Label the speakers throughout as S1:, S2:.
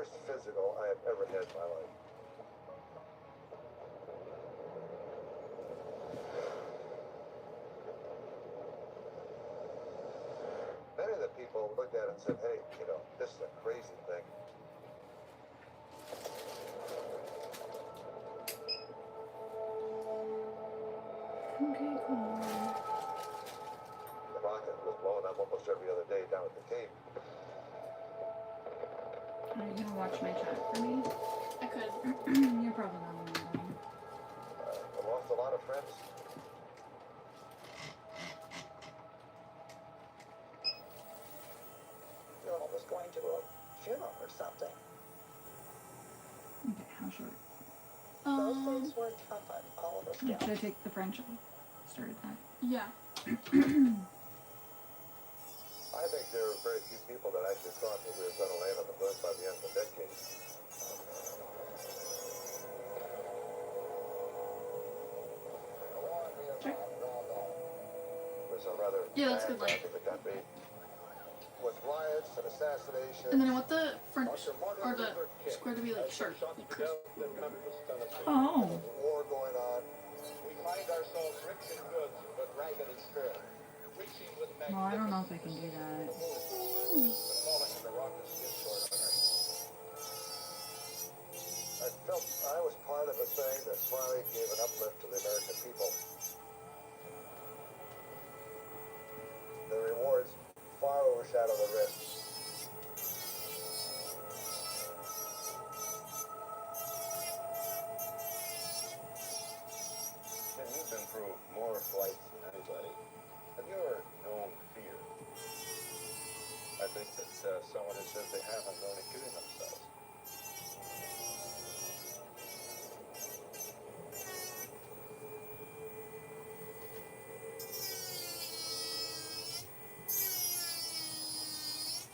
S1: worst physical I have ever had in my life. Many of the people looked at it and said, hey, you know, this is a crazy thing.
S2: Okay, cool.
S1: The rocket was blowing up almost every other day down at the Cape.
S2: Are you gonna watch my chat for me?
S3: I could.
S2: You're probably not on that.
S1: I lost a lot of friends.
S4: Girl was going to a funeral or something.
S2: Okay, how short?
S4: Those days were tough on all of us.
S2: Should I take the French off? Started that.
S3: Yeah.
S1: I think there were very few people that actually thought that we were going to land on the moon by the end of the decade.
S2: Sure.
S1: It was a rather
S3: Yeah, that's good, like-
S1: fantastic country with riots and assassinations.
S3: And then I want the French or the square to be like sharp. Like crisp.
S2: Oh.
S1: War going on.
S5: We find ourselves rich in goods, but ragged in spirit. Reaching with
S2: Well, I don't know if I can do that.
S5: falling in the rocket skid toward Earth.
S1: I felt I was part of a thing that finally gave an uplift to the American people. The rewards far overshadow the risks.
S5: And you've been through more flights than anybody. Have you ever known fear? I think that someone who says they haven't known it kidding themselves.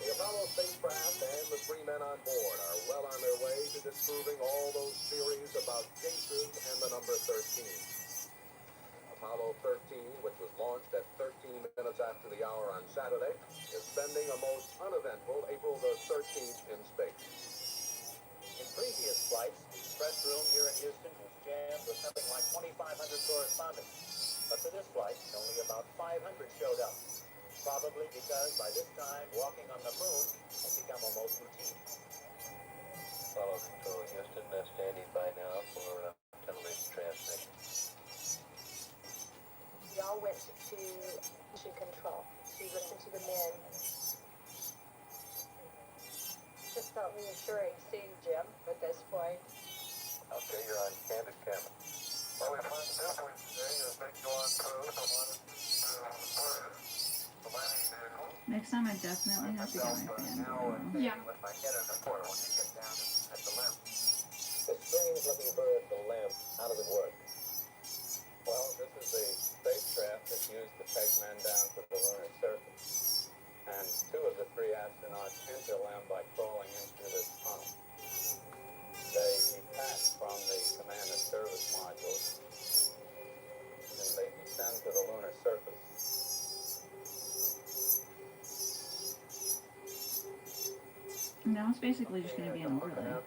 S1: The Apollo spacecraft and the 3 men on board are well on their way to disproving all those theories about jinxes and the number 13. Apollo 13, which was launched at 13 minutes after the hour on Saturday, is spending a most uneventful April the 13th in space.
S6: In previous flights, the press room here in Houston was jammed with something like 2,500 correspondents. But for this flight, only about 500 showed up. Probably because by this time, walking on the moon had become almost routine.
S5: Apollo Control Houston, standing by now for television transmission.
S7: Y'all went to mission control to listen to the men. Just felt reassuring seeing Jim at this point.
S5: Okay, you're on candid camera.
S1: Well, we plan to do today is make you on crew to the landing vehicle.
S2: Next time I definitely have to get my fan.
S3: Yeah.
S5: With my head in the corner when you get down at the limb.
S6: This strange-looking bird, the limb, how does it work? Well, this is the spacecraft that used to take men down to the lunar surface. And 2 of the 3 astronauts enter LEM by crawling into this tunnel. They detach from the command and service modules, and they descend to the lunar surface.
S2: Now it's basically just gonna be an overlay.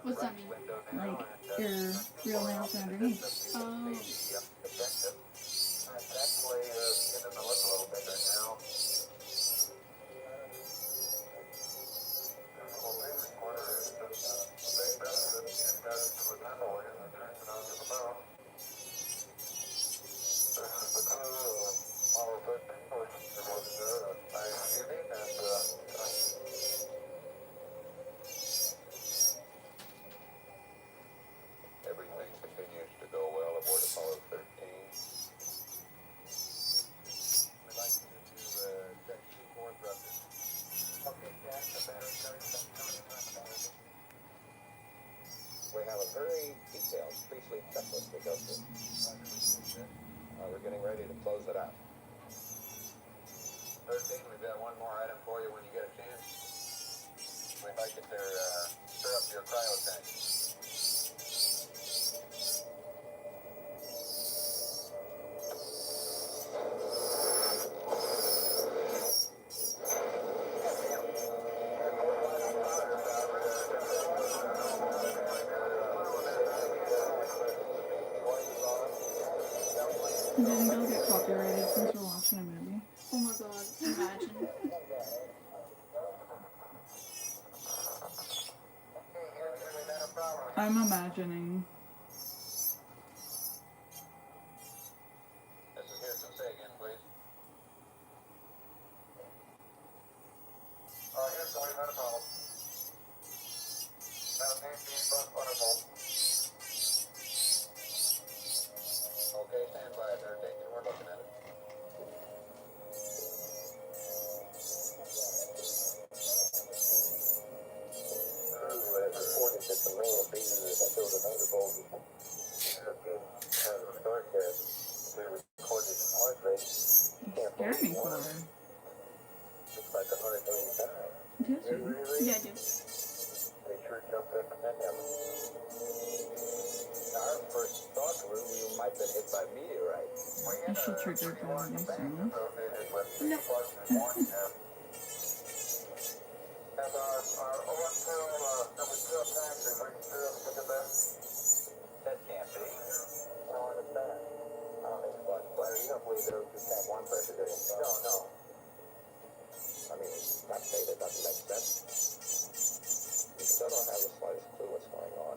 S3: What's that mean?
S2: Like your real nails underneath.
S3: Oh.
S1: Objective. It's actually getting to look a little bigger now. Well, this quarter is a big benefit. It goes to the tunnel and it turns it onto the mouth. This is the crew of Apollo 13, which was there at Thanksgiving, and
S5: Everything continues to go well aboard Apollo 13.
S1: we'd like you to check 2 thrusters. Okay, Jack, the battery carries about 2 times.
S6: We have a very detailed pre-sleep checklist we go through. We're getting ready to close it out.
S5: 13, we've got one more item for you when you get a chance. We'd like you to stir up your cryo tank.
S2: I'm imagining.
S5: This is Houston. Say again, please. Houston, we've had a problem. Now, bus wonderful. Okay, stand by, they're taking, we're looking at it. Crew has reported that the male beaver has killed another boulder. A good start there. We recorded his heart rate. Can't
S2: Scared me
S5: believe
S2: for
S5: one.
S2: her.
S5: Looks like 185.
S2: Does he?
S3: Yeah, I do.
S5: They sure jumped up in that number. Our first thought was we might have been hit by a meteorite.
S2: I should trigger going this one.
S3: No.
S5: And our OM2 number 2 tank is reaching through. Look at that. That can't be. I don't understand. I don't think so. Blair, you don't believe those who tank one pressure, do you? No. I mean, not say that doesn't make sense. We still don't have the slightest clue what's going on.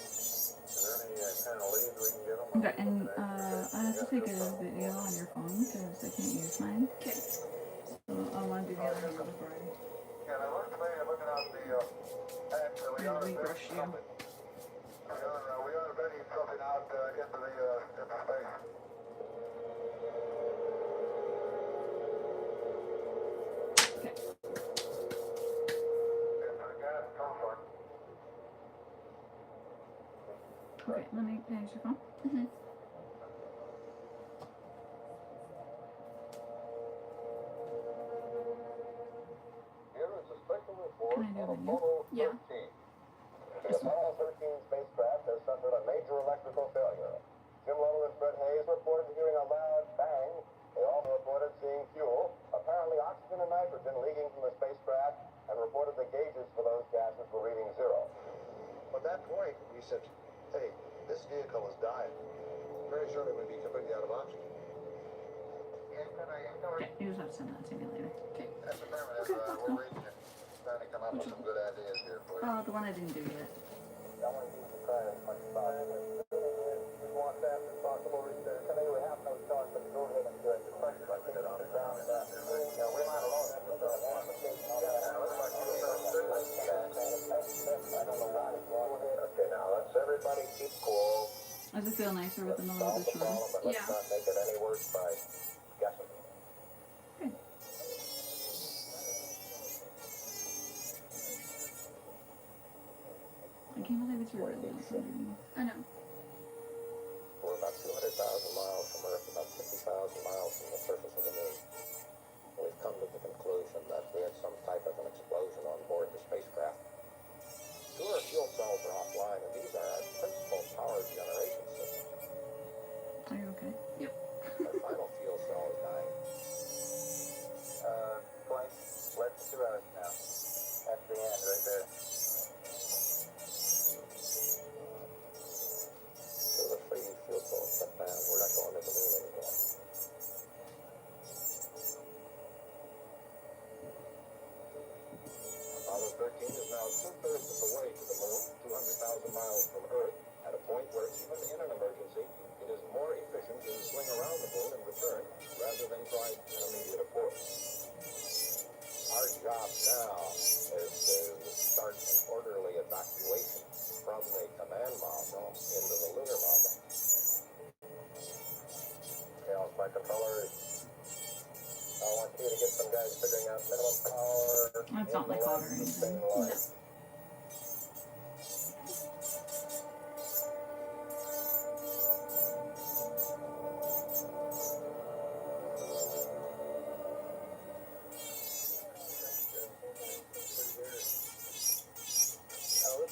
S5: Is there any kind of leads we can get them?
S2: Okay, and I have to take a video on your phone because I can't use mine.
S3: Okay.
S2: So I want to do the other one before I
S5: Yeah, now look at me, looking out the tank, so we ought to
S2: rebrush you.
S5: something. We ought to ready something out into space.
S2: Okay. Okay, let me finish your phone.
S3: Mm-hmm.
S5: Here is a special report
S2: Can I do
S5: on
S2: a video?
S5: Apollo 13.
S3: Yeah.
S5: The Apollo 13 spacecraft has suffered a major electrical failure. Jim Lovell and Fred Hayes reported hearing a loud bang. They also reported seeing fuel, apparently oxygen and nitrogen, leaking from the spacecraft, and reported the gauges for those gases were reading zero. At that point, we said, hey, this vehicle is dying. Very shortly we'd be completely out of oxygen.
S2: Okay, you just have to send that to me later.
S3: Okay.
S5: That's affirmative.
S2: Okay, that's
S5: We're
S2: cool.
S5: reading it. Trying to come up with some good ideas here for you.
S2: Oh, the one I didn't do yet.
S5: I want you to try as much as possible. We want that as possible research. I mean, we have no choice but to go ahead and do it. The question is, put it on the ground. We're not alone. I don't know why. Okay, now let's everybody keep cool.
S2: Does it feel nicer with them a little bit shorter?
S5: But let's
S3: Yeah.
S5: not make it any worse by guessing.
S2: Okay. I can't believe it's really nice underneath.
S3: I know.
S5: We're about 200,000 miles from Earth, about 50,000 miles from the surface of the moon. We've come to the conclusion that we had some type of an explosion on board the spacecraft. Two of our fuel cells are offline, and these are our principal power generation systems.
S2: Are you okay?
S5: Our final fuel cell is dying. Flight, less than 2 hours now. That's the end right there. So the free fuel cell is shut down. We're not going to the moon anymore. Apollo 13 is now 2/3 of the way to the moon, 200,000 miles from Earth, at a point where even in an emergency, it is more efficient to swing around the moon and return rather than try an immediate approach. Our job now is to start an orderly evacuation from the command module into the lunar module. Okay, all flight controllers. I want you to get some guys figuring out minimum power.
S2: That's not like hot or anything.
S3: No.
S5: This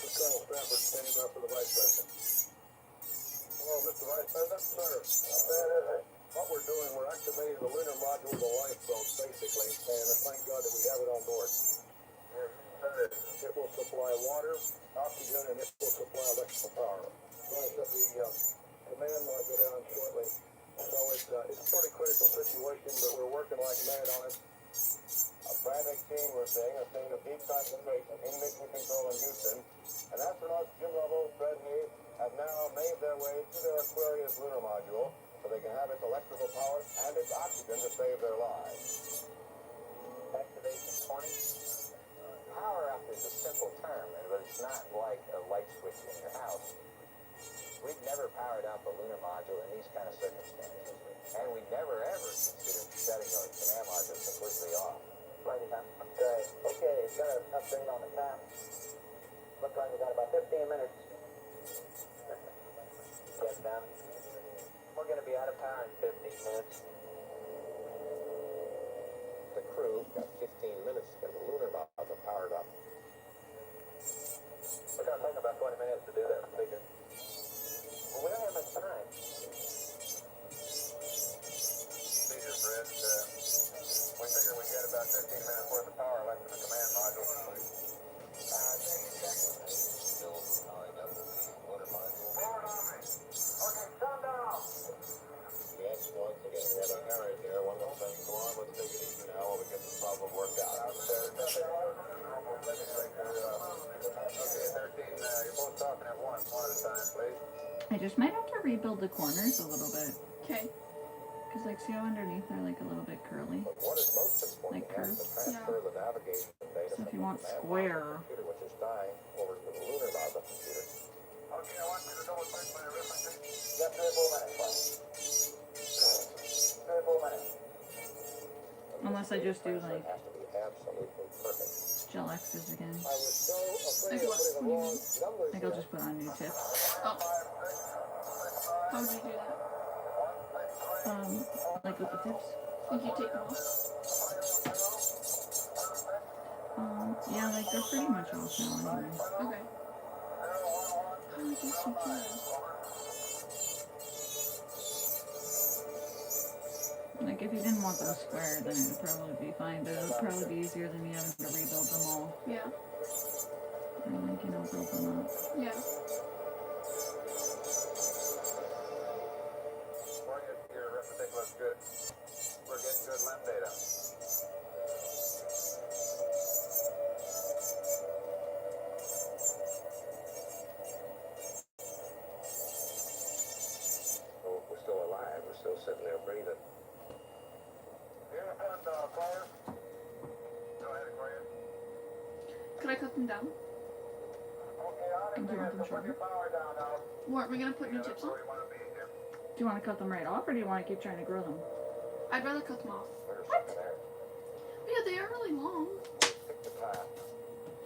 S5: is Colonel Stafford standing by for the Vice President. Hello, Mr. Vice President. Sir, what we're doing, we're activating the lunar module of the lifeboat, basically, and thank God that we have it on board. It will supply water, oxygen, and it will supply electrical power. Going to the command will go down shortly. So it's a pretty critical situation, but we're working like mad on it. A frantic team, we're saying, a state of deep concentration in mission control in Houston. And astronauts Jim Lovell, Fred Hayes have now made their way to their Aquarius lunar module so they can have its electrical power and its oxygen to save their lives.
S6: Activation 20. Power up is a simple term, but it's not like a light switch in your house. We've never powered up a lunar module in these kind of circumstances, and we never ever considered shutting our command module completely off. Flight time.
S5: Okay, it's got an update on the time. Looks like we got about 15 minutes.
S6: Get them. We're going to be out of power in 15 minutes.
S1: The crew got 15 minutes to get the lunar module powered up.
S6: We're going to take about 20 minutes to do that, figure. Well, we don't have much time.
S5: Peter, Fred, we figure we get about 15 minutes worth of power left in the command module.
S1: Still powering up the lunar module.
S5: Forward on me. Okay, calm down.
S1: The astronauts are getting rather harried there. One of them says, come on, let's take it easy now while we get this problem worked out.
S5: Okay, 13, you're both talking at once, one at a time, please.
S2: I just might have to rebuild the corners a little bit.
S3: Okay.
S2: Because, like, see how underneath they're, like, a little bit curly?
S1: But what is most important
S2: Like
S1: is to transfer the navigation data
S2: So if
S1: from
S2: you
S1: the
S2: want
S1: command
S2: square.
S1: module computer, which is dying, over to the lunar module computer.
S5: Okay, I want you to double check my arithmetic.
S6: You got 3 or 4 minutes left. 3 or 4 minutes.
S2: Unless I just do,
S1: It
S2: like,
S1: has to be absolutely perfect.
S2: Gelx's again.
S5: I was so afraid
S3: Like
S5: of
S3: what?
S5: putting the wrong numbers
S2: Like, I'll just put on new tips.
S3: Oh. How would you do that?
S2: Like with the tips.
S3: Think you take them off?
S2: Yeah, like, they're pretty much off now anyway.
S3: Okay. Oh, I guess you could.
S2: Like, if you didn't want them square, then it would probably be fine, but it would probably be easier than me having to rebuild them all.
S3: Yeah.
S2: Or, like, you know, build them up.
S3: Yeah.
S5: Your arithmetic looks good. We're getting good lem data.
S1: Oh, we're still alive. We're still sitting there breathing.
S5: Here we go, fire. Go ahead, Aquarius.
S3: Could I cut them down?
S5: Okay, on
S2: And do you want them
S5: put
S2: shorter?
S5: your power down now.
S3: Or are we gonna put new tips on?
S5: Where you want to be here.
S2: Do you want to cut them right off, or do you want to keep trying to grow them?
S3: I'd rather cut them off.
S1: There's something there.
S3: Yeah, they are really long.
S1: Pick the path.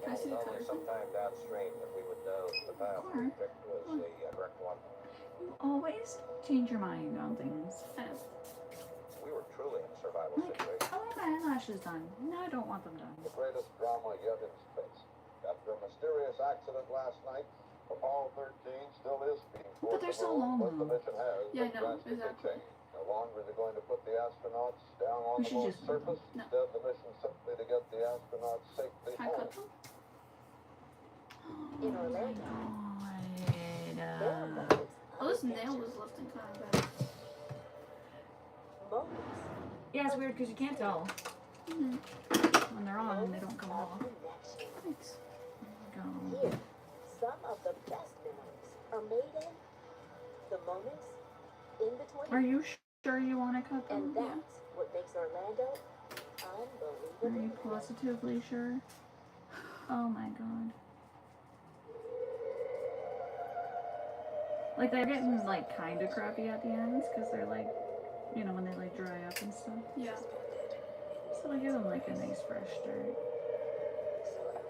S3: Can I see the
S1: Only
S3: cutters?
S1: sometime downstream that we would know the path we picked was the correct one.
S2: You always change your mind on things.
S3: I know.
S1: We were truly in a survival
S2: Like,
S1: situation.
S2: I want my eyelashes done. No, I don't want them done.
S1: The greatest drama yet in space. After a mysterious accident last night, Apollo 13 still is being
S2: But they're so long,
S1: but the
S2: though.
S1: mission has
S3: Yeah, I
S1: been
S3: know,
S1: drastically
S3: exactly.
S1: changed. No longer are they going to put the astronauts down on
S2: We
S1: the
S2: should
S1: moon's
S2: just leave them.
S1: surface.
S3: No.
S1: Instead, the mission is simply to get the astronauts safely
S3: Can I
S1: home.
S3: cut them?
S2: Oh
S7: In
S2: my
S7: Orlando.
S2: god.
S3: Oh, this nail was lifting kind of bad.
S7: Moments.
S2: Yeah, it's weird because you can't tell
S3: Mm-hmm.
S2: when they're on and they don't come
S7: Of
S2: off.
S7: connection.
S3: Thanks.
S2: Go.
S7: Here, some of the best memories are made in the moments in between.
S2: Are you sure you want to cut
S7: And
S2: them?
S7: that's what makes Orlando
S2: Are you
S7: unbelievable.
S2: positively sure? Oh my god. Like, they're getting, like, kind of crappy at the ends because they're, like, you know, when they, like, dry up and stuff.
S3: Yeah.
S2: So I give them, like, a nice fresh start.
S7: So elegant.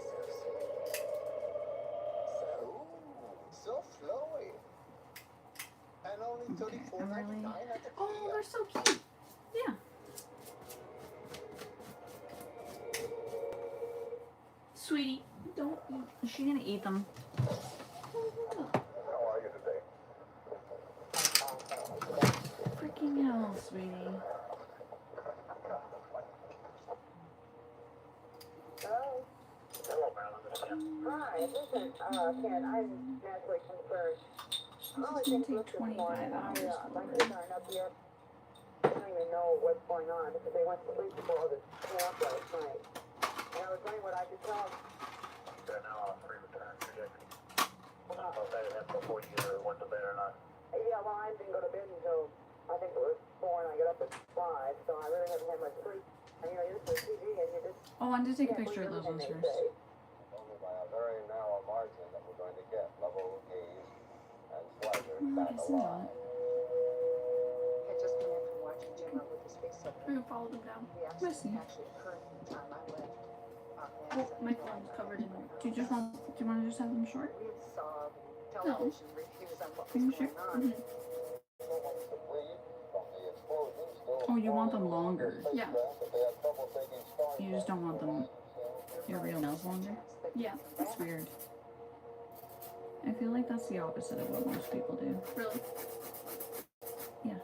S7: So sweet.
S5: So flowy. And only
S2: Okay, I'm really...
S5: at the
S3: Oh, they're so cute.
S2: Yeah.
S3: Sweetie, don't eat.
S2: Is she gonna eat them?
S5: How are you today?
S2: Freaking hell, sweetie.
S4: Hello?
S5: Hello, Marilyn.
S4: Hi, listen, Ken, I'm naturally concerned.
S2: This is gonna take 25 hours.
S4: My kids aren't up yet. I don't even know what's going on because they went to sleep before the camp last night. And I was wondering what I could tell them.
S5: there now on pre-return trajectory. I'll say that before you went to bed or not.
S4: Yeah, well, I didn't go to bed until I think it was 4 and I got up at 5, so I really haven't had much sleep. And you know, you're just TV and you just
S2: Oh, I wanted to take a
S4: can't
S2: picture of
S4: believe
S2: those ones
S4: everything
S2: first.
S4: they say.
S1: Only by a very narrow margin that we're going to get level gaze and Schweizer
S2: Well, I
S1: back
S2: guess
S1: alive.
S2: not.
S8: Had just come in from watching Jim up with the space
S3: We're
S8: submarine.
S3: gonna follow them down.
S8: The
S2: I see.
S8: accident actually occurred from the time I left.
S3: Oh, my phone's covered in.
S2: Do you want to just have them short?
S8: We saw television reviews on what
S2: Are
S8: was
S2: you sure?
S8: going on.
S2: Oh, you want them longer.
S3: Yeah.
S2: You just don't want them your real nails longer.
S3: Yeah.
S2: That's weird. I feel like that's the opposite of what most people do.
S3: Really?
S2: Yeah.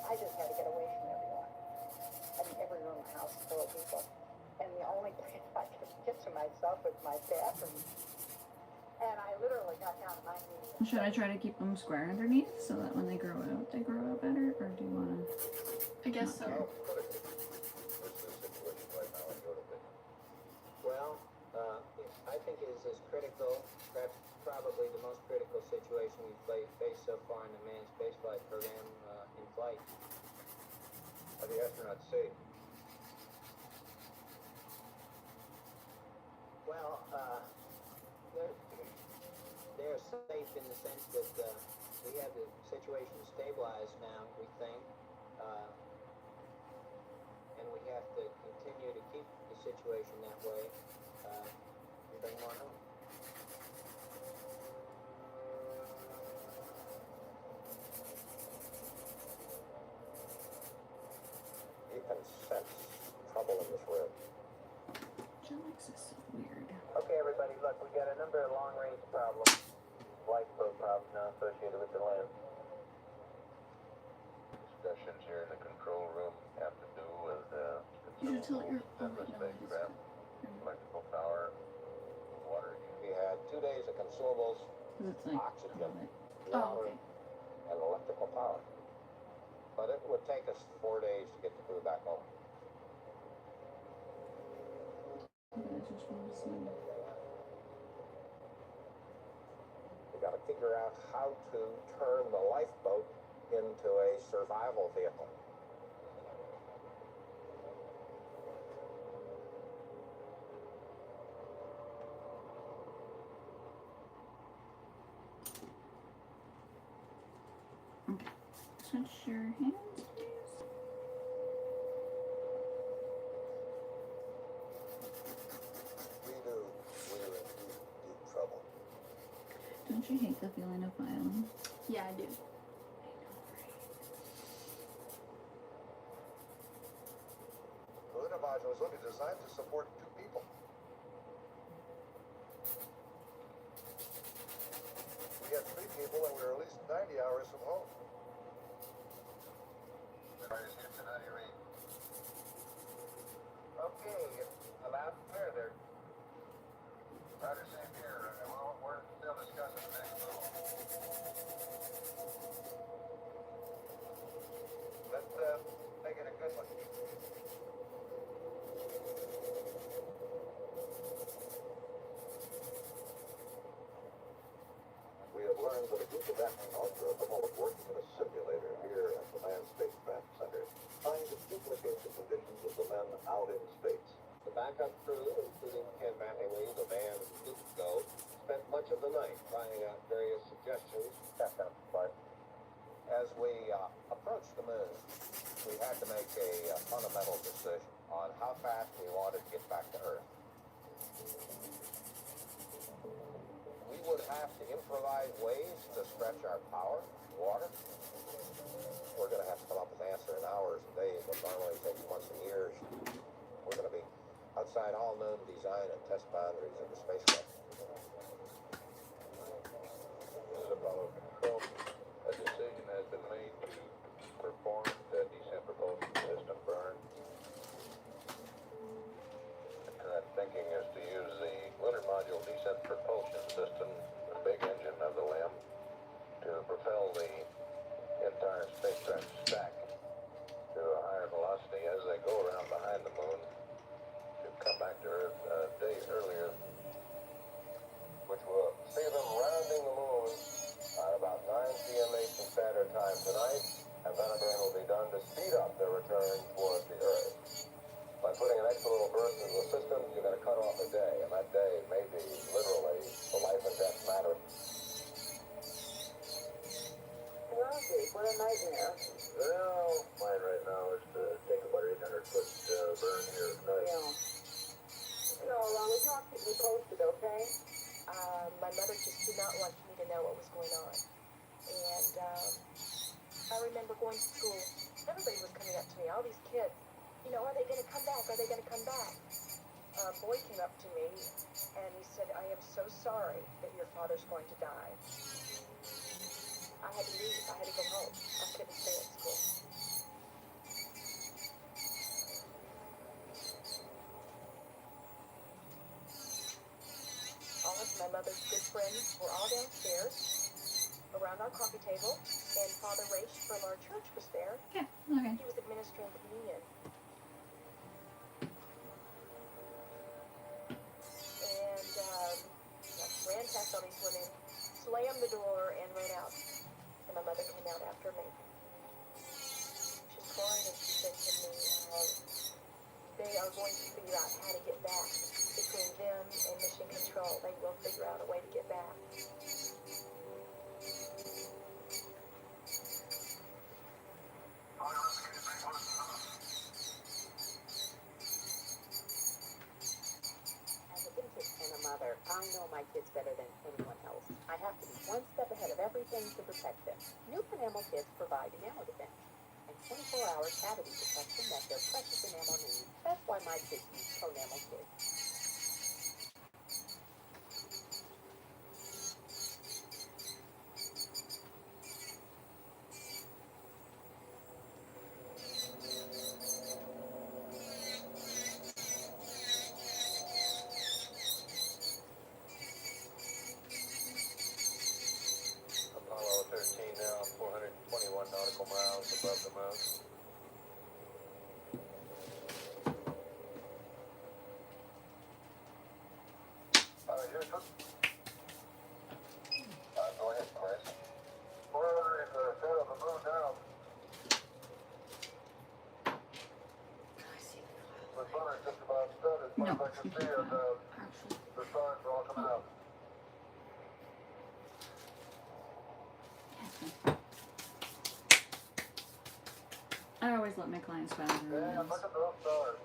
S8: I just had to get away from everyone. I mean, every room in the house is full of people. And the only place I could get to myself was my bathroom. And I literally got down on my knees.
S2: Should I try to keep them square underneath so that when they grow out better? Or do you want to?
S3: I guess so.
S1: How critical is the situation right now in your opinion?
S9: Well, I think it is as critical, perhaps probably the most critical situation we've faced so far in the manned spaceflight program in flight.
S1: Are the astronauts safe?
S9: Well, they're safe in the sense that we have the situation stabilized now, we think, and we have to continue to keep the situation that way and bring more home.
S1: You can sense trouble in this room.
S2: Gelx is so weird.
S6: Okay, everybody, look, we got a number of long-range problems, lifeboat problems now associated with the land.
S5: Discussions here in the control room have to do with
S3: You should tilt your. Oh,
S5: of the
S3: wait, no, it is.
S5: spacecraft, electrical power, water.
S1: We had 2 days of consumables,
S2: 'Cause it's like
S1: oxygen,
S2: all of it.
S3: Oh,
S1: water,
S3: okay.
S1: and electrical power. But it would take us 4 days to get the crew back home.
S2: But I just want to see.
S1: We got to figure out how to turn the lifeboat into a survival vehicle.
S2: Okay. Touch your hands, please.
S1: We knew we were in deep trouble.
S2: Don't you hate the feeling of filing?
S3: Yeah, I do.
S5: The lunar module is only designed to support 2 people. We had 3 people and we were at least 90 hours from home. Everybody's Houston, how do you read?
S6: Okay, allowed and clear there.
S5: Roger, same here. Well, we're still discussing the next move. Let's make it a good one. We have learned that a group of astronauts are at the moment working in a simulator here at the Manned Spacecraft Center, trying to duplicate the conditions of the men out in space.
S1: The backup crew, including Ken Mattingly, the man who didn't go, spent much of the night trying out various suggestions. But as we approached the moon, we had to make a fundamental decision on how fast we wanted to get back to Earth. We would have to improvise ways to stretch our power, water. We're going to have to come up with an answer in hours and days, what normally takes months and years. We're going to be outside all known design and test boundaries of the spacecraft.
S5: This is Apollo Control. A decision has been made to perform the descent propulsion system burn. The current thinking is to use the lunar module descent propulsion system, the big engine of the LEM, to propel the entire spacecraft stack to a higher velocity as they go around behind the moon to
S1: burn toward the Earth. By putting an extra little burst into the system, you're going to cut off a day, and that day may be literally the life and death matter.
S4: Rosie, what a nightmare.
S5: Well, mine right now is to take about 800-foot burn here tonight.
S4: Yeah. So, would you all keep me posted, okay?
S7: My mother just did not want me to know what was going on. And I remember going to school. Everybody was coming up to me, all these kids. You know, are they going to come back? Are they going to come back? A boy came up to me and he said, I am so sorry that your father's going to die. I had to leave. I had to go home. I couldn't stay at school. All of my mother's good friends were all downstairs around our coffee table, and Father Raish from our church was there.
S2: Yeah, okay.
S7: He was administering communion. And I ran past all these women, slammed the door, and ran out. And my mother came out after me. She was crying, and she said to me, they are going to figure out how to get back between them and Mission Control. They will figure out a way to get back.
S4: As a big and a mother, I know my kids better than anyone else. I have to be one step ahead of everything to protect them. New enamel kits provide enamel defense and 24-hour cavity protection that their precious enamel needs. That's why my kids use Pronamel kits.
S6: Apollo 13 now, 421 nautical miles above the moon.
S5: Houston?
S1: Go ahead, Chris.
S5: We're ordering the set of the moon now. The sun is just about set as far as I can see, and the stars are all coming out.
S2: I always let my clients bow their
S5: Yeah,
S2: eyes.
S5: look at those stars.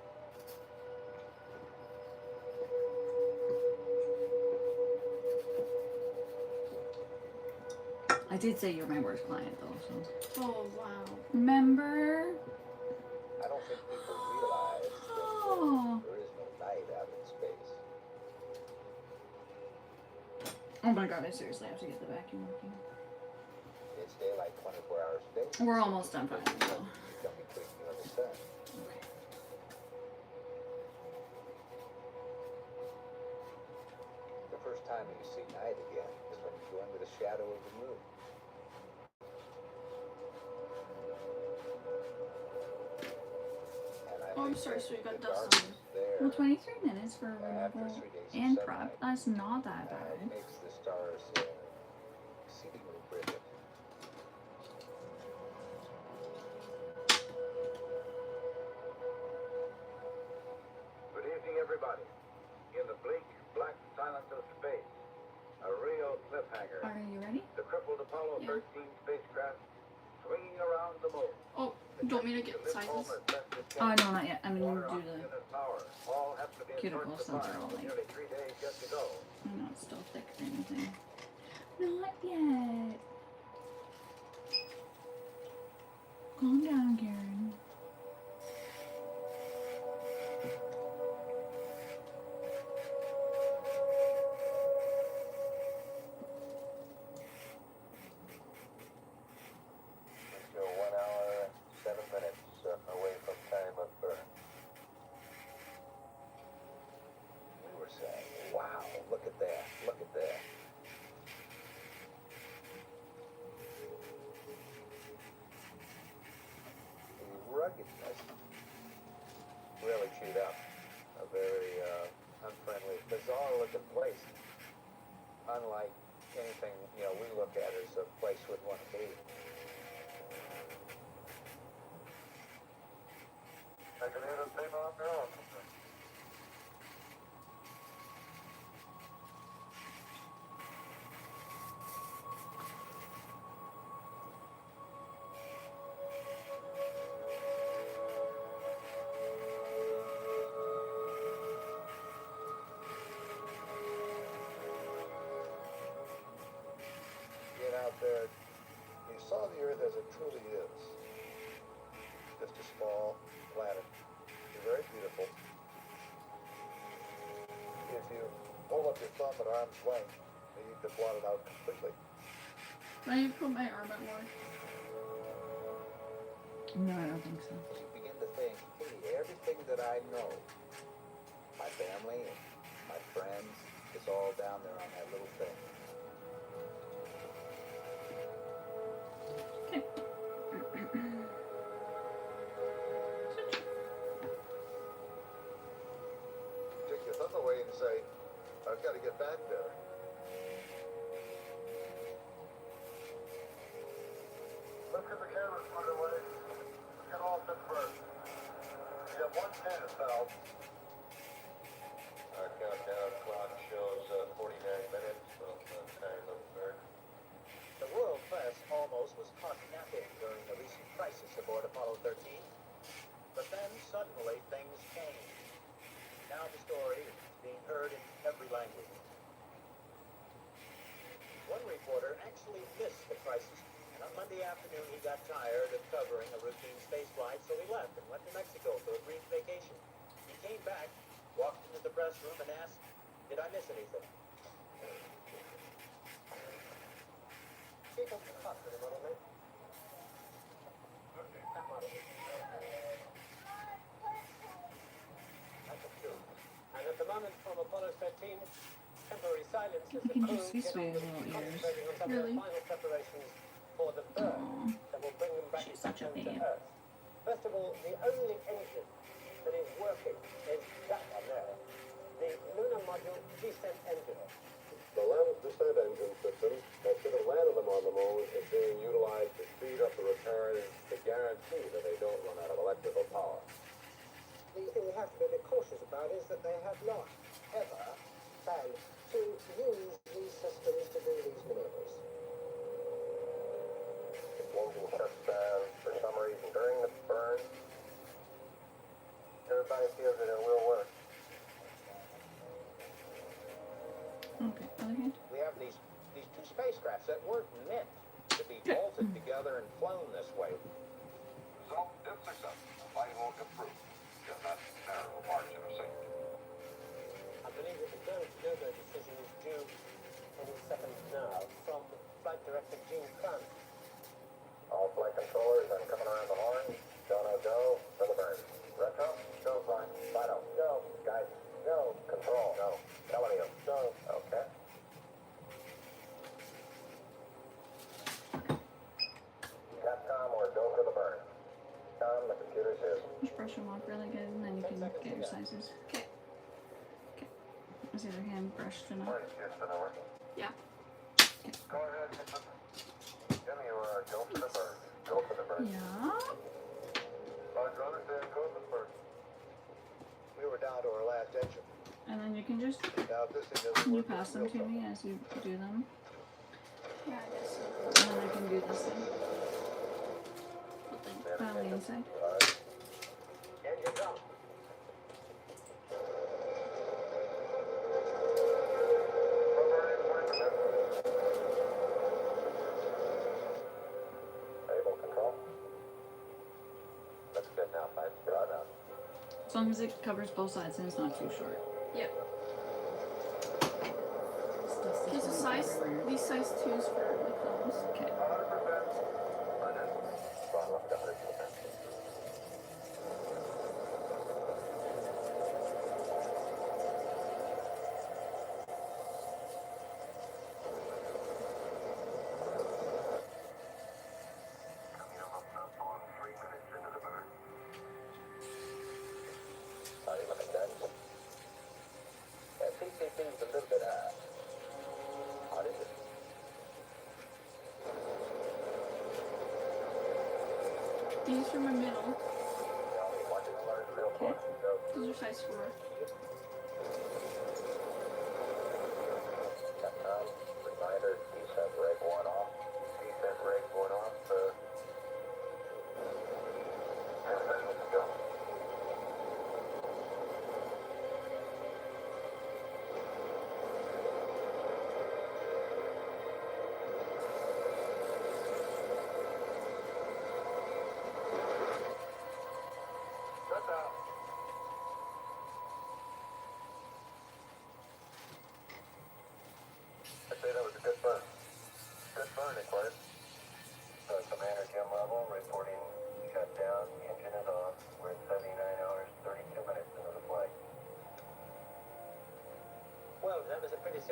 S2: I did say you're my worst client though, so.
S3: Oh, wow.
S2: Remember?
S6: I don't think people realize that
S2: Oh.
S6: there is no night out in space.
S2: Oh my god, I seriously have to get the vacuum working.
S6: It's daylight 24 hours a day.
S2: We're almost done finally though.
S6: Don't be tweaking on the sun.
S2: Okay.
S6: The first time you see night again is when you go under the shadow of the moon. And I
S3: Oh, I'm
S6: think
S3: sorry,
S6: that
S3: so you got
S6: the
S3: dust on
S6: darkness there,
S2: Well, 23 minutes for
S6: after
S2: removal
S6: 3 days
S2: and
S6: of
S2: prep.
S6: sunlight,
S2: That's not that bad.
S6: makes the stars exceedingly brilliant.
S5: Good evening, everybody. In the bleak, black silence of space, a real cliffhanger.
S2: Are you ready?
S5: The crippled Apollo
S3: Yeah.
S5: 13 spacecraft swinging around the moon.
S3: Oh, do you want me to get sizes?
S2: Oh, no, not yet. I'm gonna
S5: Water,
S2: do
S5: oxygen,
S2: the.
S5: and power all have to be in
S2: cuticle
S5: short
S2: stuff
S5: supply
S2: are all
S5: with
S2: like-
S5: nearly 3 days yet to go.
S2: I know it's still thick or anything. Not yet. Calm down, Karen.
S1: We're still 1 hour, 7 minutes away from time of birth.
S6: We were saying, wow, look at that, look at that.
S5: truly is just a small planet. It's very beautiful. If you hold up your thumb at arm's length, you can blot it out completely.
S3: I need to put my arm at more.
S2: No, I don't think so.
S9: You begin to think, hey, everything that I know, my family and my friends, it's all down there on that little thing.
S5: Take your thumb away and say, I've got to get back there. Let's get the cameras put away. Let's get all set first. You got 1 chance, pal.
S6: Our countdown clock shows 49 minutes from the time of birth.
S9: The world press almost was caught napping during the recent crisis aboard Apollo 13. But then suddenly things changed. Now the story is being heard in every language. One reporter actually missed the crisis, and on Monday afternoon he got tired of covering a routine space flight, so he left and went to Mexico for a brief vacation. He came back, walked into the press room, and asked, "Did I miss anything?" And at the moment from Apollo 13, temporary silence as the
S2: You can
S9: crew
S2: just see
S9: get on
S2: Sway's
S9: with
S2: little ears.
S9: concentrating on some of the
S3: Really?
S9: final preparations for the burn that will bring them back
S2: She's such a
S9: home to
S2: babe.
S9: Earth. First of all, the only engine that is working is that one there, the lunar module descent engine.
S1: The LEM's descent engine system that should have landed them on the moon is being utilized to speed up the return to guarantee that they don't run out of electrical power.
S9: The thing we have to be a bit cautious about is that they have not ever planned to use these systems to do these maneuvers.
S5: If the engine shuts down for some reason during the burn, everybody feels that it will work.
S2: Okay, other hand.
S9: We have these two spacecrafts that weren't meant to be bolted together and flown this way.
S5: So, if successful, the flight will improve in that narrow margin of safety.
S9: I believe that the go-to-go decision is due any second now from Flight Director Gene Kranz.
S5: All flight controllers, I'm coming around the horn. Go for the burn. Retro, go flight. Fido, go. Guys, go. Control, go. Telenium, go. Okay. Capcom, or go for the burn. Tom, the computer's here.
S2: Just brush them off really good, and then you can get your sizes.
S3: Okay.
S2: Okay. Is your hand brushed enough?
S5: Burn Houston, over.
S3: Yeah.
S5: Go ahead, Houston. Jimmy, you go for the burn. Go for the burn.
S2: Yeah.
S5: Roger, understand. Go for the burn. We were down to our last engine.
S2: And then you can just,
S5: Now, if this thing doesn't
S2: can you
S5: work,
S2: pass them to me as you do them?
S3: Yeah, I guess so.
S2: And then I can do this thing.
S3: What thing?
S2: On the inside.
S5: All right.
S9: Engines up.
S5: Able control. Looks good now, Five. Draw down.
S2: As long as it covers both sides and it's not too short.
S3: Yep.
S2: This dust is
S3: Here's a
S2: going
S3: size.
S2: everywhere.
S3: These size 2s for the films.
S2: Okay.
S5: 100%. Throttle up to 100%. Are you looking good? Yeah, CCTV's a little bit hot, is it?
S3: These are my middle.
S5: Watch it learn real quick.
S3: Those are size 4.
S5: Capcom, reminder, descent rig 1 off. Descent rig 1 off. Go.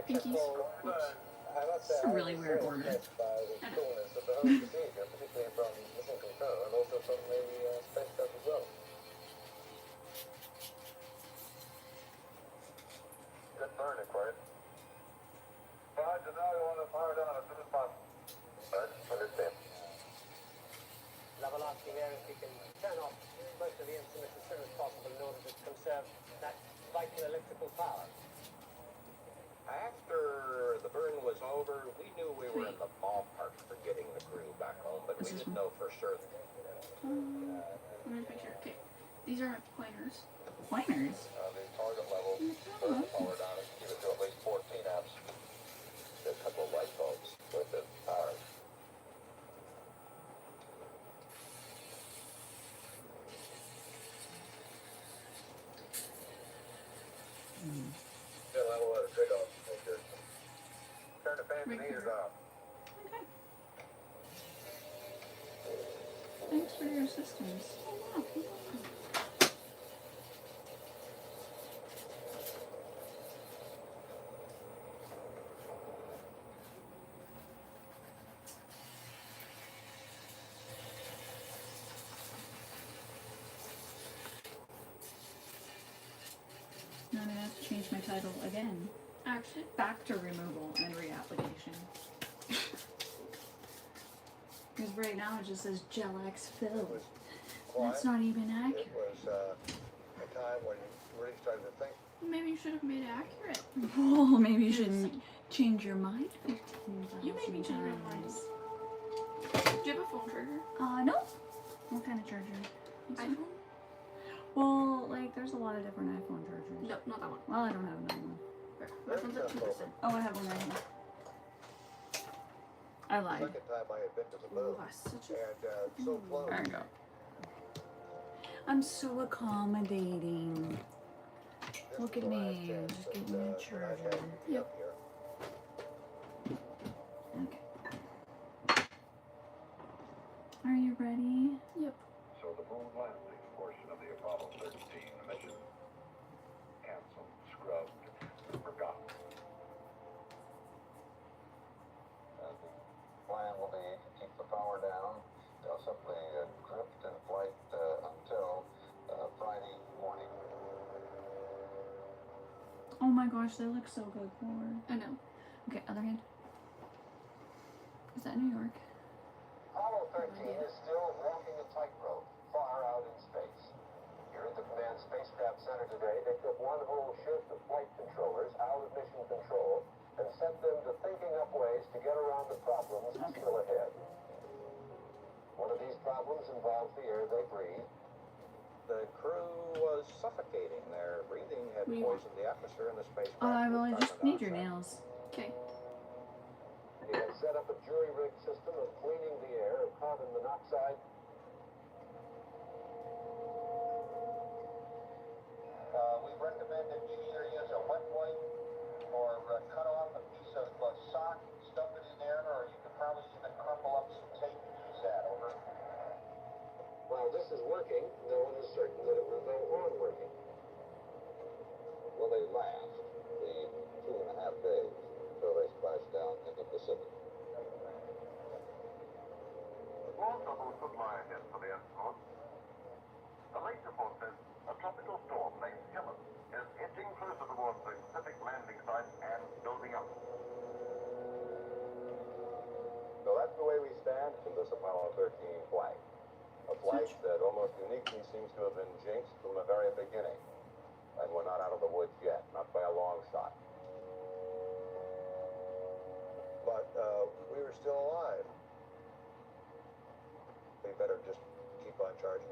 S3: Pinkies. Oops.
S6: I must say,
S2: It's a really weird order.
S6: impressed by the coolness of the whole procedure, particularly from mission control and also from the spacecraft as well.
S5: Good burn, Aquarius. Fine, so now you want to fire down as soon as possible. Right, understand.
S9: Level asking there if we can turn off most of the instruments as soon as possible in order to conserve that vital electrical power.
S1: After the burn was over, we knew we were in the ballpark for getting the crew back home, but we didn't know for sure.
S3: Let me make sure. Okay. These are pointers.
S2: Pointers.
S5: The target level, burn the power down and keep it to at least 14 amps.
S1: A couple of light bulbs worth of power.
S5: Still have a lot of trade-offs to make here. Turn the fans and
S3: Right
S5: heaters
S3: here.
S5: off.
S3: Okay. Thanks for your assistance. Oh, wow.
S2: Now I'm gonna have to change my title again.
S3: Actually,
S2: Factor removal and reapplication. Because right now it just says Gelx fill. That's not even
S5: It
S2: accurate.
S5: was a time when you really started to think.
S3: maybe you should have made it accurate.
S2: Well, maybe you shouldn't change your mind 15,000
S3: You made me change my mind.
S2: times.
S3: Do you have a phone charger?
S2: No. What kind of charger?
S3: iPhone?
S2: Well, like, there's a lot of different iPhone chargers.
S3: No, not that one.
S2: Well, I don't have another one.
S3: My phone's at 2%.
S2: Oh, I have one right here. I lied.
S5: Second time I had been to the
S3: Oh,
S5: moon.
S3: that's such a...
S5: And so close.
S2: There you go. I'm so accommodating.
S5: This
S2: Look
S5: was
S2: at
S5: the last
S2: me,
S5: chance
S2: just
S5: that,
S2: getting a
S5: that I had
S2: charger.
S5: to be
S3: Yep.
S5: up here.
S2: Okay. Are you ready?
S3: Yep.
S5: So the moon landing portion of the Apollo 13 mission canceled, scrubbed, forgotten.
S1: The plan will be to keep the power down. They'll simply drift in flight until Friday morning.
S2: Oh my gosh, they look so good for her.
S3: I know.
S2: Okay, other hand. Is that New York?
S1: Apollo 13 is still walking a tightrope far out in space. Here at the Command Spacecraft Center today, they took one whole shift of flight controllers out of mission control and sent them to thinking up ways to get around the problems still ahead. One of these problems involves the air they breathe. The crew was suffocating. Their breathing had poisoned the atmosphere in the spacecraft.
S2: Oh, I really
S1: with
S2: just
S1: carbon
S2: need your
S1: dioxide.
S2: nails.
S3: Okay.
S1: He had set up a jury-rigged system of cleaning the air of carbon monoxide.
S5: We recommend that you either use a wet wipe or cut off a piece of sock, stuff it in there, or you could probably even crumple up some tape and use that. Over.
S1: While this is working, no one is certain that it will go on working. Will they last the 2.5 days until they splash down in the Pacific?
S5: Also, took my ahead for the escort. The late report says a tropical storm named Gelx is inching closer towards the Pacific landing site and building up.
S1: So that's the way we stand in this Apollo 13 flight. A flight that almost uniquely seems to have been jinxed from the very beginning. And we're not out of the woods yet, not by a long shot.
S5: But we were still alive. We better just keep on charging.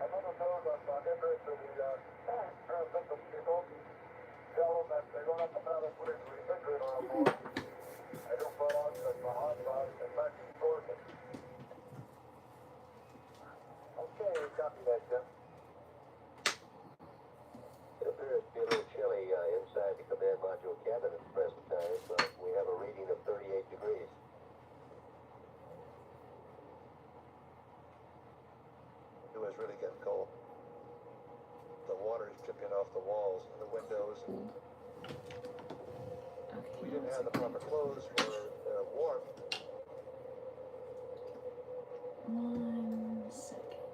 S5: I don't know about that. water dripping off the walls and the windows.
S2: Cold. Okay,
S5: We didn't have the proper clothes for warmth.
S2: 1 second.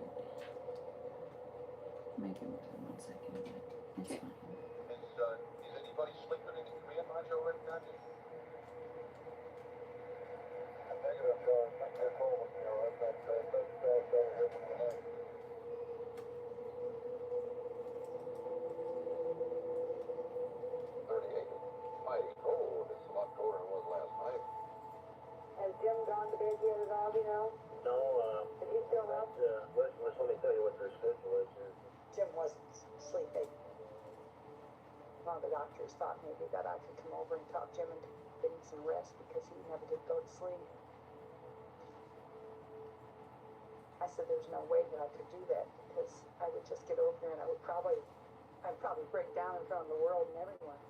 S2: Make it more than 1 second, but it's
S3: Okay.
S2: fine.
S5: Is anybody sleeping in the Korean module right now? Negative, they're cold, you know, that's 38. Mighty cold. It's a lot colder than it was last night.
S8: Has Jim gone to bed yet at all, do you know?
S9: No,
S8: Is he still up?
S9: let me tell you what their schedule is here.
S8: Jim wasn't sleeping. One of the doctors thought maybe that I could come over and talk Jim into getting some rest because he never did go to sleep. I said there's no way that I could do that because I would just get over there and I'd probably break down in front of the world and everyone.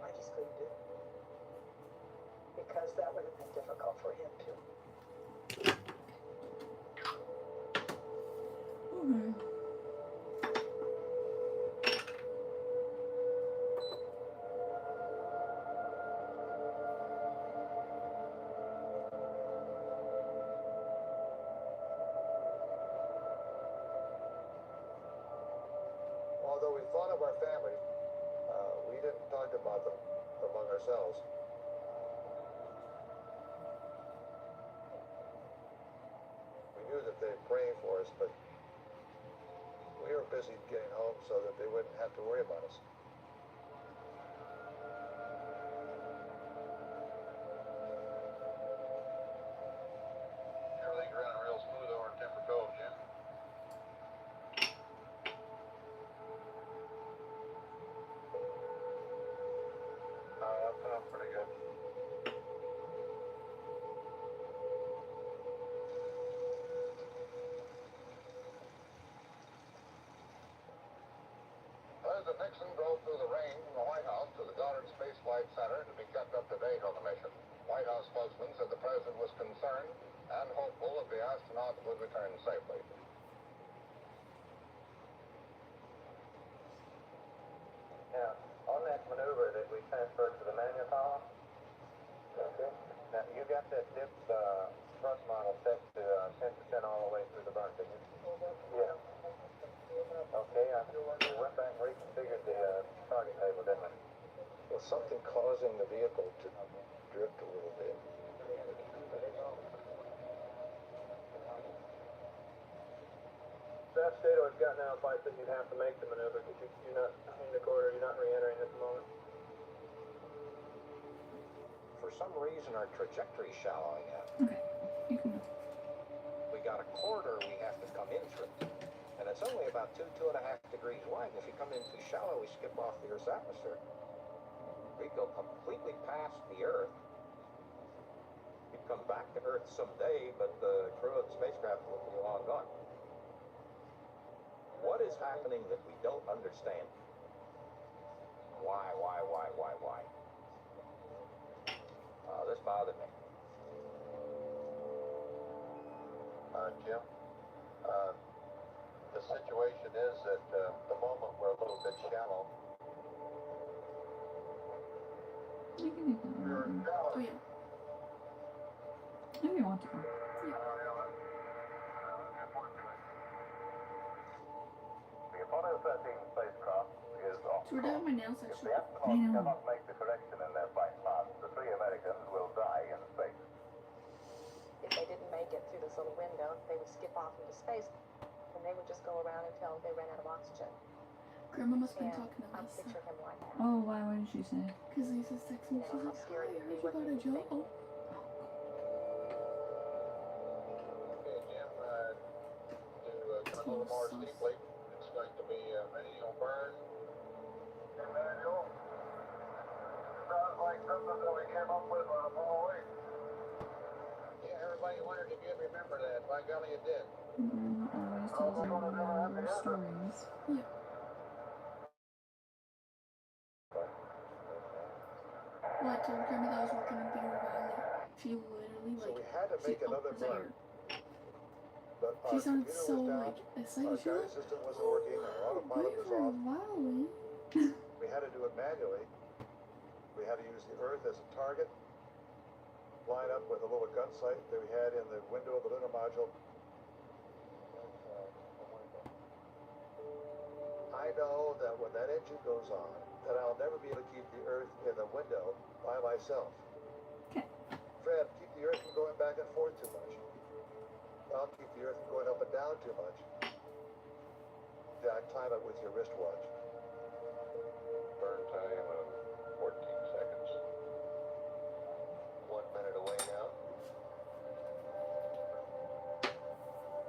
S8: I just couldn't do it. Because that would have been difficult for him too.
S2: Okay.
S5: Although we thought of our family, we didn't talk about them among ourselves. We knew that they were praying for us, but we were busy getting home so that they wouldn't have to worry about us. Everything's running real smooth over in Timber Cove, Jim. That sounds pretty good. President Nixon drove through the rain from the White House to the Goddard Space Flight Center to be kept up to date on the mission. White House spokesman said the president was concerned and hopeful that the astronauts would return safely.
S6: Now, on that maneuver that we transferred to the manual column,
S5: Okay.
S6: now you got that dip thrust model set to 10% all the way through the burn, didn't you?
S5: Yeah.
S6: Okay, we went back and reconfigured the target table, didn't we?
S5: Was something causing the vehicle to drift a little bit?
S6: Staff Stato has gotten out advice that you'd have to make the maneuver because you're not in the corridor, you're not re-entering at the moment.
S1: For some reason, our trajectory's shallowing out.
S2: Okay. You can go.
S1: We got a corridor we have to come in through. And it's only about 2.5 degrees wide. And if you come in too shallow, we skip off the Earth's atmosphere. We go completely past the Earth. We'd come back to Earth someday, but the crew of the spacecraft will be long gone. What is happening that we don't understand? Why? This bothered me.
S5: Jim, the situation is that the moment we're a little bit shallow.
S2: You can do that.
S3: Oh yeah.
S2: If you want to.
S5: The Apollo 13 spacecraft is off.
S3: So we're done with my nail
S5: If
S3: section.
S5: the astronauts cannot make the correction in their flight paths, the 3 Americans will die in space.
S4: If they didn't make it through this little window, they would skip off into space, and they would just go around until they ran out of oxygen.
S3: Grandma must have been
S4: And
S3: talking to
S4: I
S3: Lisa.
S4: picture him like that.
S2: Oh, why? What did she say?
S3: Because Lisa's texting me. She's like, hi, I heard you got a job. Oh.
S5: Okay, Jim, to come a little more steeply, it's going to be a manual burn. Manual? Sounds like something that we came up with on Apollo 8. Yeah, everybody wondered if you'd remember that. By golly, you did.
S2: Always tells everybody stories.
S3: Yeah. Well, I told Grandma that I was working in Beaver Valley. She literally,
S5: So
S3: like,
S5: we had to make another
S3: was that
S5: burn.
S3: your...
S5: But
S3: She
S5: our
S3: sounded
S5: computer
S3: so
S5: was down,
S3: like
S5: our
S3: excited. She
S5: guide
S3: was
S5: system wasn't working, our
S3: away
S5: autopilot was
S3: for a
S5: off.
S3: while.
S5: We had to do it manually. We had to use the Earth as a target, line up with a little gun sight that we had in the window of the lunar module. I know that when that engine goes on, that I'll never be able to keep the Earth in the window by myself.
S2: Okay.
S5: Fred, keep the Earth from going back and forth too much. I'll keep the Earth from going up and down too much. Jack, time it with your wristwatch.
S1: Burn time of 14 seconds. 1 minute away now.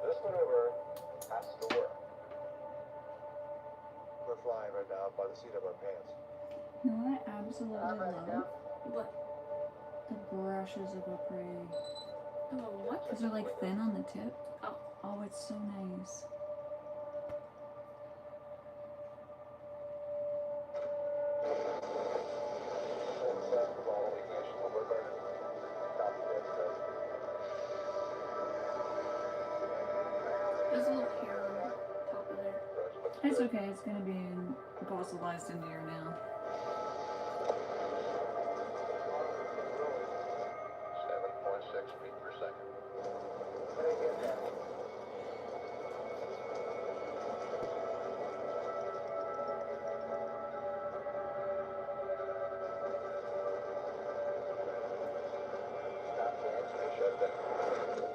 S1: This maneuver has to work.
S5: We're flying right now by the seat of our pants.
S2: You know what I absolutely love?
S3: What?
S2: The brushes of a prey.
S3: Oh, what?
S2: Because they're like thin on the tip.
S3: Oh.
S2: Oh, it's so nice.
S3: There's a little hair on the top of there.
S2: It's okay, it's gonna be fossilized into your nail.
S1: 7.6 feet per second. Stop the X-ray shutdown.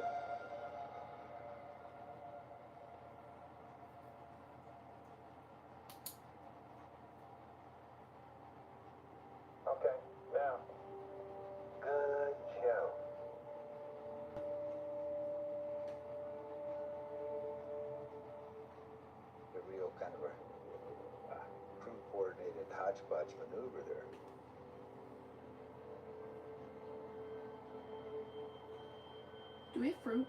S9: Okay, now.
S1: Good job.
S10: A real kind of a crew-coordinated hodgepodge maneuver there.
S3: Do we have fruit?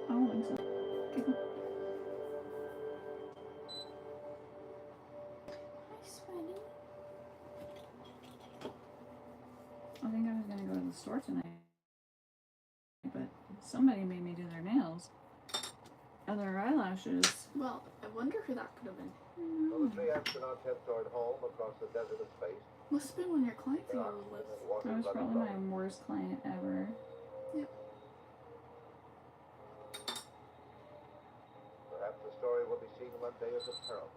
S2: I don't think so. Okay, cool.
S3: Hi, Spenny.
S2: I think I was gonna go to the store tonight, but somebody made me do their nails and their eyelashes.
S3: Well, I wonder who that could have been.
S5: So the three astronauts head toward home across the desert of space.
S3: Must have been one of your clients you were with.
S2: That was probably my worst client ever.
S3: Yep.
S5: Perhaps the story will be seen one day as a peril.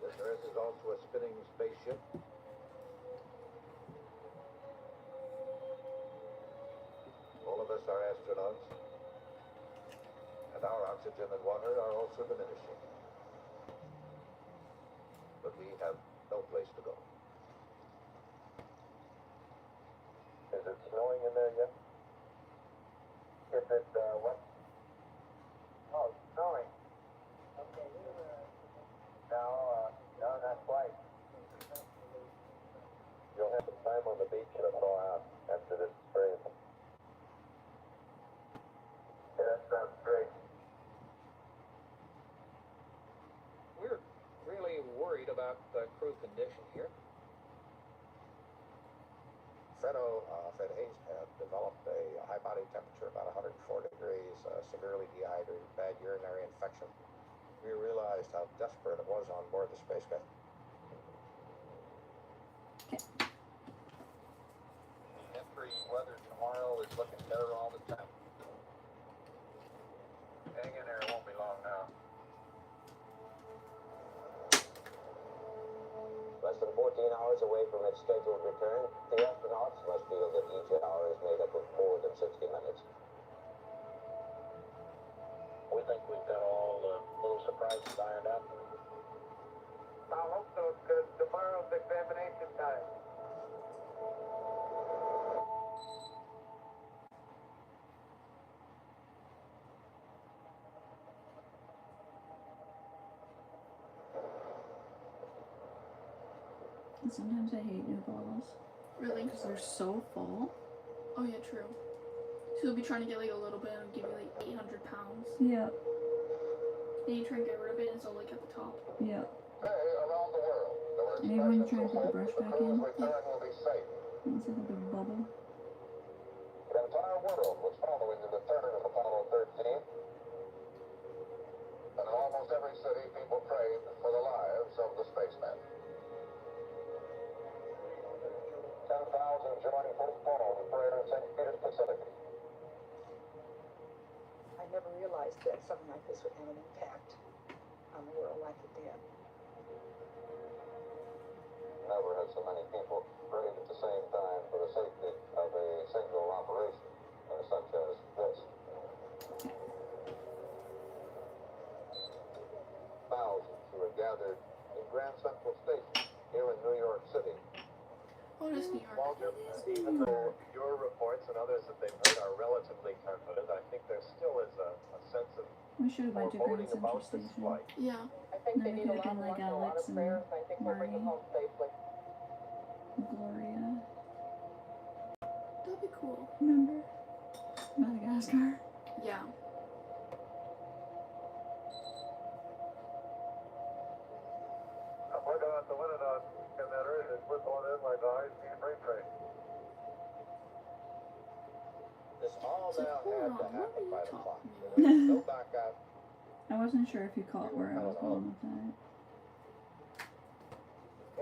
S5: This Earth is also a spinning spaceship. All of us are astronauts, and our oxygen and water are also diminishing. But we have no place to go.
S1: Is it snowing in there yet?
S9: Is it, what? Oh, it's snowing. Okay, no, not quite.
S1: You'll have some time on the beach to thaw out after this spring.
S9: Yeah, that sounds great.
S6: We're really worried about the crew condition here.
S5: Fred Hayes had developed a high body temperature, about 104 degrees, severely dehydrated, bad urinary infection. We realized how desperate it was on board the spacecraft.
S1: Every weather tomorrow is looking better all the time. Hang in there, it won't be long now.
S6: Less than 14 hours away from its scheduled return, the astronauts must feel that each hour is made up of more than 60 minutes.
S1: We think we've got all the little surprises ironed out.
S9: I hope so, because tomorrow's examination time.
S2: And sometimes I hate new bottles
S3: Really?
S2: because they're so full.
S3: Oh yeah, true. So you'll be trying to get like a little bit and give you like 800 pounds.
S2: Yep.
S3: Then you try and get rid of it and it's all like at the top.
S2: Yep.
S5: Hey, around the world,
S2: And even when you try to put the brush back in,
S5: return will be safe.
S2: it's like a big bubble.
S5: entire world was following the return of Apollo 13. And in almost every city, people prayed for the lives of the spacemen. 10,000 joined Pope Paul in prayer in St. Peter's Basilica.
S8: I never realized that something like this would have an impact on the world like it did.
S5: Never have so many people prayed at the same time for the safety of a single operation, such as this. Thousands who had gathered in Grand Central Station here in New York City.
S3: Oh, it is New York.
S6: Walter, your reports and others that they've heard are relatively confident. I think there still is a sense of
S2: We should have went to Grand
S6: foreboding
S2: Central
S6: about this
S2: Station.
S6: flight.
S3: Yeah.
S4: I think
S2: No,
S4: they
S2: we
S4: need a
S2: could've
S4: lot
S2: been
S4: of
S2: like
S4: luck and a lot
S2: Alex
S4: of prayers,
S2: and
S4: and I think we'll bring them
S2: Marie.
S4: home safely.
S2: Gloria.
S3: That'd be cool.
S2: Remember? Madagascar.
S3: Yeah.
S5: I forgot the window on emitter and put one in like the high-speed freight train.
S6: This all
S3: So
S6: now
S3: hold
S6: had
S3: on,
S6: to
S3: what
S6: happen
S3: are
S6: by
S3: you
S6: the clock.
S3: talking
S6: There was no back out.
S2: I wasn't sure if you caught where I was going with that.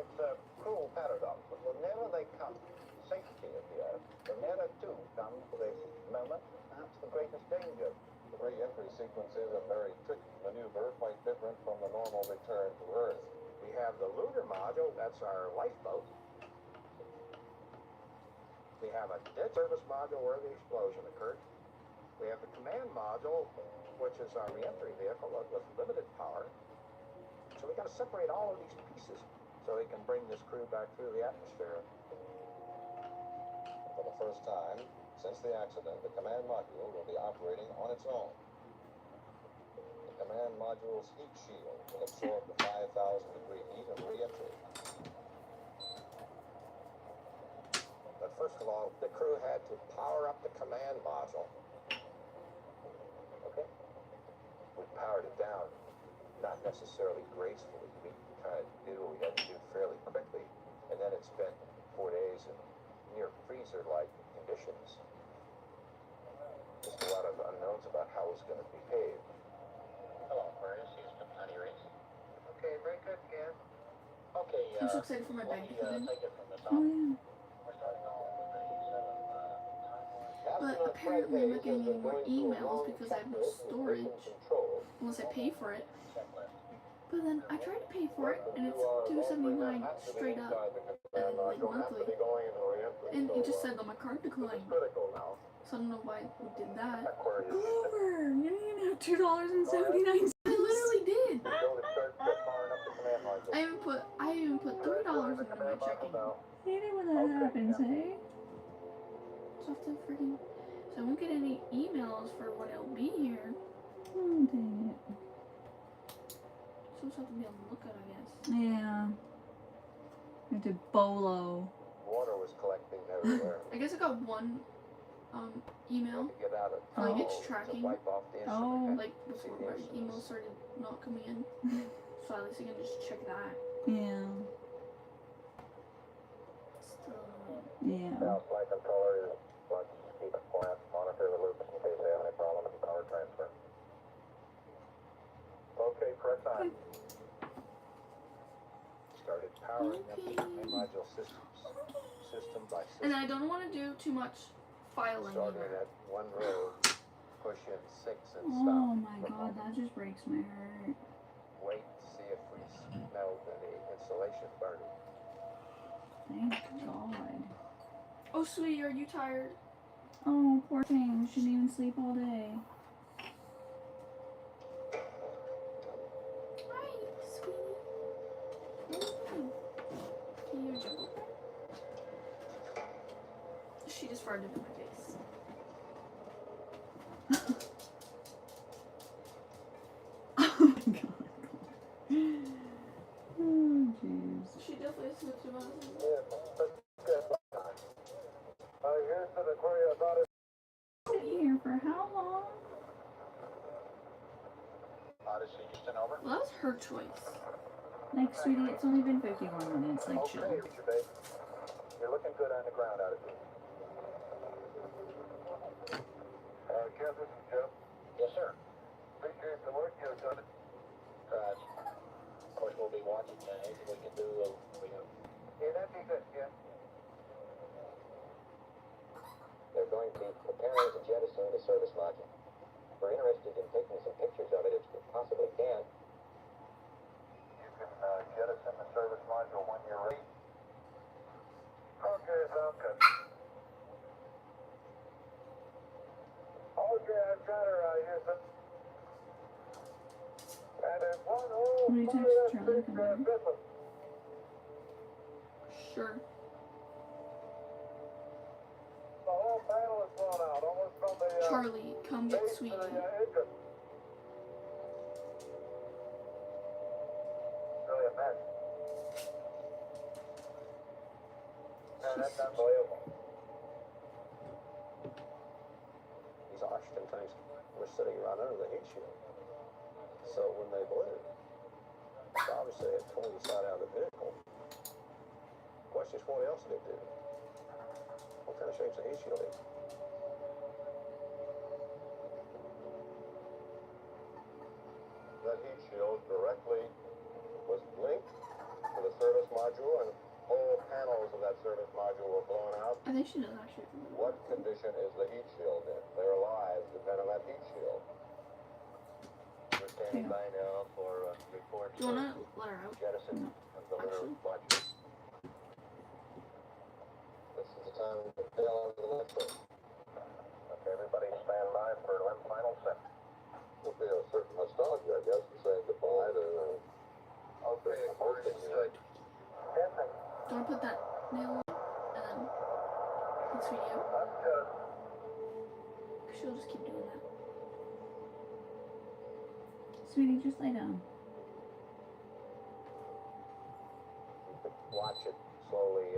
S5: It's a cruel paradox, but the nearer they come to safety of the Earth, the nearer too comes the moment, perhaps the greatest danger.
S10: The re-entry sequence is a very tricky maneuver, quite different from the normal return to Earth.
S9: We have the lunar module, that's our lifeboat. We have a dead service module where the explosion occurred. We have the command module, which is our re-entry vehicle with limited power. So we got to separate all of these pieces so we can bring this crew back through the atmosphere.
S10: For the first time since the accident, the command module will be operating on its own. The command module's heat shield will absorb the 5,000-degree heat of re-entry.
S9: But first of all, the crew had to power up the command module. Okay? We powered it down, not necessarily gracefully. We kind of did what we had to do fairly quickly. And then it spent 4 days in near freezer-like conditions. Just a lot of unknowns about how it was going to behave.
S6: Hello, Aquarius, Houston, how do you reach?
S5: Okay, very good, Ken.
S6: Okay,
S3: I'm so excited for my bag to come in.
S6: take it from the top.
S2: Oh yeah.
S6: We're starting off with a 7 timeline.
S3: But apparently I'm not getting any more emails because I have no storage unless I pay for it. But then I tried to pay for it and it's $279 straight up and like monthly. And it just said that my card declined.
S5: Critical now.
S3: So I don't know why we did that.
S5: Aquarius.
S2: Glover! You didn't even have $2.79.
S3: I literally did.
S5: Go to start powering up the command module.
S3: I even put $3 into my checking.
S2: Hate it when that happens, hey?
S3: So I have to freaking. So I won't get any emails for when it'll be here.
S2: Oh, dang it.
S3: So I just have to be on the lookout, I guess.
S2: Yeah. I did Bolo.
S9: Water was collecting everywhere.
S3: I guess I got one email.
S9: To get out of
S3: Like
S9: tunnel,
S3: it's
S9: to
S3: tracking.
S9: wipe off the
S2: Oh.
S9: instrument.
S3: Like before my emails started not coming in. So at least I can just check that.
S2: Yeah.
S3: Still
S2: Yeah.
S5: Now, flight controller is let's keep it quiet, monitor the loops in case they have any problem with the power transfer. Okay, correct time.
S9: Started powering up the command module system by system.
S3: and I don't want to do too much filing
S9: Starting
S3: either.
S9: at one row, push in 6 and
S2: Oh
S9: stop.
S2: my god, that just breaks my heart.
S9: Wait to see if we smelled any insulation burning.
S2: Thank god.
S3: Oh, sweetie, are you tired?
S2: Oh, poor thing. She didn't even sleep all day.
S3: Hi, sweetie. Can you jump over? She just farted in my face.
S2: Oh my god. Oh jeez.
S3: She definitely sniffed him out.
S5: Here's to the Aquarius Odyssey.
S2: Been here for how long?
S6: Odyssey, Houston, over.
S3: Well, that was her choice.
S2: Like, sweetie, it's only been 51 minutes. Like, chill.
S5: Okay, Richard, babe. You're looking good on the ground out of here.
S9: We can do,
S5: Yeah, that'd be good, yeah.
S10: They're going to be preparing to jettison the service module. We're interested in taking some pictures of it if you possibly can.
S5: You can jettison the service module when you're ready. Okay, sounds good. Okay, I've got her, Houston. And there's one whole
S2: What do you
S5: part
S2: text
S5: of that
S2: Charlie?
S5: big
S2: Come over.
S5: system.
S3: Sure.
S5: The whole panel is blown out, almost from the
S3: Charlie, come get
S5: base to
S3: Sweetie.
S5: the engine. Really a mess. Man, that's unbelievable.
S10: These oxygen tanks were sitting right under the heat shield. So when they blew, obviously it tore the side out of the vehicle. Question is, what else did it do? What kind of shape's the heat shield in? That heat shield directly was linked to the service module, and whole panels of that service module were blown out.
S3: I think she does actually.
S10: What condition is the heat shield in? Their lives depend on that heat shield. We're standing by now for report.
S3: Do you wanna let her out?
S10: Jettison of the lunar module. This is the time to bail out of the left foot.
S5: Okay, everybody stand by for limb final set.
S10: There'll be a certain nostalgia, I guess, to say goodbye to
S5: Okay,
S10: most things you like.
S5: Testing.
S3: Do you wanna put that nail on and then put Sweetie out?
S5: That's good.
S3: She'll just keep doing that.
S2: Sweetie, just lay down.
S10: Watch it slowly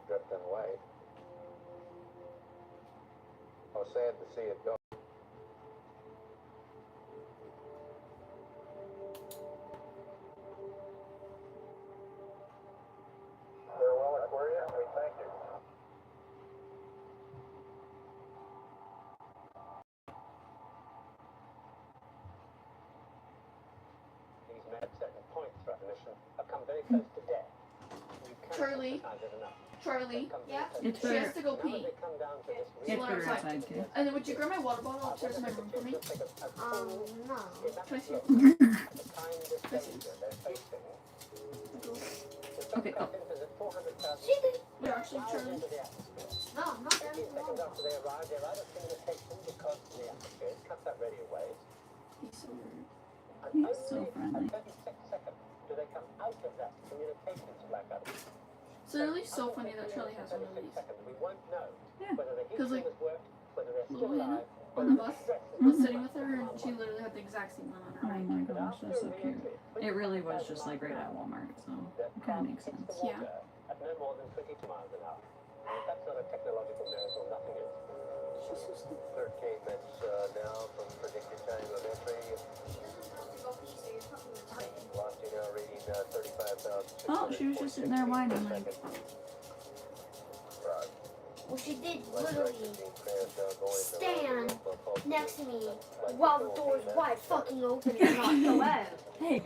S10: drifting away. I was sad to see it go.
S5: Farewell, Aquaria, we thank you.
S6: These men setting points recognition have come very close to death. You can't
S3: Charlie.
S6: emphasize it enough.
S3: Charlie,
S7: Yeah?
S2: It's
S3: she has
S2: better.
S3: to go
S6: Now
S3: pee.
S6: that they come down to this
S2: It's
S3: Well,
S2: better
S3: outside.
S2: outside, kid.
S3: And then would you grab my water bottle upstairs in my room for me?
S7: No.
S3: Can I see it?
S2: Okay, oh.
S7: She did.
S3: Wait, actually, Charlie.
S7: No, I'm not grabbing the
S6: Seconds
S7: water
S6: after they arrive, they're out of communication because the atmosphere cuts that radio waves.
S3: He's so weird.
S6: And
S2: He's
S6: only
S2: so friendly.
S6: at 36 seconds do they come out of that communications blackout.
S3: It's literally so funny that Charlie has one of
S6: 36
S3: these.
S6: seconds, we won't know
S2: Yeah.
S6: whether the heat
S3: 'Cause, like,
S6: shield has worked, whether they're still
S3: little Hannah
S6: alive,
S3: on the bus was
S2: Mhm.
S3: sitting with her and she literally had the exact same one on her
S2: Oh
S3: right.
S2: my gosh, that's so cute. It really was just like right at Walmart, so it kind of makes sense.
S3: Yeah.
S6: At no more than 22 miles an hour. And if that's not a technological miracle, nothing is.
S3: She's so stupid.
S10: 13 minutes now from predicted time of entry. Velocity now reading 35,000.
S2: Oh, she was just sitting there whining like,
S10: Right.
S7: Well, she did
S10: Light
S7: literally
S10: direction being transferred going
S7: stand
S10: to
S7: next to me while the door's wide fucking open and not go out.
S2: hey,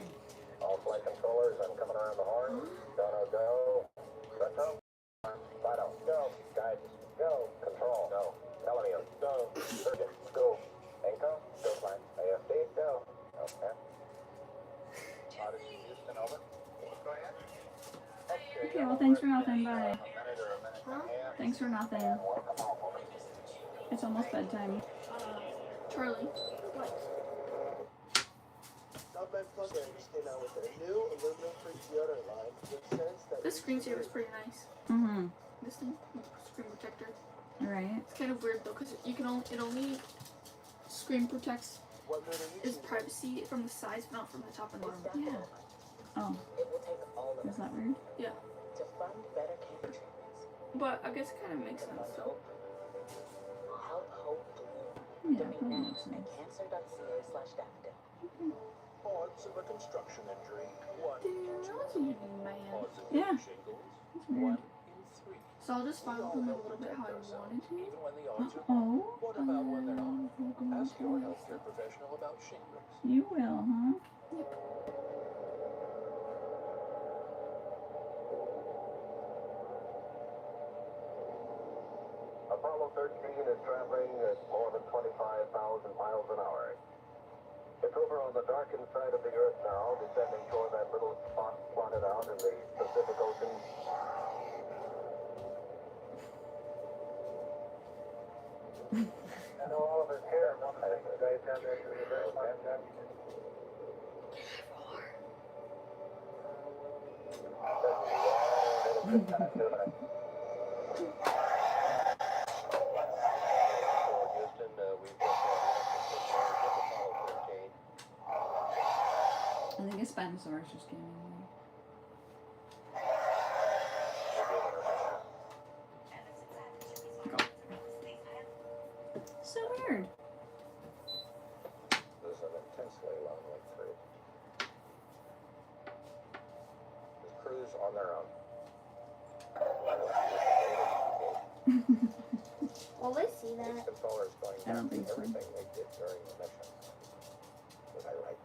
S10: All flight controllers, I'm coming around the horn. Go. Retro. Vital. Go. Guidance. Go. Control. Go. Telemium. Go. Surgeon. Go. Anchor. Go flight. AFD. Go. Okay.
S5: Odyssey, Houston, over. Go ahead.
S2: okay, well thanks for nothing, bye.
S5: A minute or a minute and a half.
S2: Thanks for nothing.
S5: Welcome home.
S2: It's almost bedtime.
S3: Charlie, what?
S11: Southbound Plug-ins came out with a new aluminum-free deodorant line with scents that
S3: This screensaver is pretty nice.
S2: Mm-hmm.
S3: This thing, screen protector.
S2: Right.
S3: It's kind of weird though, because you can only screen protects
S11: what mood are you
S3: is privacy from the sides, but not from the top and bottom.
S2: Yeah. Oh,
S4: It will take all of
S2: is
S4: us
S2: that weird?
S3: Yeah,
S4: to fund better cancer treatments.
S3: but I guess it kind of makes sense. So.
S4: Help Hope Bloom.
S2: Yeah,
S4: Donate
S2: that
S4: now
S2: makes
S4: at
S2: sense.
S4: cancer.ca/daffodil.
S11: odds of a construction injury? 1
S3: Dude,
S11: in
S3: that
S11: 2.
S3: was even in my hand.
S11: Odds of
S2: Yeah.
S11: shingles?
S2: That's weird.
S11: 1 in 3.
S3: So I'll just file them a little bit how I wanted to.
S11: Even when the odds are
S2: Oh,
S11: What about when they're not?
S2: we'll go
S11: Ask your
S2: with
S11: healthcare professional about shingles.
S2: you will, huh?
S1: Apollo 13 is traveling at more than 25,000 miles an hour. It's over on the darkened side of the Earth now, descending toward that little spot plotted out in the Pacific Ocean.
S5: I know all of us here. I think you guys have that in the very last time.
S10: Houston, we've just had Apollo 13.
S2: I think a Spinosaurus just came in. Go. So weird.
S10: This is an intensely long link through. The crews on their own.
S3: Will they see
S10: These
S3: that?
S10: controllers going
S2: I don't
S10: back to
S2: think so.
S10: everything they did during the mission. Was I right?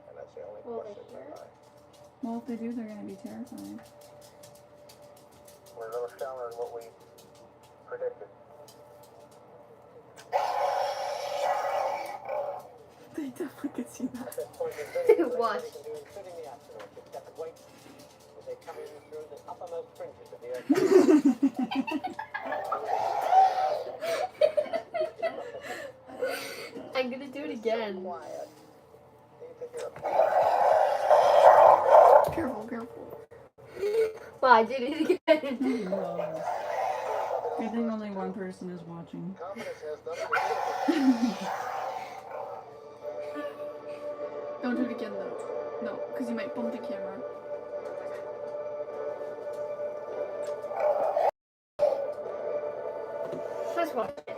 S10: And that's the only
S3: Will they
S10: question in
S3: hear
S10: my
S3: it?
S10: mind.
S2: Well, if they do, they're gonna be terrified.
S5: We're a little shallower than what we predicted.
S3: They definitely could see that.
S9: At this point, there's very little
S3: Watch.
S9: they can do, including the astronauts, except wait as they come in through the uppermost fringes of the Earth.
S3: I'm gonna do it again.
S10: Quiet. You could hear a
S3: Careful, careful. Well, I did it again.
S2: Good thing only one person is watching.
S5: Confidence has nothing to do with it.
S3: Don't do it again though. No, because you might bump the camera. Let's watch it.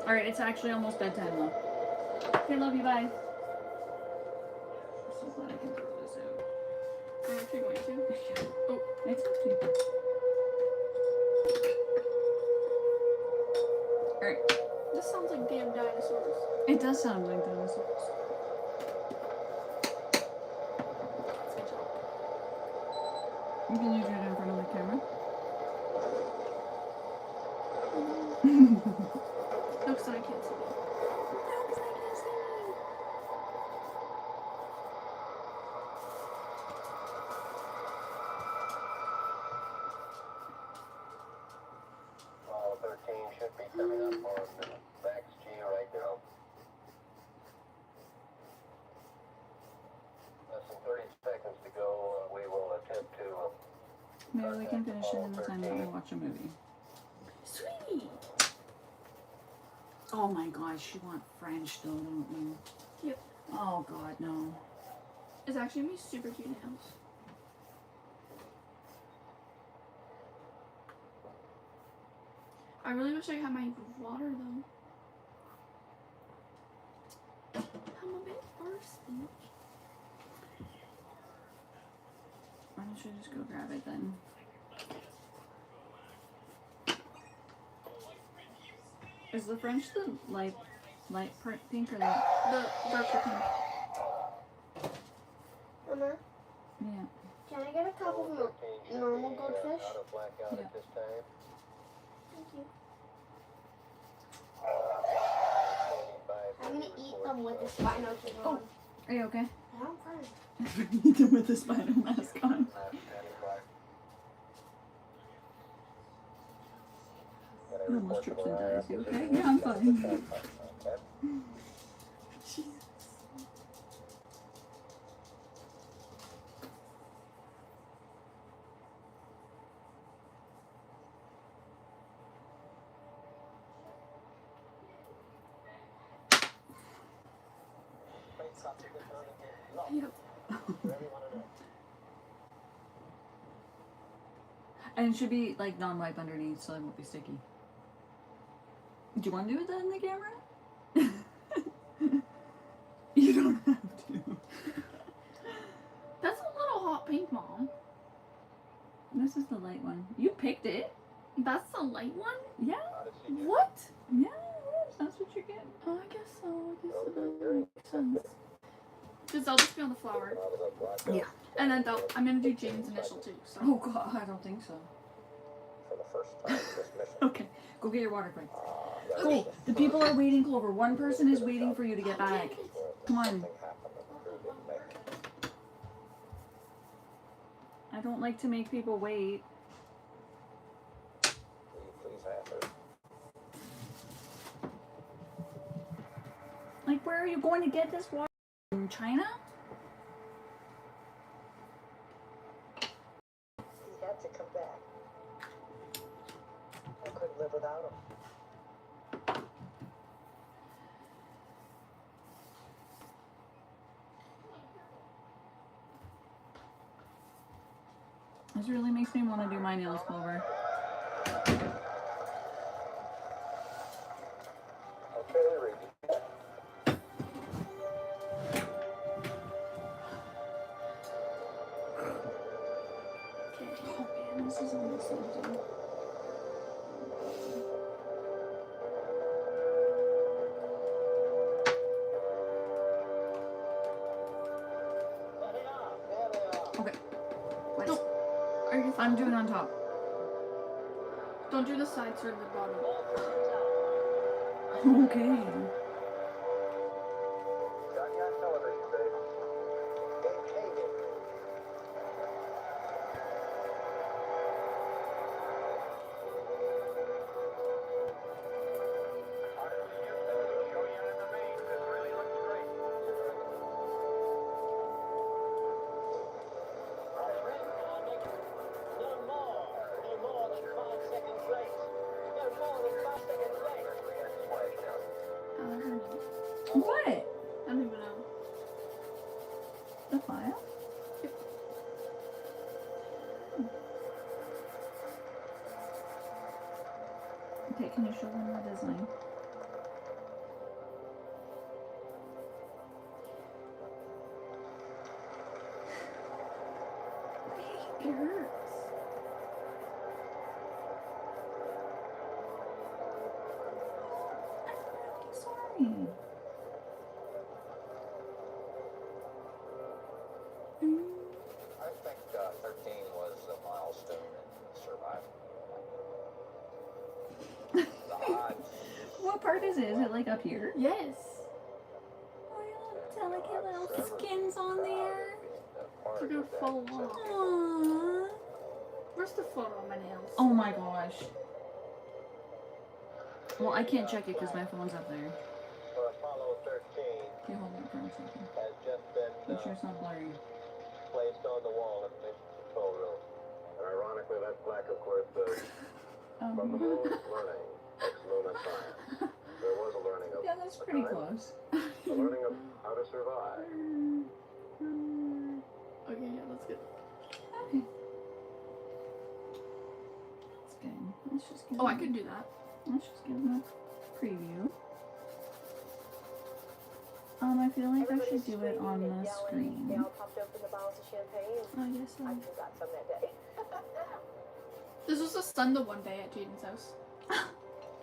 S2: Alright, it's actually almost bedtime though. Okay, love you, bye. I'm so glad I can throw this out.
S3: I'm actually going to.
S2: Oh, it's okay. Alright,
S3: This sounds like damn dinosaurs.
S2: it does sound like dinosaurs.
S3: Good job.
S2: You can use it in front of the camera.
S3: No, because I can't see it.
S10: Apollo 13 should be coming up on Max G right now. Less than 30 seconds to go. We will attempt to.
S2: Maybe we can finish it in the time that we watch a movie.
S3: Sweetie!
S2: Oh my gosh, you want French though, don't you?
S3: Yep.
S2: Oh god, no.
S3: It's actually gonna be super cute nails. I really wish I had my water though. I'm a bit thirsty.
S2: Why don't you just go grab it then? Is the French the light pink or the
S3: Darker pink.
S7: Mama,
S2: yeah?
S7: can I get a cup of normal goldfish?
S10: Out of blackout
S2: Yeah.
S10: at this time.
S7: Thank you.
S10: Standing by for
S7: I'm gonna
S10: the
S7: eat
S10: report,
S7: them with the
S10: so-
S7: spinosaurus on.
S2: Are you okay?
S7: Yeah, I'm fine.
S2: Eat them with the spider mask on.
S10: Standing by. Got a
S2: I almost
S10: report
S2: tripped
S10: from
S2: and
S10: our
S2: died. You okay?
S10: acquisition.
S2: Yeah, I'm fine.
S10: Okay.
S3: Yep.
S2: And it should be like non-wipe underneath so it won't be sticky. Do you want to do it then in the camera? You don't have to.
S3: That's a little hot pink, Mom.
S2: This is the light one. You picked it.
S3: That's the light one?
S2: Yeah.
S3: What?
S2: Yeah, it is. That's what you're getting.
S3: Oh, I guess so. I guess that makes sense. Because I'll just be on the flower.
S2: Yeah.
S3: And then I'm gonna do Jane's initial too. So.
S2: Oh God, I don't think so.
S10: For the first time in this mission.
S2: Okay, go get your water quick.
S10: that
S2: Go.
S10: was
S2: The people are waiting, Clover. One person is waiting for you to get back. Come on.
S10: something happened that the crew didn't make.
S2: I don't like to make people wait.
S10: Will you please have her?
S2: Like, where are you going to get this water? In China?
S11: He had to come back. I couldn't live without him.
S2: This really makes me want to do my nails, Clover.
S10: Okay, Reed.
S2: Oh man, this is almost empty. Okay. Wait.
S3: Don't. Are you?
S2: I'm doing on top.
S3: Don't do the sides or the bottom.
S2: Okay.
S5: Got you on television, babe.
S11: Hey, David.
S2: What?
S3: I don't even know.
S2: The file? Okay, can you show them the design?
S3: It hurts.
S2: Sorry.
S10: I think 13 was a milestone in survival. The odds.
S2: What part is it? Is it like up here?
S3: Yes.
S2: Oh, your little delicate little skins on there.
S3: They're gonna fall off.
S2: Aww.
S3: Where's the photo of my nails?
S2: Oh my gosh. Well, I can't check it because my phone's up there.
S5: For Apollo 13
S2: Okay, hold on for a second.
S5: has just been
S2: Make sure it's not blurry.
S5: placed on the wall in the mission control room. And ironically, that plaque, of course, says, from the moon, learning, ex-lunar science. There was a learning of
S2: Yeah, that's pretty close.
S5: a learning of how to survive.
S3: Okay, yeah, that's good.
S2: Okay. That's good. Let's just give
S3: Oh, I
S2: them-
S3: could do that.
S2: Let's just give them a preview. I feel like I should do it on the screen.
S4: They all popped open the bottles of champagne.
S3: I guess so.
S4: I too got some that day.
S3: This was a Sunday one day at Jaden's house. That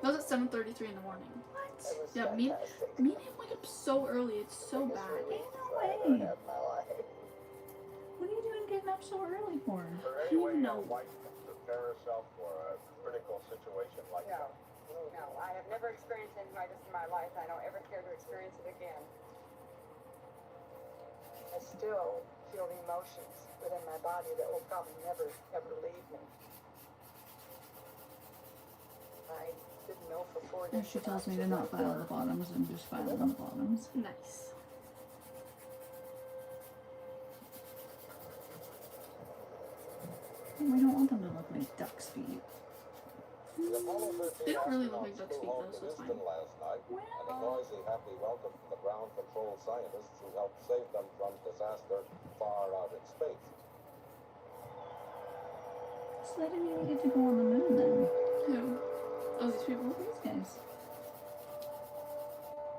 S3: was at 7:33 in the morning.
S2: What?
S3: Yeah, me and him wake up so early. It's so bad.
S2: Ain't no way. What are you doing getting up so early for?
S5: Is there any way
S3: No.
S5: your wife can prepare herself for a critical situation like that?
S8: No, I have never experienced anything like this in my life. I don't ever care to experience it again. I still feel the emotions within my body that will probably never, ever leave me. I didn't know for 4
S2: And
S8: days.
S2: she tells me to not file the bottoms and just file on the bottoms.
S3: Nice.
S2: We don't want them to look like duck's feet.
S10: The Apollo 13
S3: They don't really look like
S10: astronauts
S3: duck's
S10: flew
S3: feet,
S10: home
S3: though,
S10: to
S3: so it's
S10: Houston
S3: fine.
S10: last night, and a
S2: Well,
S10: noisy, happy welcome from the ground control scientists who helped save them from disaster far out in space.
S2: so they didn't even get to go on the moon then.
S3: Who? Oh, these people?
S2: These guys.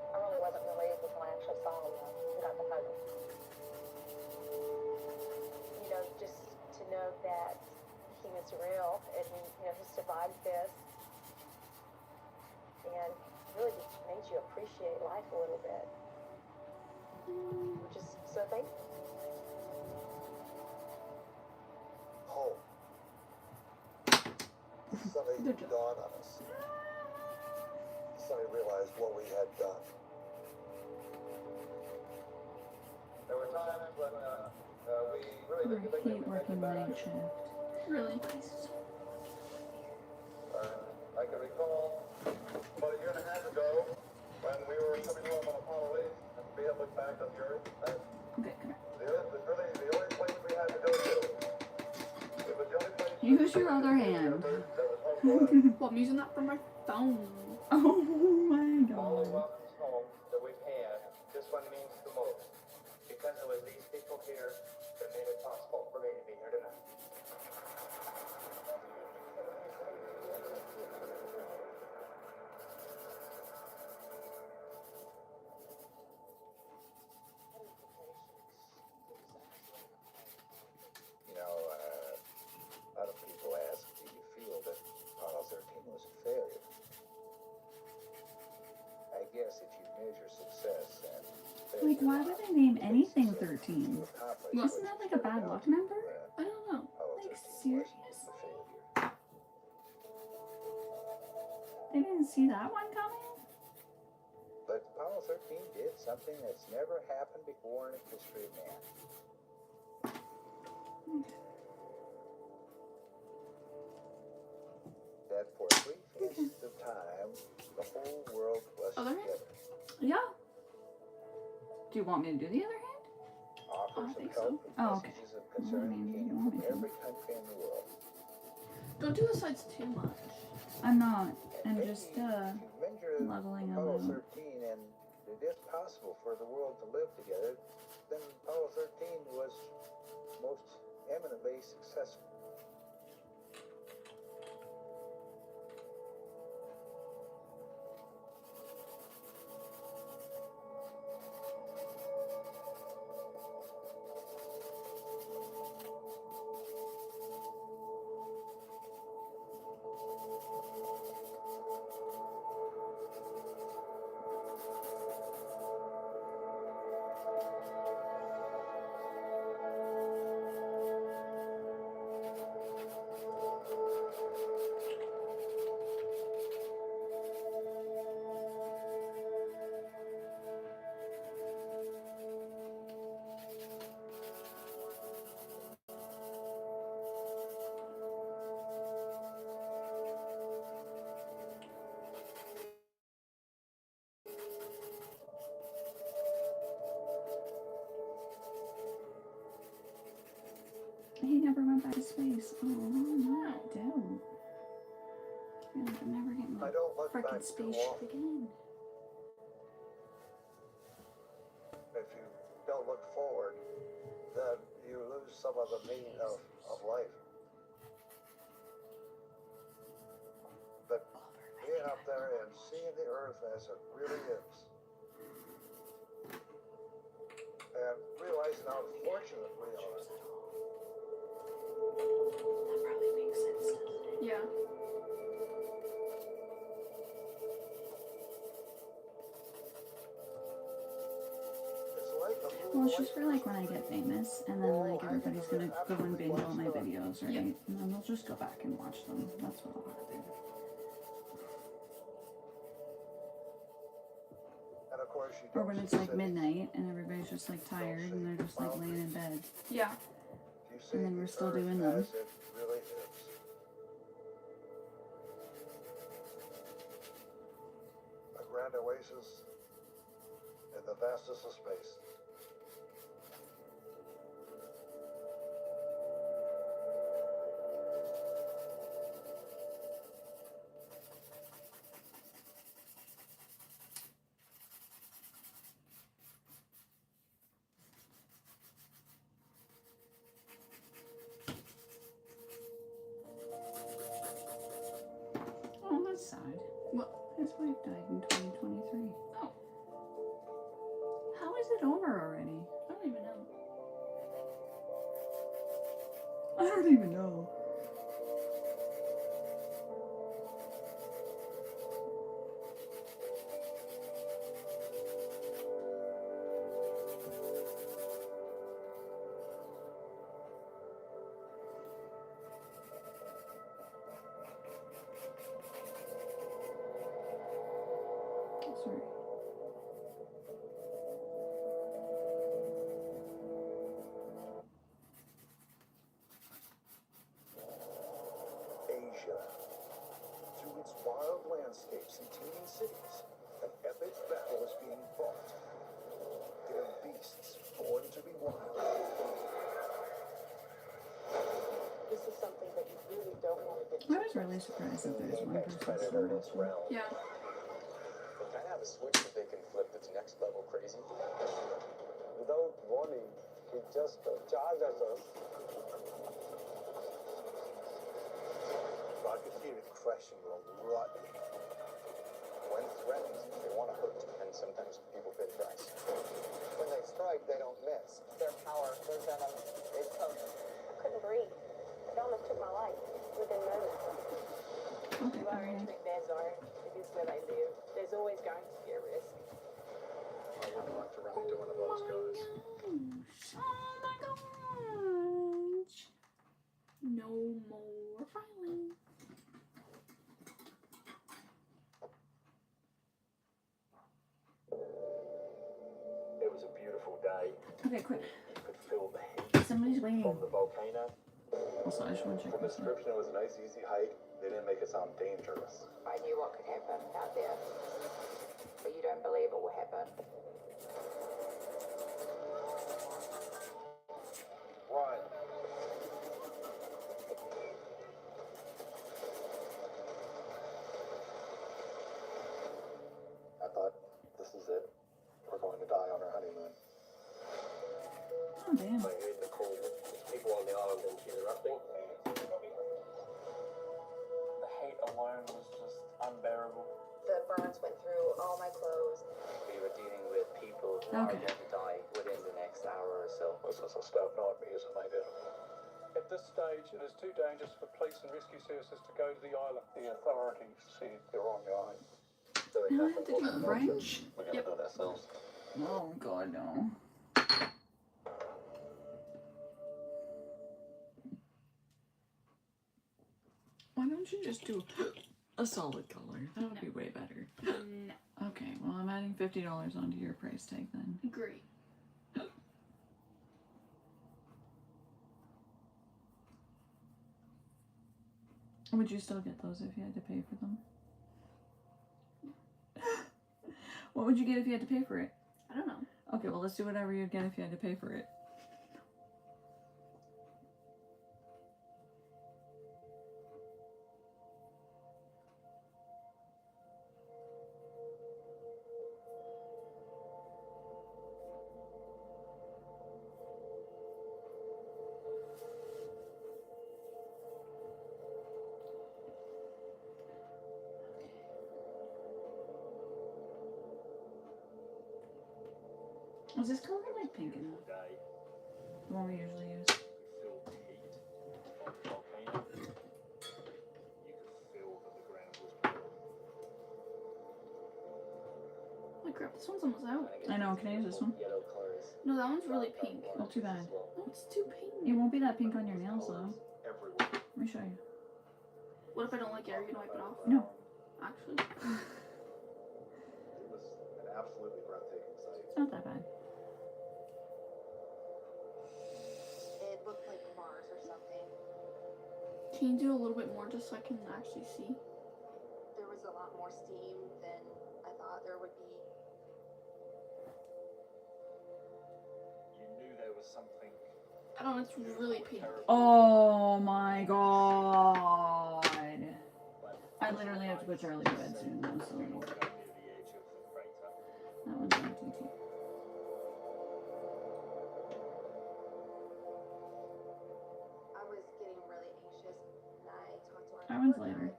S8: I really wasn't related until I actually saw him and got the hug.
S4: You know, just to know that human
S7: know, and he survived this, and really just made you appreciate life a little bit. We're just so thankful.
S11: Home. Suddenly dawned on us. Suddenly realized what we had done.
S6: There were times when we really
S2: I
S6: didn't think we
S2: hate
S6: could make
S2: working
S6: it back.
S2: night shift.
S3: Really?
S6: I can recall about a year and a half ago when we were coming home on Apollo 8 and we had looked back on the Earth.
S2: Okay, come
S6: The only place we had to go to. It was the only place
S2: here. Use your other hand.
S6: that was home to us.
S3: Well, I'm using that for my phone.
S2: Oh my
S6: All the
S2: god.
S6: welcomes home that we've had, this one means the most. Because it was these people here that made it possible for me to be here tonight.
S10: You know, a lot of people ask, do you feel that Apollo 13 was a failure? I guess if you measure success and failure,
S2: Like, why would they name anything 13?
S10: accomplish
S2: Isn't that like a bad luck number?
S3: I don't know.
S10: Apollo
S2: Like,
S10: 13
S2: serious?
S10: wasn't a failure.
S2: They didn't see that one coming?
S10: But Apollo 13 did something that's never happened before in the history of man. That for a brief instant of time, the whole world was
S3: Other hand?
S10: together.
S2: Yeah. Do you want me to do the other hand?
S10: Offers
S3: I
S10: of
S3: think
S10: help
S3: so.
S10: and
S2: Oh, okay.
S10: messages of
S2: Well, I
S10: concern
S2: mean, you
S10: came
S2: don't want
S10: from
S2: me to.
S10: every country in the world.
S3: Don't do the sides too much.
S2: I'm not. I'm
S10: Maybe
S2: just,
S10: if you measure
S2: leveling them
S10: Apollo
S2: out.
S10: 13 and it is possible for the world to live together, then Apollo 13 was most eminently successful.
S2: He never went back to space. Oh, no, dude. I feel like I'm never getting
S11: I
S2: my
S11: don't look back
S2: frickin'
S11: too
S2: spaceship
S11: often.
S2: again.
S11: If you don't look forward, then you lose some of the meaning of life. But being up there and seeing the Earth as it really is, and realizing how fortunate we are.
S2: That probably makes sense, doesn't it?
S3: Yeah.
S11: It's like a little
S2: Well, it's just
S11: white
S2: for like when I get famous, and then like everybody's gonna go and binge all my videos, right?
S3: Yeah.
S2: And then they'll just go back and watch them. That's what I'll happen.
S11: And of course you
S2: Or
S11: don't
S2: when it's
S11: see
S2: like
S11: cities.
S2: midnight and everybody's just like tired and they're just like laying in bed.
S3: Yeah.
S11: You see
S2: And then we're
S11: the
S2: still
S11: Earth
S2: doing them.
S11: as it really is. A grand oasis in the vastness of space.
S2: Oh, that's sad.
S3: What?
S2: His wife died in 2023.
S3: Oh,
S2: How is it over already?
S3: I don't even know.
S2: I don't even know. I was really surprised that there's one person
S10: Expanded
S2: still
S10: this
S2: watching.
S10: round.
S3: Yeah.
S10: Can I have a switch that they can flip that's next level crazy? Without warning, he just charges us.
S5: I could feel it crashing along right there.
S10: When threatened, they want to hurt, and sometimes people pay the price.
S11: When they strike, they don't miss.
S4: Their power, their venom is potent. I couldn't breathe. It almost took my life within moments.
S2: Okay,
S4: You are entering their zone. It is where they live. There's always going to be a risk.
S5: I wouldn't like to run into one of those guys.
S2: Oh my gosh.
S3: No more filing.
S5: It was a beautiful day.
S2: Okay, quick.
S5: You could feel the heat
S2: Somebody's waiting.
S5: from the volcano.
S2: Also, I just want to check
S5: From the
S2: this out.
S5: description, it was a nice, easy hike. They didn't make it sound dangerous.
S4: I knew what could happen out there. But you don't believe it will happen.
S5: Right. I thought, this is it. We're going to die on our honeymoon.
S2: Oh, damn.
S10: I heard the call. There's people on the island interrupting.
S6: The heat alone was just unbearable.
S7: The burns went through all my clothes.
S6: We were dealing with people who are
S2: Okay.
S6: going to die within the next hour or so.
S5: This is the stuff not me, isn't it?
S12: At this stage, it is too dangerous for police and rescue services to go to the island.
S5: The authorities said they're on your own.
S10: So
S2: Now I have to do French?
S10: We're going to do it ourselves.
S2: Oh, God, no. Why don't you just do a solid color? That would be way better.
S3: No.
S2: Okay, well, I'm adding $50 onto your price tag then.
S3: Great.
S2: Would you still get those if you had to pay for them? What would you get if you had to pay for it?
S3: I don't know.
S2: Okay, well, let's do whatever you'd get if you had to pay for it. Was this color like pink enough?
S5: Day.
S2: The one we usually use.
S5: You could feel the heat of the volcano. You could feel that the ground was cold.
S3: Holy crap, this one's almost out.
S2: I know, can I use this one?
S6: Yellow colors.
S3: No, that one's really pink.
S2: Oh, too bad.
S3: No, it's too pink.
S2: It won't be that pink on your nails, though.
S5: Everywhere.
S2: Let me show you.
S3: What if I don't like it? Are you gonna wipe it off?
S2: No.
S3: Actually.
S5: It was an absolutely breathtaking sight.
S2: It's not that bad.
S7: It looked like Mars or something.
S3: Can you do a little bit more just so I can actually see?
S7: There was a lot more steam than I thought there would be.
S5: You knew there was something.
S3: I don't know, it's really pink.
S2: Oh my god. I literally have to put Charlie to bed soon, though, so
S5: Near the edge of the crater.
S2: that one's on TT.
S7: I was getting really anxious, and I talked to our
S2: That one's
S7: tour
S2: later.
S7: guide,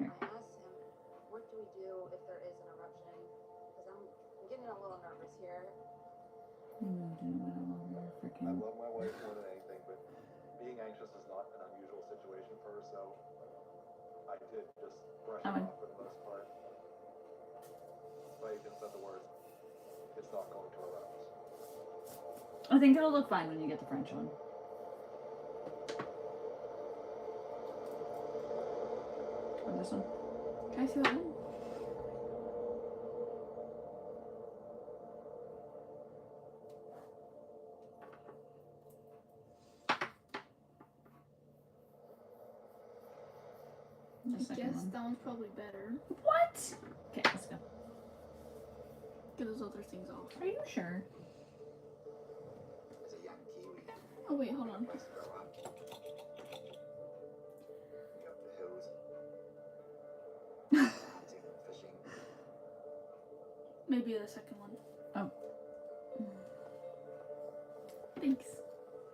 S7: and I asked him, what do we do if there is an eruption? Because I'm getting a little nervous here.
S2: I
S5: I
S2: freaking.
S5: love my wife more than anything, but being anxious is not an unusual situation for her, so I did just brush it
S2: Owen.
S5: off for the most part. My agent said the words, it's not going to erupt.
S2: I think it'll look fine when you get the French one. Or this one.
S3: Can I see that one?
S2: The
S3: I
S2: second
S3: guess
S2: one.
S3: that one's probably better.
S2: What? Okay, let's go.
S3: Get those other things off.
S2: Are you sure?
S10: As a young Kiwi,
S3: Oh wait, hold on.
S10: place to grow up. You got the hill
S3: Maybe the second one.
S2: Oh.
S3: Thanks.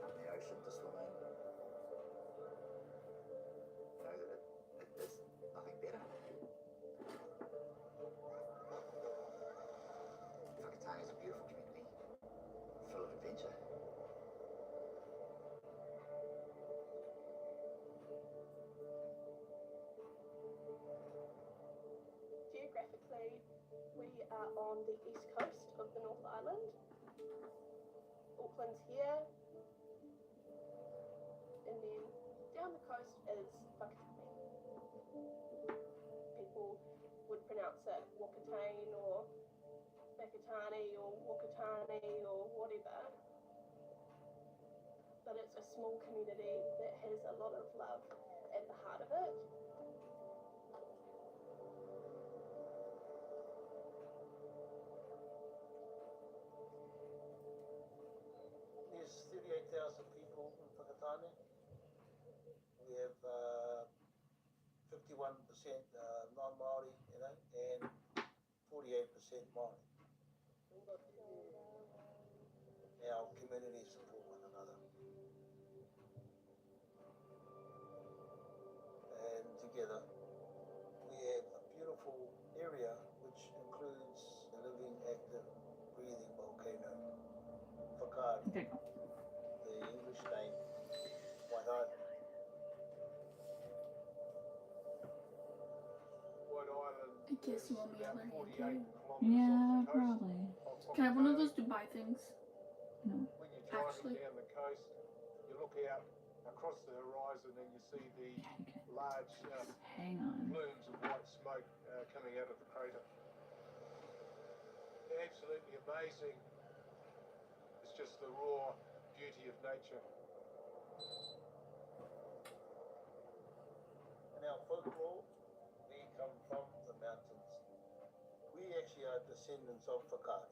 S13: Out in the ocean to swim in. There's nothing better. Whakatane is a beautiful community, full of adventure.
S7: Geographically, we are on the east coast of the North Island. Auckland's here, and then down the coast is Whakatane. People would pronounce it Wakatane or Makatane or Wakatane or whatever. But it's a small community that has a lot of love at the heart of it.
S5: There's 38,000 people in Whakatane. We have 51% non-Māori, and 48% Māori. Our communities support one another. And together, we have a beautiful area which includes a living, active, breathing volcano, Whakaari.
S2: Okay.
S5: The English name, White Island. White Island.
S3: I guess you want me to learn
S5: about 48
S3: Yankee.
S5: kilometres
S2: Yeah,
S5: off the coast
S2: probably.
S5: of
S3: Can I have one of
S5: Whakatane.
S3: those Dubai things?
S2: No.
S5: When you're driving
S3: Actually.
S5: down the coast, you look out across the horizon and you see the large
S2: Hang on.
S5: plumes of white smoke coming out of the crater. Absolutely amazing. It's just the raw beauty of nature. In our folklore, we come from the mountains. We actually are descendants of Whakaari,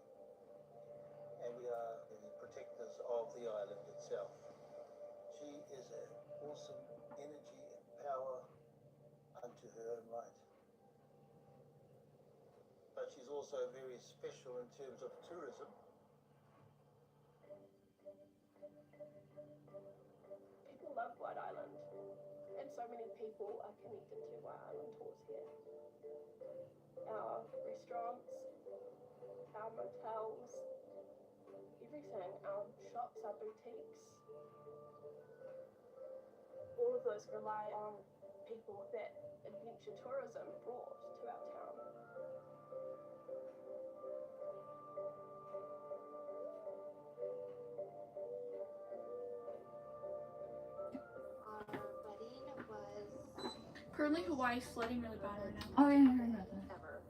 S5: and we are the protectors of the island itself. She is an awesome energy and power unto her own right. But she's also very special in terms of tourism.
S7: People love White Island, and so many people are connected to White Island tours here. Our restaurants, our motels, everything, our shops, our boutiques, all of those rely on people that adventure tourism brought to our town.
S14: Our wedding was
S3: Apparently Hawaii's flooding really bad right now.
S2: Oh, yeah, I heard about that.
S14: ever.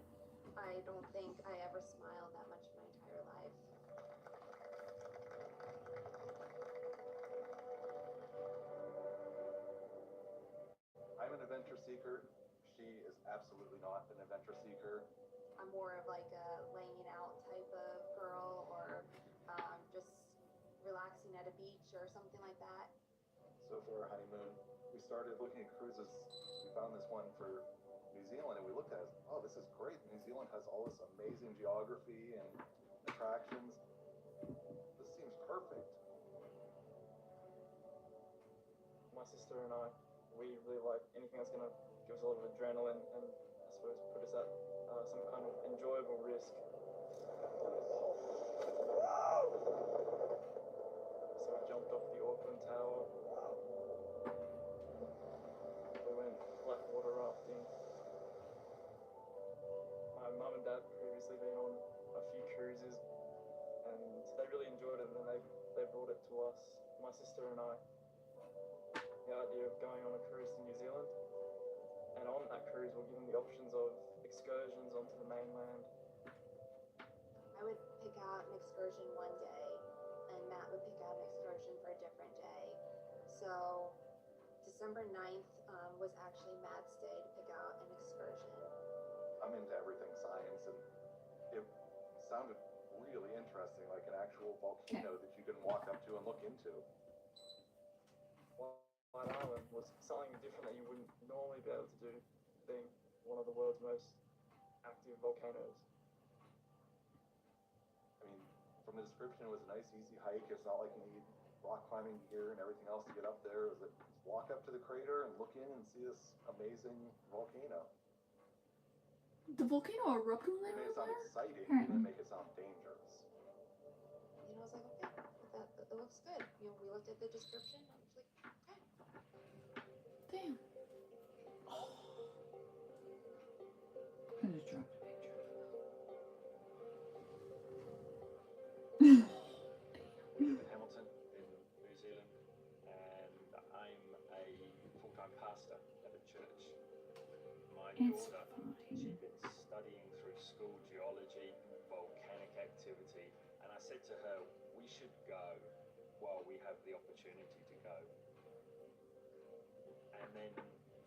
S14: I don't think I ever smiled that much in my entire life.
S6: I'm an adventure seeker. She is absolutely not an adventure seeker.
S14: I'm more of like a laying out type of girl, or just relaxing at a beach or something like that.
S6: So for our honeymoon, we started looking at cruises. We found this one for New Zealand, and we looked at it. Oh, this is great. New Zealand has all this amazing geography and attractions. This seems perfect.
S15: My sister and I, we really like anything that's going to give us a lot of adrenaline and I suppose put us at some kind of enjoyable risk. So we jumped off the Auckland Tower. We went blackwater rafting. My mum and dad previously been on a few cruises and they really enjoyed it, and then they brought it to us, my sister and I. The idea of going on a cruise to New Zealand, and on that cruise we're given the options of excursions onto the mainland.
S14: I would pick out an excursion one day, and Matt would pick out an excursion for a different day. So December 9th was actually Matt's day to pick out an excursion.
S6: I'm into everything science, and it sounded really interesting, like an actual volcano that you can walk up to and look into.
S15: White Island was something different that you wouldn't normally be able to do, being one of the world's most active volcanoes.
S5: from the description, it was a nice, easy hike. It's not like you need rock climbing gear and everything else to get up there. It was just walk up to the crater and look in and see this amazing volcano.
S3: The volcano erupted when
S5: It
S3: they
S5: made it
S3: were
S5: sound
S3: there?
S5: exciting, it didn't make it sound dangerous.
S14: You know, I was like, okay, it looks good. You know, we looked at the description. I was like, okay.
S3: Damn.
S2: I just dropped a picture.
S16: We live in Hamilton, in New Zealand, and I'm a full-time pastor at a church. My daughter, she'd been studying through school geology, volcanic activity, and I said to her, we should go while we have the opportunity to go. And then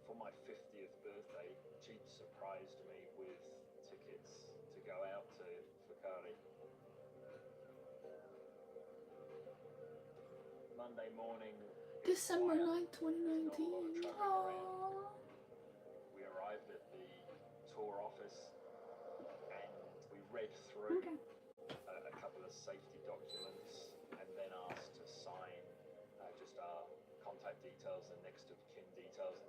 S16: for my 50th birthday, she'd surprised me with tickets to go out to Whakaari. Monday morning,
S3: December 9th, 2019.
S16: Aww. We arrived at the tour office and we read through a couple of safety documents and then asked to sign just our contact details and next of kin details.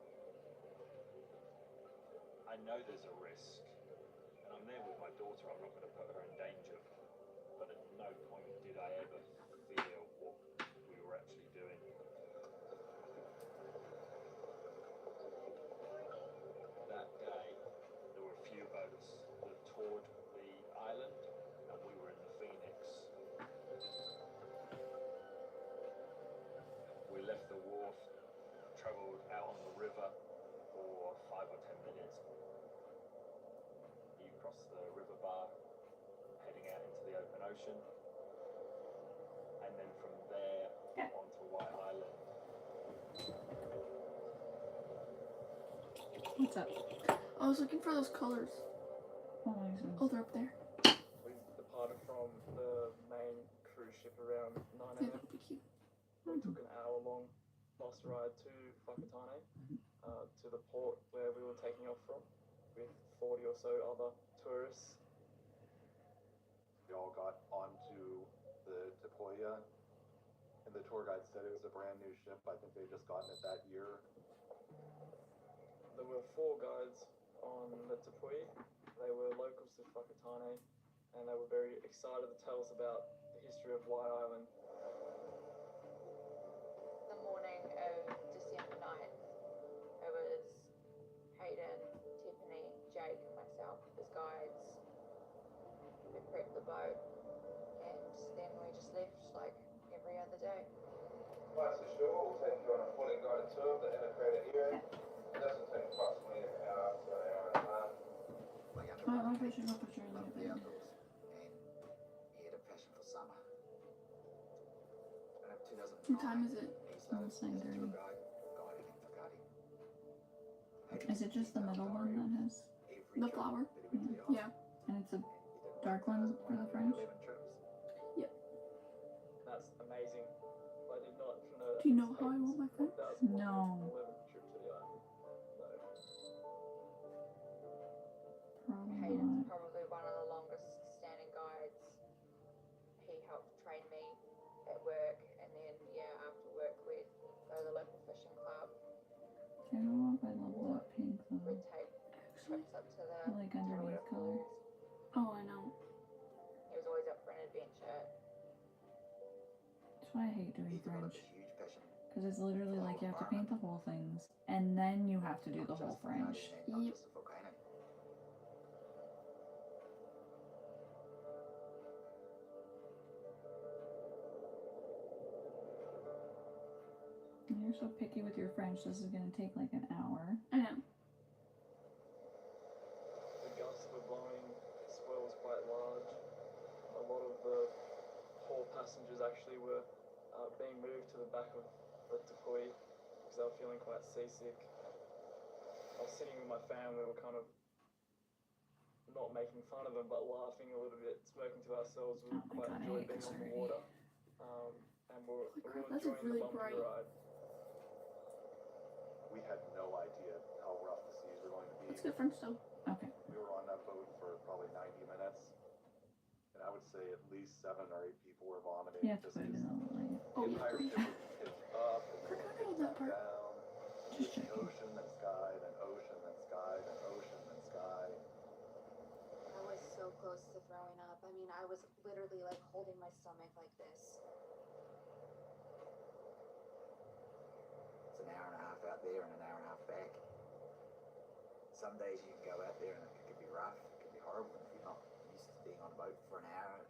S16: I know there's a risk, and I'm there with my daughter. I'm not going to put her in danger, but at no point did I ever fear what we were actually doing. That day, there were a few boats that toured the island, and we were in the Phoenix. We left the wharf, travelled out on the river for 5 or 10 minutes. You cross the river bar, heading out into the open ocean, and then from there onto White Island.
S2: What's up?
S3: I was looking for those colors. Oh, they're up there.
S15: We departed from the main cruise ship around 9
S3: Yeah,
S15: a.m.
S3: that'll be cute.
S15: We took an hour-long bus ride to Whakatane, to the port where we were taking off from, with 40 or so other tourists.
S5: We all got onto the Tepoya, and the tour guide said it was a brand new ship. I think they'd just gotten it that year.
S15: There were 4 guides on the Tepoya. They were locals to Whakatane, and they were very excited to tell us about the history of White Island.
S17: The morning of December 9th, it was Hayden, Tiffany, Jake and myself as guides. We prepped the boat and then we just left like every other day.
S5: Lights are sure, we'll take you on a fully guided tour of the integrated area. It doesn't take approximately an hour to an hour and a half.
S2: I'll put you up picture
S13: Loved the
S2: later.
S13: outdoors, and he had a passion for summer. And in 2009,
S3: What time is it?
S13: he started
S2: It's
S13: as a
S2: 9:30.
S13: tour guide, guiding in Whakaari.
S2: Is it just the middle one that has?
S3: The flower? Yeah.
S2: And it's a dark one for the French?
S3: Yep.
S15: That's amazing. I did not know that.
S3: Do you know how I want my French?
S2: No.
S15: 11 trip to the island. No.
S2: Probably
S17: Hayden's
S2: not.
S17: probably one of the longest standing guides. He helped train me at work and then after work we'd go to the local fishing club.
S2: I don't know if I love that pink though.
S17: We'd take trips up to the
S2: I like underneath color.
S3: Oh, I know.
S17: He was always up for an adventure.
S2: That's why I hate doing French.
S13: Huge passion.
S2: Because it's literally like you have to paint the whole things, and then you have to do the whole French.
S3: Yep.
S2: You're so picky with your French, this is gonna take like an hour.
S3: I know.
S15: The gusts were blowing, the swell was quite large. A lot of the poor passengers actually were being moved to the back of the Tepoya because they were feeling quite seasick. I was sitting with my family, we were kind of not making fun of them, but laughing a little bit, smirking to ourselves. We quite enjoyed being on the water. And we were
S3: That's
S15: enjoying
S3: really
S15: the bumpy
S3: bright.
S15: ride.
S5: We had no idea how rough the seas were going to be.
S3: It's good French though.
S2: Okay.
S5: We were on that boat for probably 90 minutes. And I would say at least 7 or 8 people were vomiting.
S2: You have to
S5: Just
S2: put it
S5: because
S2: in the line.
S5: the entire ship would pitch up and then
S3: Forgot
S5: pitch
S3: all that
S5: back
S3: part.
S5: down.
S2: Just
S5: The
S2: checking.
S5: ocean, then sky, then ocean, then sky, then ocean, then sky.
S14: I was so close to throwing up. I mean, I was literally like holding my stomach like this.
S13: It's an hour and a half out there and an hour and a half back. Some days you can go out there and it could be rough, it could be horrible. If you're not used to being on a boat for an hour,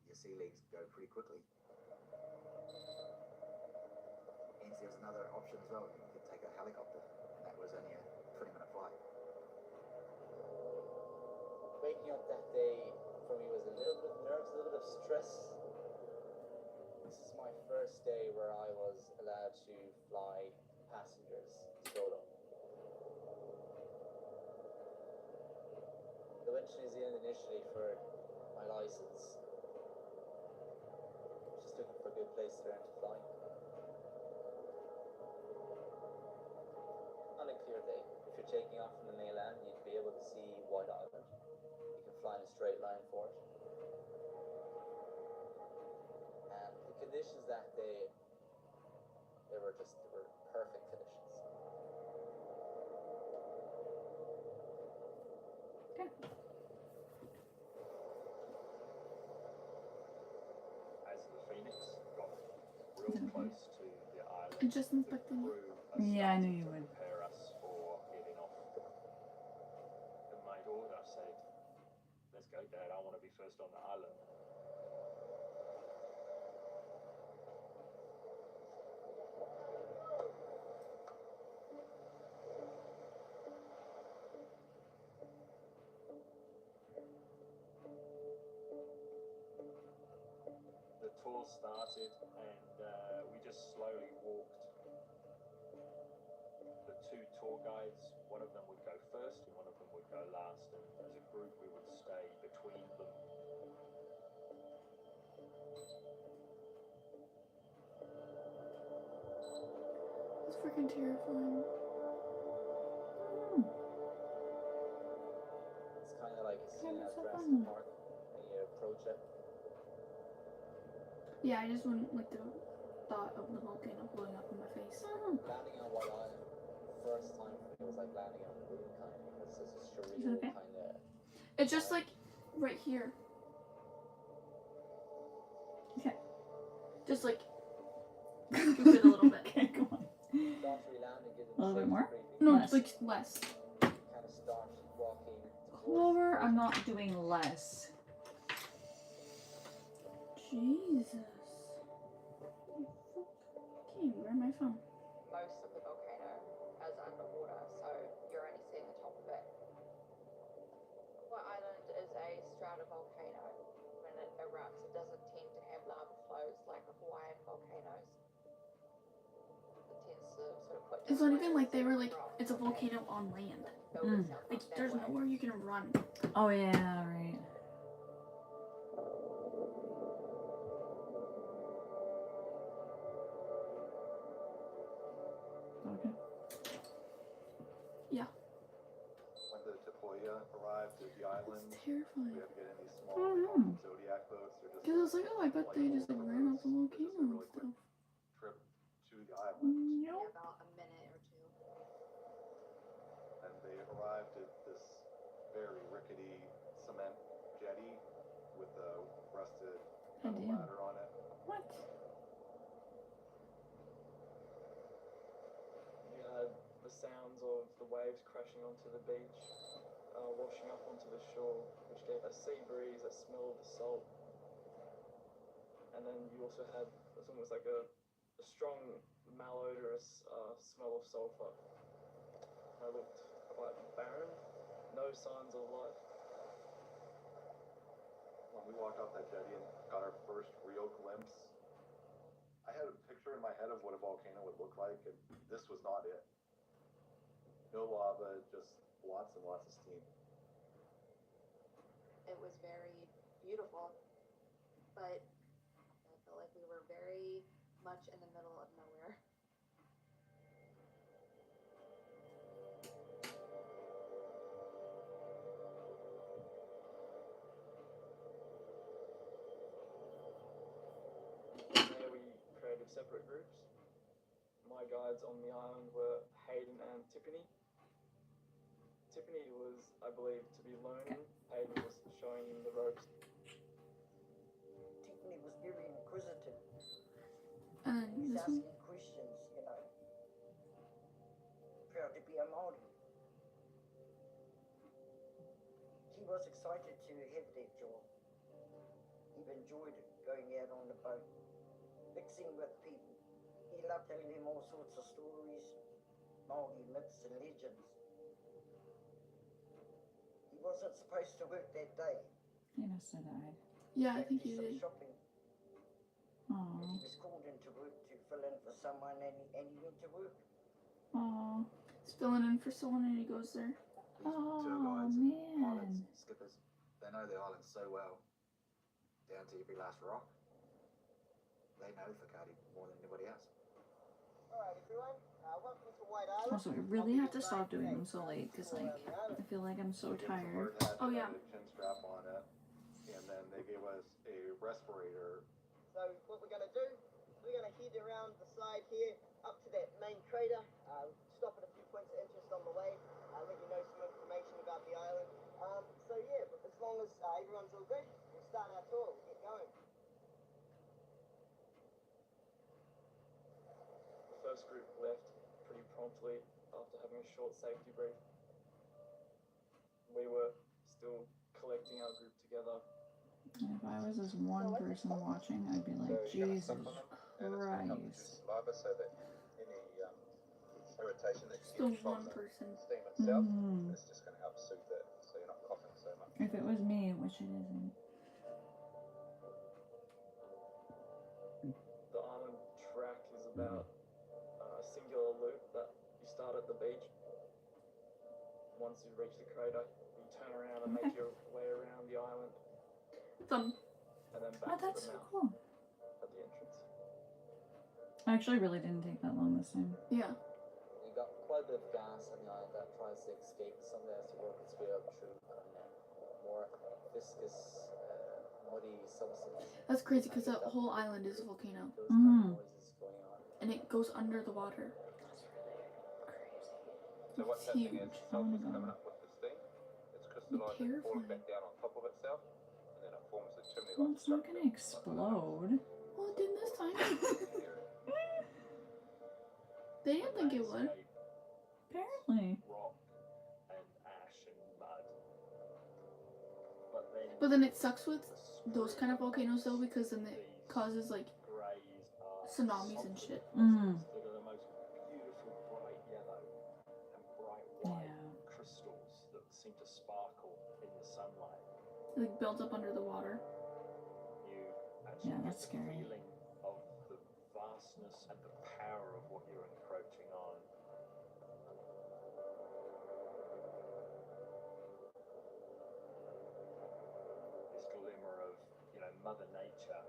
S13: your sea legs go pretty quickly. Hence, there was another option as well. You could take a helicopter, and that was only a 20-minute flight.
S6: Waking up that day for me was a little bit of nerves, a little bit of stress. This is my first day where I was allowed to fly passengers solo. I went to New Zealand initially for my license. Just looking for a good place to learn to fly. On a clear day, if you're taking off from the mainland, you'd be able to see White Island. You can fly in a straight line for it. And the conditions that day, they were perfect conditions.
S2: Okay.
S16: As the Phoenix got real close to the island,
S3: I just inspected
S16: the
S3: it.
S16: crew
S2: Yeah, I knew you would.
S16: prepare us for getting off. And my daughter said, "Let's go, Dad, I want to be first on the island." The tour started and we just slowly walked. The 2 tour guides, one of them would go first and one of them would go last, and as a group we would stay between them.
S3: It's freaking terrifying.
S6: It's kind of like a scene
S2: Yeah,
S6: at
S2: that's so
S6: Jurassic
S2: fun.
S6: Park when you approach it.
S3: Yeah, I just wouldn't like the thought of the volcano blowing up in my face.
S6: Landing on White Island, first time for me was like landing on the moon, kind of. It's just a
S2: Is
S6: surreal
S2: it okay?
S6: kind of.
S3: It's just like right here.
S2: Okay.
S3: Just like stupid a little bit.
S2: Okay, come on.
S6: Start to land and get
S2: A little bit more?
S3: No,
S2: Less.
S3: it's like less.
S6: Kind of start walking towards.
S2: Clover, I'm not doing less.
S3: Jesus. Okay, where am I from?
S17: Most of the volcano is underwater, so you're only seeing the top of it. White Island is a stratovolcano. When it erupts, it doesn't tend to have lava flows like Hawaiian volcanoes. It tends to sort of put
S3: It's
S17: down
S3: not even like they were like,
S17: rock
S3: it's a
S17: and
S3: volcano on land.
S17: build
S2: Mm.
S17: itself
S3: Like,
S17: up that
S3: there's
S17: way.
S3: nowhere you can run.
S2: Oh yeah, right. Okay.
S3: Yeah.
S5: When the Tapoya arrived at the island,
S3: It's terrifying.
S5: we had to get in these small
S2: Oh,
S5: they call
S2: no.
S5: them Zodiac boats. They're just
S3: Because I was like, oh, I bet they just like ran off the
S5: They're
S3: volcano
S5: just a
S3: and
S5: really quick
S3: stuff.
S5: trip to the island.
S14: Yeah,
S2: Nope.
S14: about a minute or two.
S5: And they arrived at this very rickety cement jetty with a rusted
S2: Oh,
S5: metal
S2: damn.
S5: ladder on it.
S2: What?
S15: You had the sounds of the waves crashing onto the beach, washing up onto the shore, which gave a sea breeze, a smell of the salt. And then you also had, it's almost like a strong malodorous smell of sulfur. I looked quite barren, no signs of life.
S5: When we walked off that jetty and got our first real glimpse, I had a picture in my head of what a volcano would look like, and this was not it. No lava, just lots and lots of steam.
S14: It was very beautiful, but I felt like we were very much in the middle of nowhere.
S15: separate groups. My guides on the island were Hayden and Tiffany. Tiffany was, I believe, to be learning. Hayden was showing him the ropes.
S8: Tiffany was very inquisitive.
S3: And
S8: He's
S3: this one.
S8: asking questions, you know. Proud to be a Māori. He was excited to have that job. He enjoyed it, going out on the boat, mixing with people. He loved telling them all sorts of stories, Māori myths and legends. He wasn't supposed to work that day.
S2: He must have died.
S3: Yeah, I think
S8: He
S3: he
S8: did
S3: did.
S8: some shopping.
S2: Aww.
S8: And he was called into work to fill in for someone, and he went to work.
S2: Aww.
S3: He's filling in for someone and he goes there.
S13: These tour guides and pilots and skippers, they know the island so well, down to every last rock. They know Whakaari more than anybody else.
S18: Alright everyone, welcome to White Island.
S2: Also, I really have to stop doing them so late because, like, I feel like I'm so tired.
S3: Oh, yeah.
S10: Chin strap on it, and then they gave us a respirator.
S18: So what we're going to do, we're going to head around the side here, up to that main crater, stop at a few points of interest on the way, let you know some information about the island. So yeah, as long as everyone's all good, we'll start our tour, we'll get going.
S15: The first group left pretty promptly after having a short safety brief. We were still collecting our group together.
S2: If I was just one person watching, I'd be like, Jesus Christ.
S10: Lava, so that any irritation that you
S3: Still
S10: get from
S3: one
S10: the
S3: person.
S10: steam itself
S2: Mhm.
S10: is just going to help soothe it, so you're not coughing so much.
S2: If it was me, which it isn't.
S15: The island track is about a singular loop that you start at the beach. Once you reach the crater, you turn around and make your way around the island.
S3: Fun.
S15: And then
S2: Oh,
S15: back to
S2: that's
S15: the
S2: so
S15: main
S2: cool.
S15: at the entrance.
S2: I actually really didn't take that long this time.
S3: Yeah.
S6: We got quite a bit of gas on the island that tries to escape. Some has to work its way up through more viscous, muddy substance.
S3: That's crazy because the whole island is a volcano.
S6: Those kind of noises going on.
S3: And it goes under the water.
S10: So what's
S3: It's
S10: happening
S3: huge.
S10: is sulfur's coming up with the steam, it's crystallizing, falling back down on top of itself, and then it forms a chimney
S2: Well,
S10: like
S2: it's not gonna explode.
S3: Well, it didn't this time. They didn't think it would.
S2: Apparently.
S16: Rock and ash and mud.
S3: But then it sucks with those kind of volcanoes though, because then it causes like tsunamis and shit.
S2: Mm.
S16: That are the most beautiful bright yellow and bright white crystals that seem to sparkle in the sunlight.
S3: It like builds up under the water.
S16: You actually
S2: Yeah,
S16: get
S2: that's
S16: the
S2: scary.
S16: feeling of the vastness and the power of what you're encroaching on. This glimmer of, Mother Nature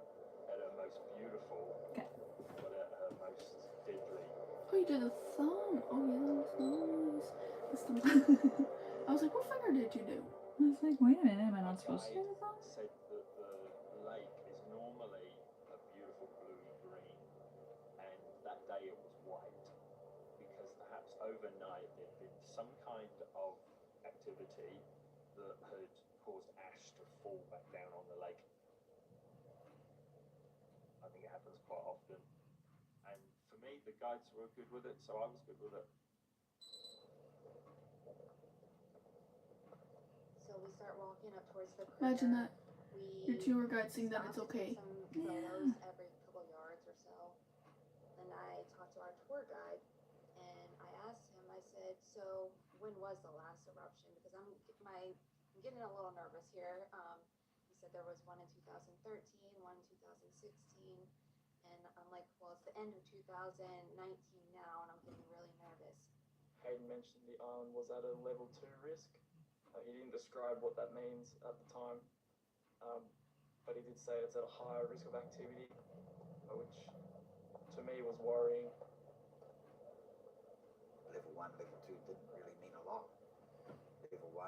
S16: at her most beautiful, but at her most deadly.
S3: Oh, you did a thumb. Oh yeah, that was nice. That's the I was like, what finger did you do?
S2: I was like, wait a minute, am I not supposed to do this?
S16: Said that the lake is normally a beautiful bluey green, and that day it was white, because perhaps overnight there'd been some kind of activity that had caused ash to fall back down on the lake. I think it happens quite often, and for me the guides were good with it, so I was good with it.
S14: So we start walking up towards the crater.
S3: Imagine that. Your
S14: We
S3: tour guide saying that it's
S14: stop to
S3: okay.
S14: take some photos every couple yards or so. And I talked to our tour guide and I asked him, I said, so when was the last eruption? Because I'm getting a little nervous here. He said there was one in 2013, one in 2016. And I'm like, well, it's the end of 2019 now and I'm getting really nervous.
S15: Hayden mentioned the island was at a level 2 risk. He didn't describe what that means at the time, but he did say it's at a higher risk of activity, which to me was worrying.
S13: Level 1, level 2 didn't really mean a lot. Level 1,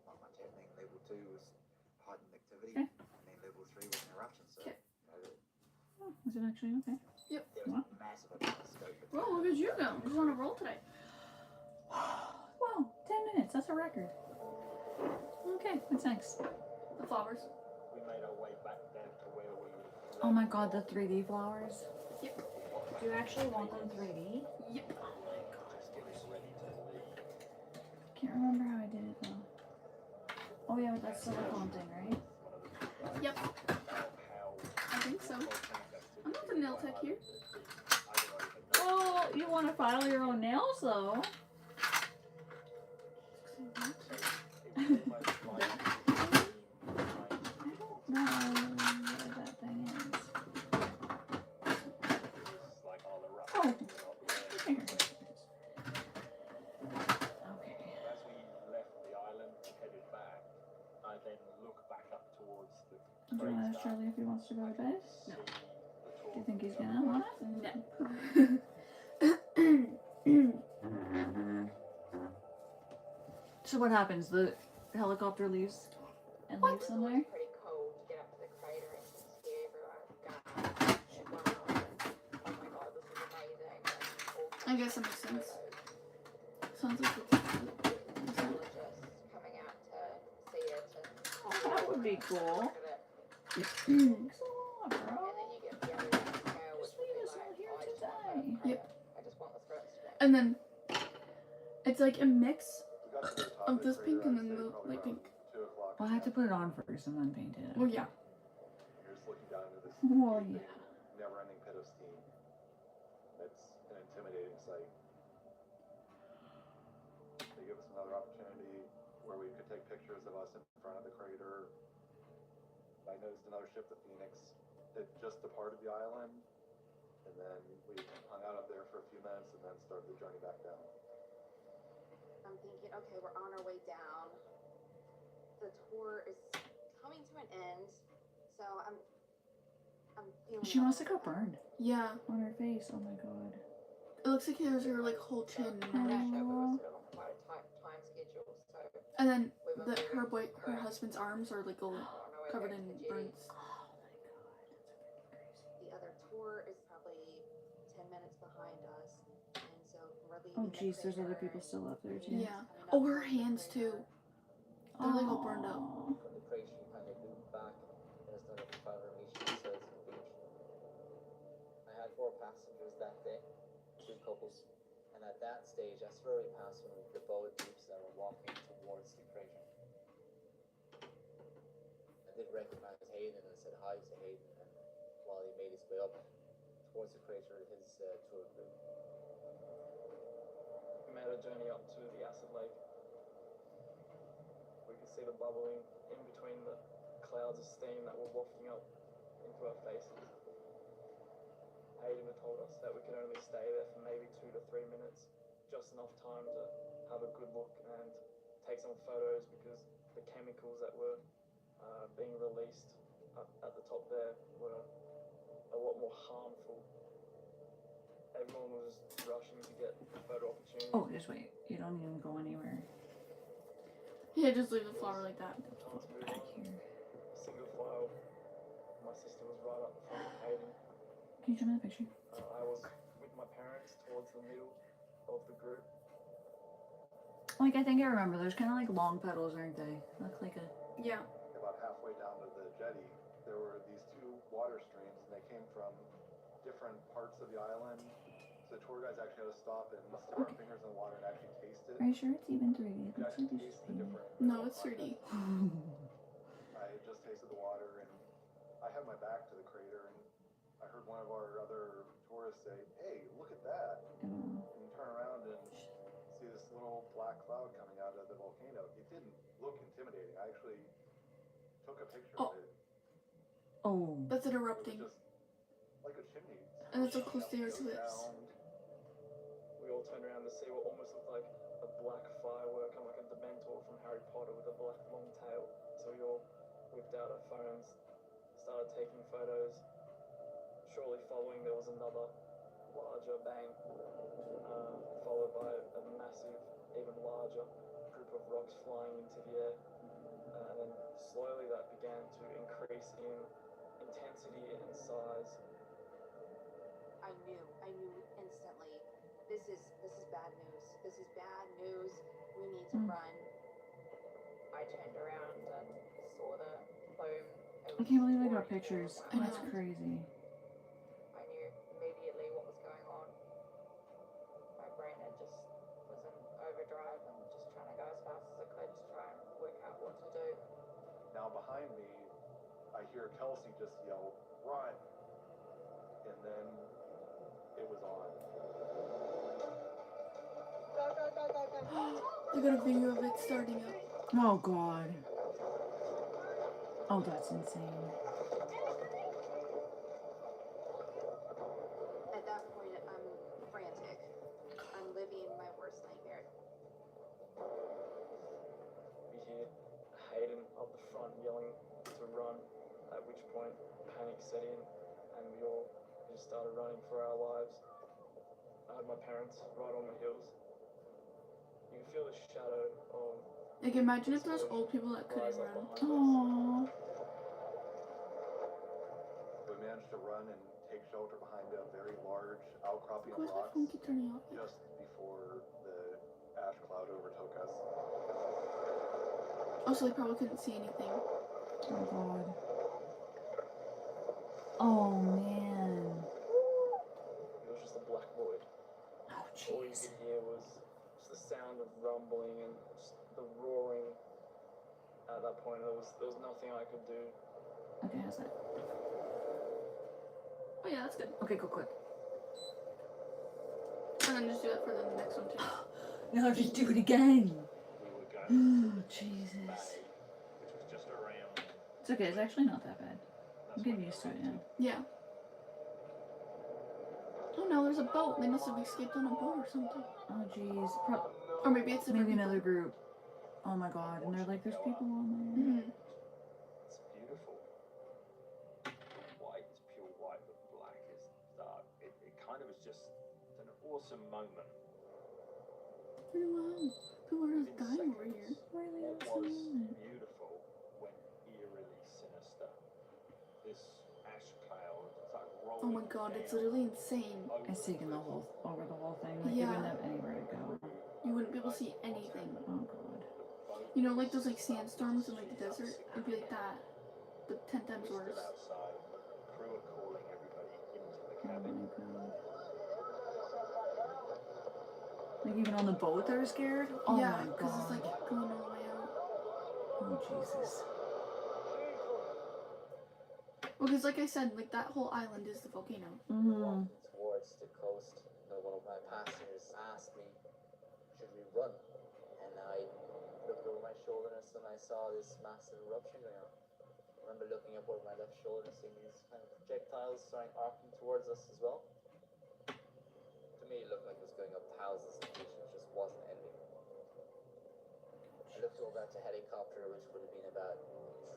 S13: not much happening. Level 2 was heightened activity, and then level 3 was an eruption. So,
S2: Oh, is it actually okay?
S3: Yep.
S13: There was a massive amount of scope.
S3: Well, look at you go. Just on a roll today.
S2: Wow, 10 minutes. That's a record. Okay, what's next?
S3: The flowers.
S16: We made our way back down to where we
S2: Oh my god, the 3D flowers.
S3: Yep.
S2: Do you actually want them 3D?
S3: Yep.
S2: Oh my god.
S16: just getting ready to leave.
S2: Can't remember how I did it though. Oh yeah, but that's silicone thing, right?
S3: Yep. I think so. I'm not the nail tech here.
S2: Well, you want to file your own nails though. I don't know where that thing is. Oh, here. Okay.
S16: As we left the island and headed back, I then look back up towards the
S2: Do you want to ask Charlie if he wants to go to bed?
S3: No.
S2: Do you think he's gonna want it?
S3: No.
S2: So what happens? The helicopter leaves and leaves somewhere?
S17: Pretty cold to get up to the crater and to see everyone go. Oh my god, this is amazing.
S3: I guess that makes sense. Sounds like it's
S17: Coming out to see it and
S2: Oh, that would be cool.
S17: look at it.
S2: Thanks a lot, bro.
S17: And then you get the other scale, which
S2: Just
S17: would
S2: leave
S17: be
S2: us
S17: like,
S2: out here
S17: oh, I
S2: to
S17: just want
S2: die.
S17: the crater.
S3: Yep.
S17: I just want this rest today.
S3: And then it's like a mix of this pink and then the light pink.
S2: Well, I had to put it on first and then paint it.
S3: Well, yeah.
S10: You're just looking down into this
S2: Well,
S10: gaping,
S2: yeah.
S10: never-ending pit of steam. It's an intimidating sight. They give us another opportunity where we could take pictures of us in front of the crater. I noticed another ship, the Phoenix, had just departed the island, and then we hung out up there for a few minutes and then started the journey back down.
S14: I'm thinking, okay, we're on our way down. The tour is coming to an end, so I'm feeling.
S2: She must have got burned
S3: Yeah.
S2: on her face. Oh my god.
S3: It looks like it was her like whole chin.
S2: Oh.
S17: Quite a tight time schedule, so
S3: And then her husband's arms are like all covered in burns.
S14: The other tour is probably 10 minutes behind us, and so we're leaving.
S2: Oh
S14: the
S2: jeez, there's other
S14: crater,
S2: people still up there too.
S3: Yeah. Oh, her hands too. They're like all burned up.
S2: Aw.
S6: From the crater, she kind of moved back and started to find her mission sails on the beach. I had 4 passengers that day, 2 couples, and at that stage, I swear we passed one of the boat groups that were walking towards the crater. I did recognize Hayden and said hi to Hayden, and while he made his way up towards the crater, his tour group.
S15: We made a journey up to the acid lake. We could see the bubbling in between the clouds of steam that were wafting up into our faces. Hayden had told us that we could only stay there for maybe 2 to 3 minutes, just enough time to have a good look and take some photos because the chemicals that were being released at the top there were a lot more harmful. Everyone was rushing to get photo opportunities.
S2: Oh, just wait. You don't even go anywhere.
S3: Yeah, just leave the flower like that.
S2: Back here.
S15: Single file. My sister was right up the front of Hayden.
S2: Can you show me the picture?
S15: I was with my parents towards the middle of the group.
S2: Like, I think I remember. There's kind of like long petals, aren't they? Look like a...
S3: Yeah.
S10: About halfway down to the jetty, there were these 2 water streams, and they came from different parts of the island. So the tour guides actually had to stop and stick our fingers in the water and actually taste it.
S2: Are you sure it's even 3D? It
S10: You
S2: looks
S10: actually
S2: like
S10: taste the different.
S3: No, it's 3D.
S10: I just tasted the water, and I had my back to the crater, and I heard one of our other tourists say, "Hey, look at that!" And you turn around and see this little black cloud coming out of the volcano. It didn't look intimidating. I actually took a picture of it.
S2: Oh.
S3: That's it erupting.
S10: It was just like a chimney.
S3: And it's so close to his lips.
S15: We all turned around to see what almost looked like a black firework and like a Dementor from Harry Potter with a black long tail. So we all whipped out our phones, started taking photos. Shortly following, there was another larger bang, followed by a massive, even larger group of rocks flying into the air. And then slowly that began to increase in intensity and size.
S14: I I knew instantly. This is bad news. This is bad news. We need to run.
S17: I turned around and saw the plume.
S2: I can't believe I got pictures. That's crazy.
S17: I knew immediately what was going on. My brain had just was in overdrive and just trying to go as fast as I could to try and work out what to do.
S5: Now behind me, I hear Kelsey just yell, "Run!" And then it was on.
S3: I got a video of it starting up.
S2: Oh god. Oh, that's insane.
S14: At that point, I'm frantic. I'm living my worst nightmare.
S15: We hear Hayden up the front yelling to run, at which point panic set in and we all just started running for our lives. I had my parents right on the hills. You can feel the shadow of...
S3: Like, imagine if there's old people that couldn't run.
S2: Aww.
S5: We managed to run and take shelter behind a very large outcropping of
S3: Where's my
S5: rocks
S3: phone keep turning off?
S5: just before the ash cloud overtook us.
S3: Also, they probably couldn't see anything.
S2: Oh god. Oh man.
S15: It was just a black void.
S2: Oh
S15: All you
S2: jeez.
S15: could hear was just the sound of rumbling and just the roaring. At that point, there was nothing I could do.
S2: Okay, how's that?
S3: Oh yeah, that's good.
S2: Okay, go quick.
S3: And then just do that for the next one too.
S2: Now I'll just do it again.
S16: We were going
S2: Oh, Jesus.
S16: bay, which was just around.
S2: It's okay, it's actually not that bad. I'm getting used to it now.
S3: Yeah. Oh no, there's a boat. They must have escaped on a boat or something.
S2: Oh jeez.
S3: Or maybe it's
S2: maybe another group. Oh my god, and they're like, there's people on there.
S3: Mm-hmm.
S16: It's beautiful. White is pure white, but black is dark. It kind of was just an awesome moment.
S3: Wow. People are just dying over here.
S2: Really
S16: What
S2: awesome
S16: was
S2: moment.
S16: beautiful went eerily sinister. This ash cloud, it's like rolling.
S3: Oh my god, it's literally insane.
S2: It's taking the whole over the whole thing. Like
S3: Yeah.
S2: you wouldn't have anywhere to go.
S3: You wouldn't be able to see anything.
S2: Oh god.
S3: You know, like those like sandstorms in like the desert? It'd be like that, but 10 times worse.
S16: Outside, crew are calling everybody into the
S2: Oh
S16: cabin.
S2: my god. Like even on the boat they were scared? Oh
S3: Yeah,
S2: my
S3: because it's
S2: god.
S3: like going all the way out.
S2: Oh Jesus.
S3: Well, because like I said, like that whole island is the volcano.
S2: Mm-hmm.
S9: Towards the coast, one of my passengers asked me, should we run? And I looked over my shoulder and I saw this massive eruption going on. I remember looking up over my left shoulder and seeing these kind of projectiles starting arcing towards us as well. To me, it looked like it was going up thousands of feet, and it just wasn't ending. I looked over at the helicopter, which would have been about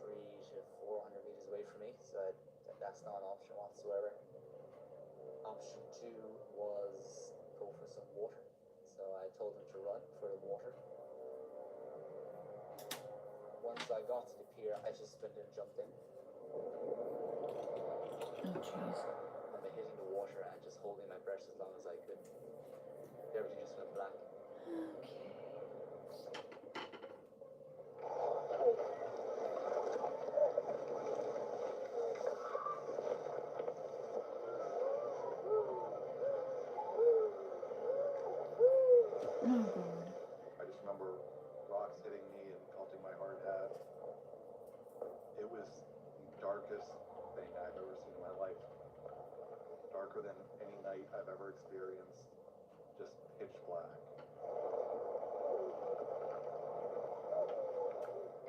S9: 300 to 400 meters away from me, so that's not an option whatsoever. Option 2 was go for some water. So I told him to run for the water. Once I got to the pier, I just went and jumped in.
S2: Oh jeez.
S9: I remember hitting the water and just holding my breath as long as I could. Everything just went black.
S2: Oh god.
S5: I just remember rocks hitting me and pelting my hard hat. It was the darkest thing I've ever seen in my life. Darker than any night I've ever experienced. Just pitch black.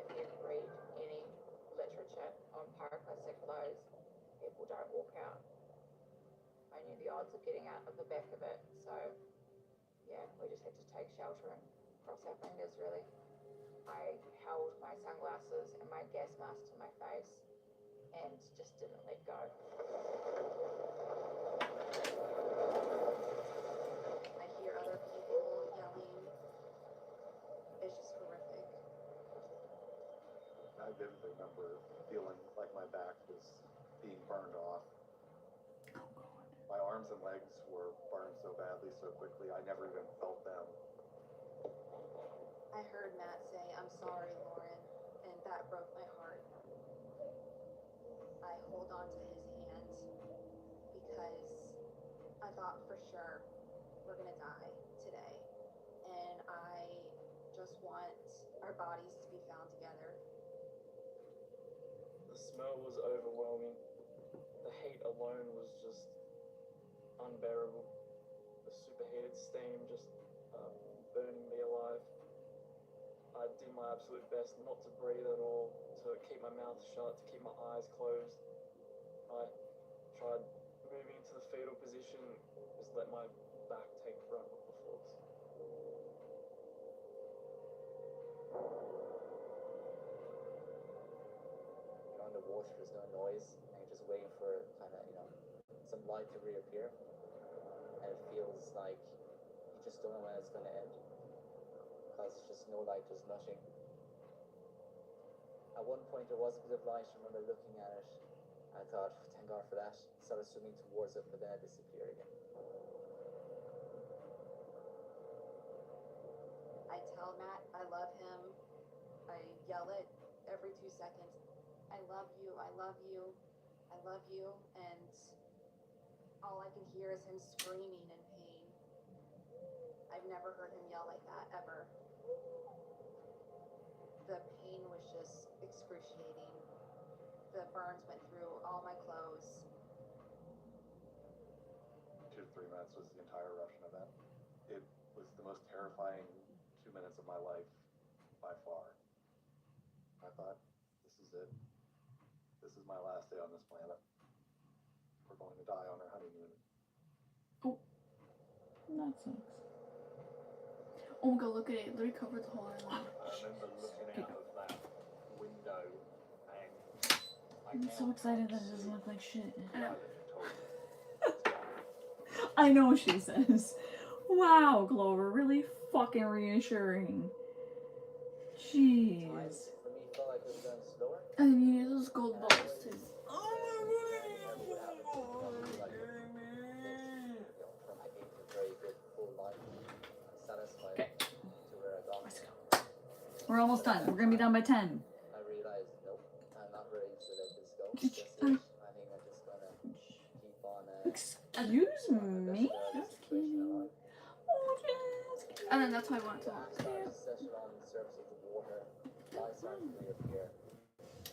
S17: If you read any literature on pyroclastic flows, people don't walk out. I knew the odds of getting out of the back of it, so yeah, we just had to take shelter and cross our fingers really. I held my sunglasses and my gas mask to my face and just didn't let go.
S14: I hear other people yelling. It's just horrific.
S5: I vividly remember feeling like my back was being burned off.
S2: Oh god.
S5: My arms arms and legs were burned so badly so quickly, I never even felt them.
S14: I heard Matt say, "I'm sorry, Lauren," and that broke my heart. I hold on to his hand because I thought for sure we're gonna die today. And I just want our bodies to be found together.
S15: The smell was overwhelming. The heat alone was just unbearable. The superheated steam just burning me alive. I did my absolute best not to breathe at all, to keep my mouth shut, to keep my eyes closed. I tried moving into the fetal position, just let my back take front of the force.
S6: You're underwater, there's no noise, and you're just waiting for kind of, some light to reappear. And it feels like you just don't know when it's going to end. Because it's just no light, there's nothing. At one point there was a bit of light, I remember looking at it. I thought, thank God for that. Started swimming towards it, but then it disappeared again.
S14: I tell Matt I love him. I yell it every 2 seconds. I love you, I love you, I love you. And all I can hear is him screaming in pain. I've never heard him yell like that, ever. The pain was just excruciating. The burns went through all my clothes.
S5: 2 to 3 minutes was the entire eruption event. It was the most terrifying 2 minutes of my life by far. I thought, this is it. This is my last day on this planet. We're going to die on our honeymoon.
S2: Oh, that sucks.
S3: Oh my god, look at it. It literally covered the whole island.
S16: I remember looking out of that window and
S2: I'm so excited that it doesn't look like shit.
S3: I know.
S2: I know, she says. Wow, Glover, really fucking reassuring. Jeez.
S6: For me, it felt like it was going slower.
S3: And then you need those gold balls too.
S2: Okay. We're almost done. We're gonna be done by 10.
S6: I realized, nope, I'm not ready to let this go. Just yet. I think I'm just gonna keep on.
S2: Excuse me? Just kidding. Oh, yes.
S3: And then that's why I want to walk.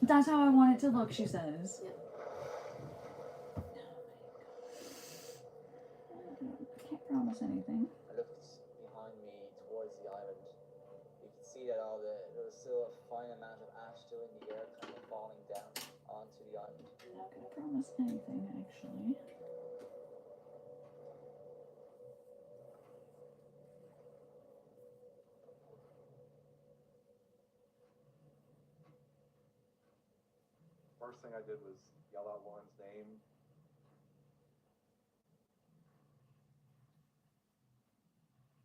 S2: That's how I want it to look, she says.
S3: Yeah.
S2: Can't promise anything.
S6: I looked behind me towards the island. You could see that there was still a fine amount of ash still in the air, kind of falling down onto the island.
S2: I'm not gonna promise anything, actually.
S5: First thing I did was yell out Lauren's name.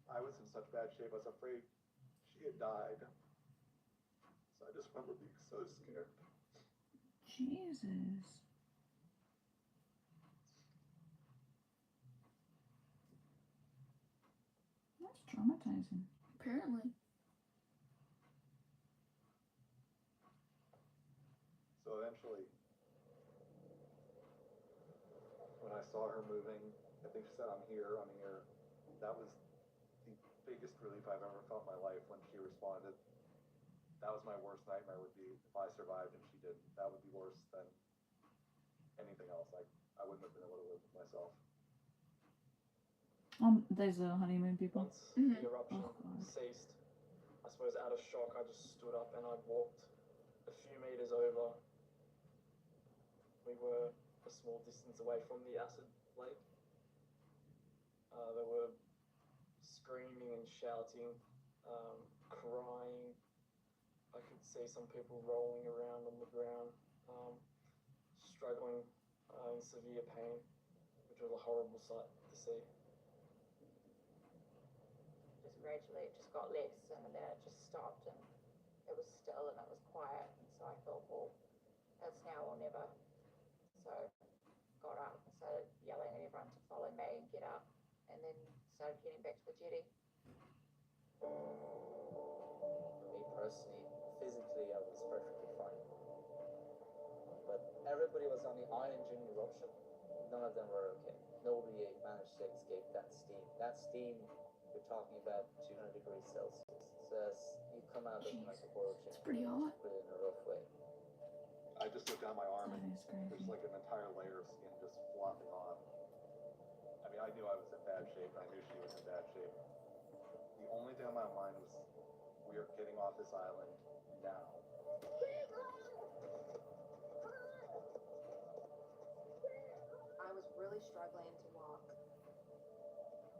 S5: I was in such bad shape, I was afraid she had died. So I just remember being so scared.
S2: Jesus. That's traumatizing.
S3: Apparently.
S5: So eventually, when I saw her moving, I think she said, I'm here. That was the biggest relief I've ever felt in my life when she responded. That was my worst nightmare, would be if I survived and she didn't. That would be worse than anything else. I wouldn't have been able to live with myself.
S2: There's the honeymoon people.
S15: Once the eruption ceased, I suppose out of shock, I just stood up and I walked a few meters over. We were a small distance away from the acid lake. There were screaming and shouting, crying. I could see some people rolling around on the ground, struggling in severe pain, which was a horrible sight to see.
S17: Just gradually it just got less, and then it just stopped, and it was still and it was quiet, and so I thought, well, it's now or never. So got up and started yelling at everyone to follow started getting back to the jetty.
S13: For me personally, physically, I was perfectly fine. But everybody was on the island during the eruption. None of them were okay. Nobody managed to escape that steam. That steam, we're talking about 200 degrees Celsius. So you come out looking like a boiled chicken.
S3: It's pretty hot.
S13: Put it in a rough way.
S5: I just looked down my arm
S2: That
S5: and
S2: is crazy.
S5: there's like an entire layer of skin just flopping off. I mean, I knew I was in bad shape. I knew she was in bad shape. The only thing on my mind was, we are getting off this island now.
S14: I was really struggling to walk.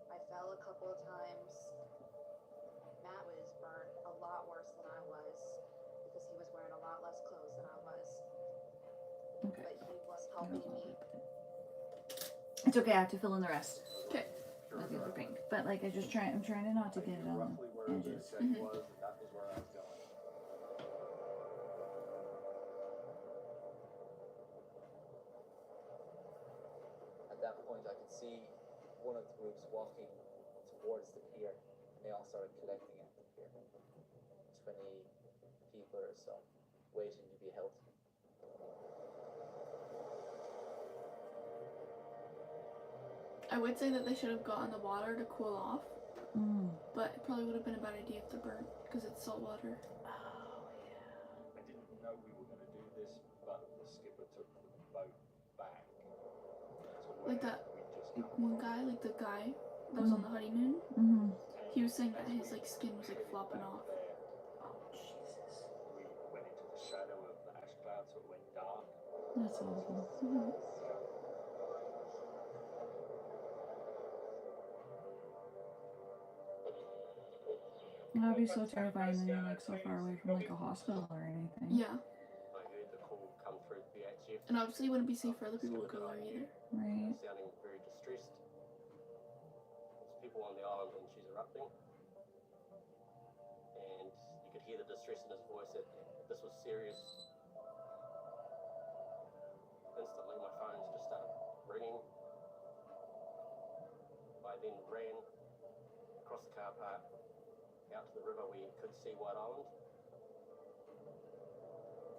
S14: I fell a couple of times. Matt was burnt a lot worse than I was because he was wearing a lot less clothes than I was.
S2: Okay.
S14: But he was helping me.
S2: It's okay, I have to fill in the rest.
S3: Okay.
S2: Of the other pink. But like I'm trying to not to get it on
S5: Roughly where
S2: the
S5: the
S2: edges.
S5: check was, and that was where I was going.
S13: At that point, I could see one of the groups walking towards the pier, and they all started collecting at the pier. 20 people or so, waiting to be held.
S3: I would say that they should have gotten the water to cool off, but it probably would have been a bad idea if they're burnt because it's salt water.
S16: I didn't know we were going to do this, but the skipper took the boat back to
S3: Like
S16: where
S3: that
S16: we just
S3: one guy, like the guy that was on the honeymoon, he was saying that his like skin was like flopping off.
S2: Oh Jesus.
S16: we went into the shadow of the ash cloud, so it went dark.
S2: That's awful. That would be so terrifying when you're like so far away from like a hospital or anything.
S3: Yeah.
S6: I heard the call come through the VHF.
S3: And obviously it wouldn't be safe for other people to go there either.
S2: Right.
S6: Sounding very distressed. There's people on the island and she's erupting. And you could hear the distress in his voice that this was serious. Instantly my phone just started ringing. I then ran across the car park out to the river where you could see White Island.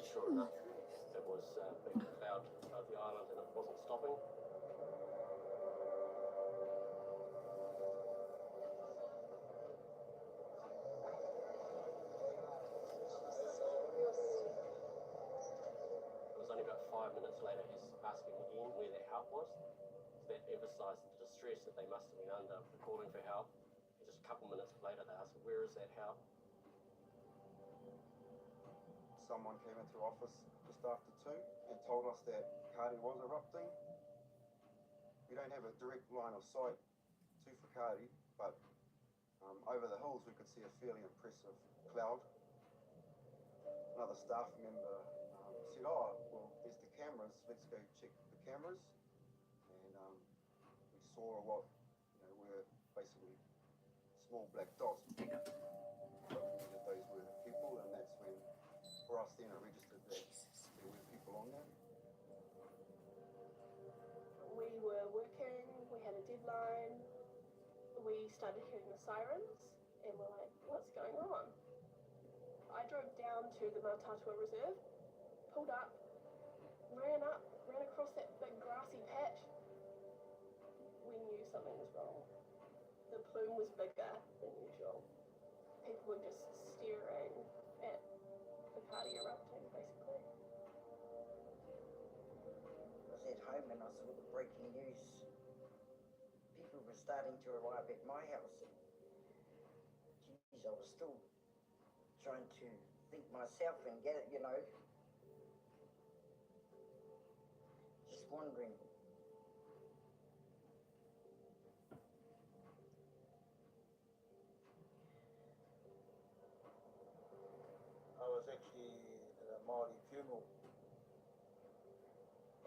S6: Sure enough, it was a big cloud above the island and it wasn't stopping. It was only about 5 minutes later he's asking again where their help was. So that emphasised the distress that they must have been under, calling for help. And just a couple minutes later they asked, where is that help?
S5: Someone came into office just after 2 and told us that Fakati was erupting. We don't have a direct line of sight to Fakati, but over the hills we could see a fairly impressive cloud. Another staff member said, oh, well, there's the cameras, let's go check the cameras. And we saw what were basically small black dots. But we knew that those were people, and that's when, for us then, it registered that there were people on there.
S7: We were working, we had a deadline, we started hearing the sirens, and we're like, what's going on? I drove down to the Matatua Reserve, pulled up, ran across that big grassy patch. We knew something was wrong. The plume was bigger than usual. People were just staring at the party erupting, basically.
S19: I was at home and I saw the breaking news. People were starting to arrive at my house. Geez, I was still trying to think myself and get it, just wondering.
S11: I was actually at a Māori funeral,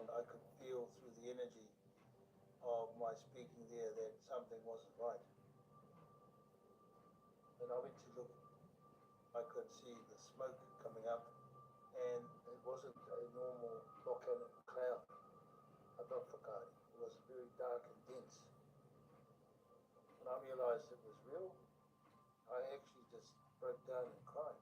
S11: and I could feel through the energy of my speaking there that something wasn't right. When I went to look, I could see the smoke coming up, and it wasn't a normal volcanic cloud above Fakati. It was very dark and dense. when I realized it was real, I actually just broke down and cried.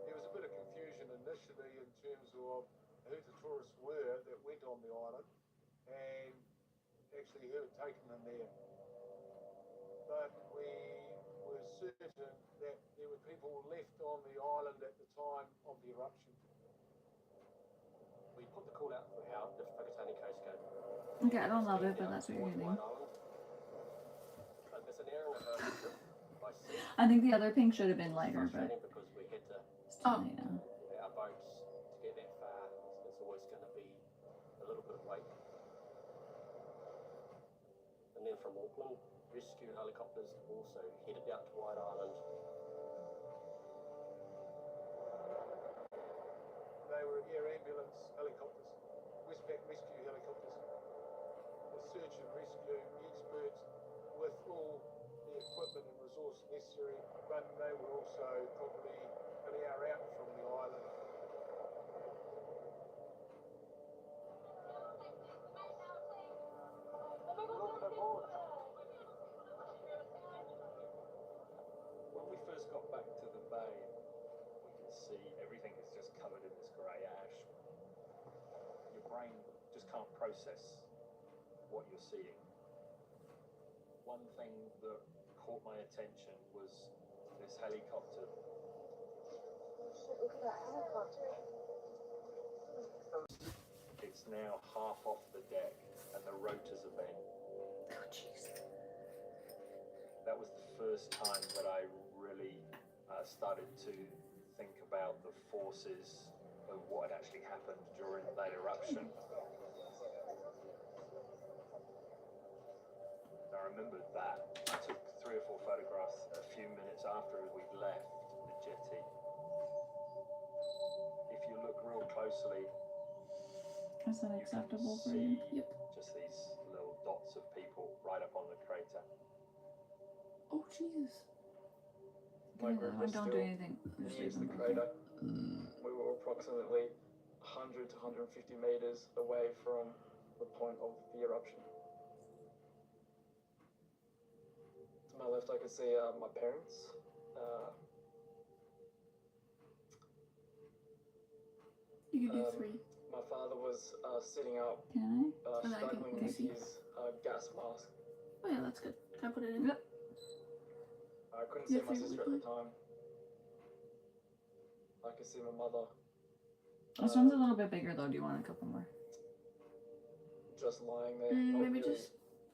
S5: There was a bit of confusion initially in terms of who the tourists were that went on the island and actually who had taken them there. But we were certain that there were people left on the island at the time of the eruption.
S6: We put the call out for help, the Whakatane Coast Guard.
S2: Okay, I don't love it, but that's what you're getting.
S6: There's an hour and a half trip by sea.
S2: I think the other pink should have been lighter, but
S6: Because we had to
S2: it's too late now.
S6: our boats to get that far. It's always going to be a little bit of wait. And then from Auckland, rescue helicopters also headed out to White Island.
S5: They were air ambulance helicopters, Westpac rescue helicopters. The search and rescue experts with all the equipment and resource necessary, but they were also probably an hour out from the island.
S16: When we first got back to the bay, we can see everything is just covered in this grey ash. Your brain just can't process what you're seeing. One thing that caught my attention was this helicopter.
S7: Oh shit, look at that helicopter.
S16: It's now half off the deck and the rotors are bent.
S2: Oh, jeez.
S16: That was the first time that I really started to think about the forces of what had actually happened during that eruption. I remembered that. I took 3 or 4 photographs a few minutes after we'd left the jetty. If you look real closely,
S2: Is that acceptable for
S16: see
S2: you? Yep.
S16: just these little dots of people right up on the crater.
S3: Oh, Jesus.
S2: Give me that one, don't do anything. Just leave
S15: Here's
S2: them
S15: the
S2: right there.
S15: crater. We were approximately 100 to 150 meters away from the point of the eruption. To my left, I could see my parents.
S3: You can do 3.
S15: My father was sitting up,
S2: Can
S15: struggling with
S3: see.
S15: his gas mask.
S3: Oh yeah, that's good. Can I put it in?
S2: Yep.
S15: I couldn't
S3: Yeah,
S15: see my sister at the
S3: frequently.
S15: time. I could see my mother
S2: This one's a little bit bigger though. Do you want a couple more?
S15: just lying there,
S3: Maybe
S15: not
S3: just.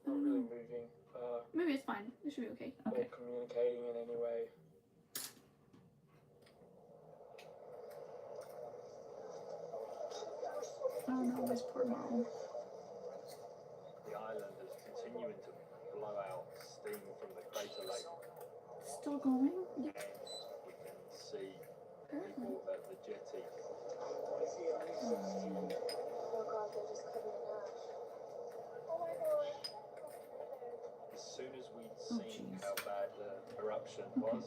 S15: really moving,
S3: Maybe it's fine. It should be okay.
S15: or communicating in any way.
S2: Oh no, this poor mom.
S16: The island is continuing to blow out steam from the crater lake.
S3: Still going? Yep.
S16: We can see people at the jetty.
S7: Oh god, they're just covered in ash. Oh my god.
S16: As soon as we'd seen how bad the eruption was,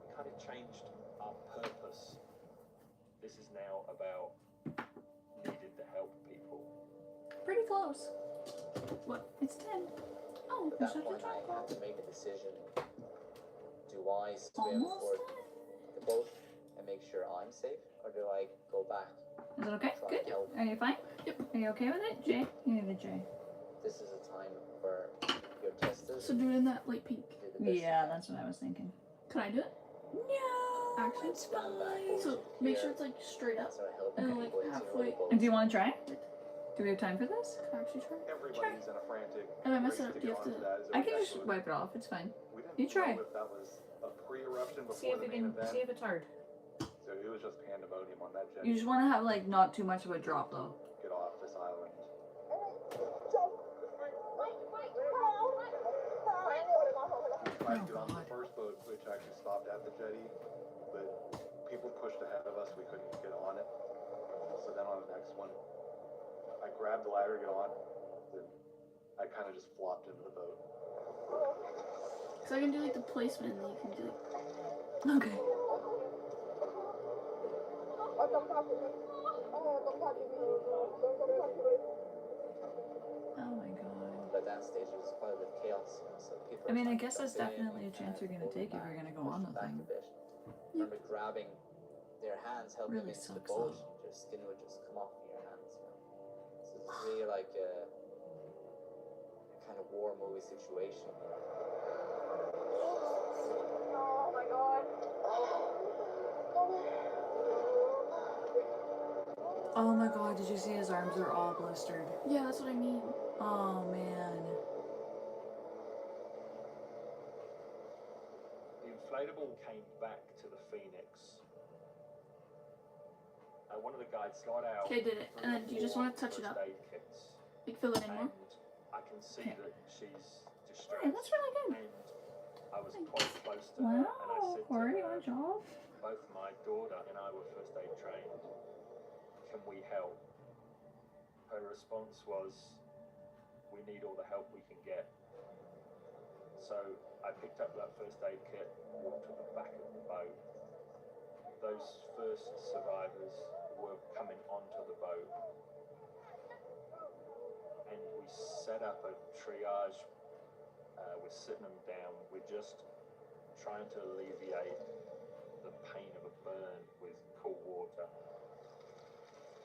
S16: it kind of changed our purpose. This is now about needing to help people.
S2: Pretty close. What? It's 10. Oh,
S6: At
S2: there's
S6: that
S2: such a
S6: point, I
S2: drop.
S6: had to make a decision. Do I swim for the boat and make sure I'm safe, or do I go back?
S2: Is it okay?
S6: Try
S2: Good.
S6: and help?
S2: Are you fine? Yep. Are you okay with it? Jay? You need a J.
S6: This is a time where you're tested.
S3: So do it in that light pink.
S2: Yeah, that's what I was thinking.
S3: Can I do it?
S2: No,
S3: actually,
S2: it's fine.
S3: So make sure it's like straight up and then like halfway.
S2: And do you want to try? Do we have time for this?
S3: Can I actually try?
S12: Everybody's in a frantic
S3: If I mess
S12: race
S3: it up,
S12: to
S3: do you
S12: get
S3: have to?
S12: onto that. Is it
S2: I can
S12: okay?
S2: just wipe it off. It's fine.
S12: We didn't
S2: You try.
S12: know if that was a pre-eruption before
S2: See if
S12: the
S2: you
S12: main
S2: can.
S12: event.
S2: See if it's hard.
S12: So it was just pandemonium on that jet.
S2: You just want to have like not too much of a drop though.
S12: Get off this island. We tried to get on the first boat, which actually stopped at the jetty, but people pushed ahead of us. We couldn't get on it. So then on the next one, I grabbed the ladder to get on, then I kind of just flopped into the boat.
S3: So I can do like the placement and then you can do like.
S2: Okay.
S7: Oh, don't talk to me. Oh, don't talk to me.
S2: Oh my god.
S6: By that stage, it was quite a bit of chaos, you know, so people.
S2: I mean, I guess that's definitely a chance you're gonna take if you're gonna go on the thing.
S6: I remember grabbing their hands, helping
S2: Really
S6: them into the
S2: sucks
S6: boat,
S2: though.
S6: and your skin would just come off of your hands, you know. So it's really like a kind of war movie situation, you know.
S7: Oh my god.
S2: Oh my god, did you see his arms are all blistered?
S3: Yeah, that's what I mean.
S2: Oh man.
S16: The inflatable came back to the Phoenix. One of the guides slide out.
S3: Okay, did it. And then do you just want to touch it up?
S16: First aid kits.
S3: Like fill it in more?
S16: I can see that she's distressed.
S3: Hey, that's really good.
S16: And I was quite close to her, and I
S2: Wow,
S16: said
S2: Corey,
S16: to her,
S2: good job.
S16: both my daughter and I were first aid trained. Can we help? Her response was, we need all the help we can get. So I picked up that first aid kit, walked to the back of the boat. Those first survivors were coming onto the boat, and we set up a triage. We're sitting them down. We're just trying to alleviate the pain of a burn with cool water.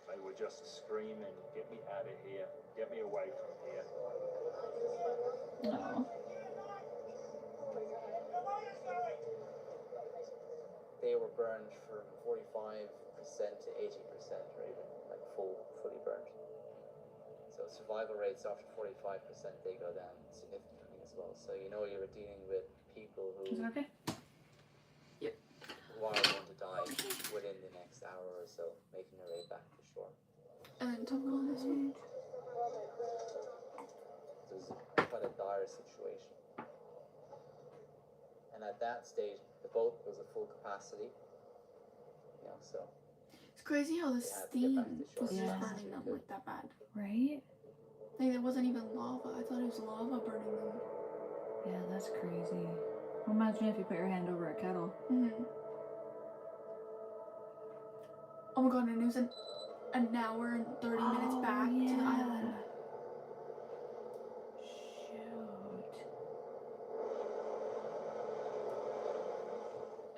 S16: They were just screaming, "Get me out of here! Get me away from here!"
S2: No.
S6: They were burned from 45% to 80%, or even like fully burned. So survival rates after 45%, they go down significantly as well. So you know you were dealing with people who
S2: Is it okay? Yep.
S6: who are going to die within the next hour or so, making their way back to shore.
S3: And then talk on this one.
S6: It was quite a dire situation. And at that stage, the boat was at full capacity. You know, so
S3: It's crazy how the steam was just
S2: Yeah.
S3: burning them like that bad.
S2: Right?
S3: Like there wasn't even lava. I thought it was lava burning them.
S2: Yeah, that's crazy. Imagine if you put your hand over a kettle.
S3: Mm-hmm. Oh my god, and it was an hour and 30 minutes back to the island.
S2: Shoot.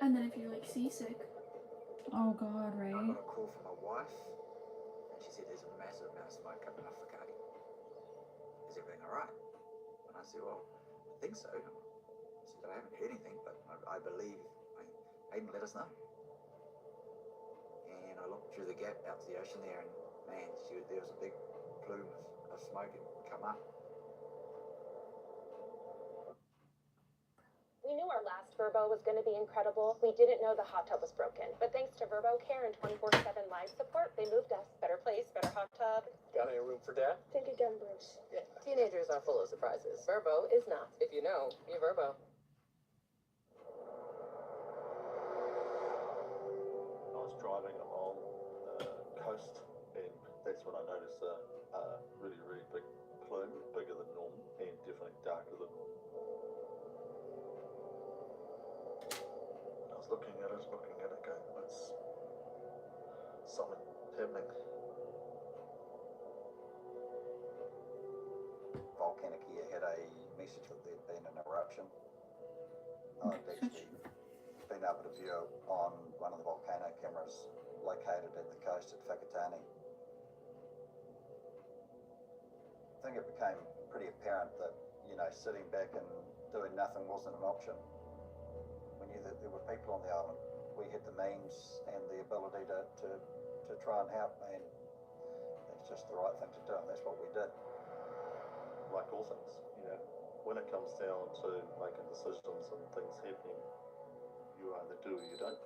S3: And then if you're like seasick.
S2: Oh god, right?
S13: I got a call from my wife, and she said there's a massive amount of smoke coming off the Cardi. Is everything alright? And I said, well, I think so. I said, I haven't heard anything, but I believe Hayden let us know. And I looked through the gap out to the ocean there, and man, there was a big plume of smoke had come up.
S4: We knew our last Verbo was going to be incredible. We didn't know the hot tub was broken. But thanks to Verbo Care and 24/7 live support, they moved us. Better place, better hot tub.
S6: Got any room for Dad?
S4: Think again, Bruce. Yeah. Teenagers are full of surprises. Verbo is not. If you know, you're Verbo.
S12: I was driving along the coast, and that's when I noticed a really, really big plume, bigger than normal, and definitely darker than normal. I was looking at it, going, it's something happening.
S13: Volcanic here had a message that there'd been an eruption. I'd actually been able to view on one of the volcano cameras located at the coast at Whakatane. I think it became pretty apparent that, sitting back and doing nothing wasn't an option. We knew that there were people on the island. We had the means and the ability to try and help, and that's just the right thing to do, and that's what we did.
S12: Like all things, when it comes down to making decisions and things happening, you either do or you don't.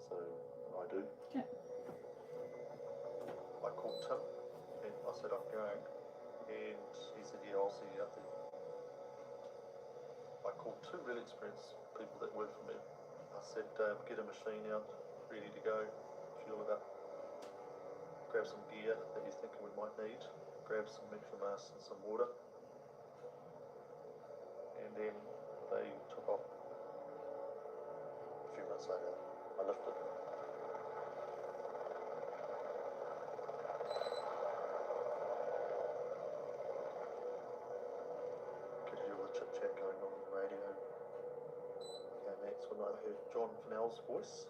S12: So I do.
S2: Yeah.
S12: I called Tim and I said I'm going, and he said, yeah, I'll see you out there. I called two really experienced people that work for me. I said, get a machine out, ready to go, fuel it up, grab some gear that you're thinking we might need, grab some meat from us and some water, and then they took off. A few minutes later, I lifted. and I heard John Fennell's voice.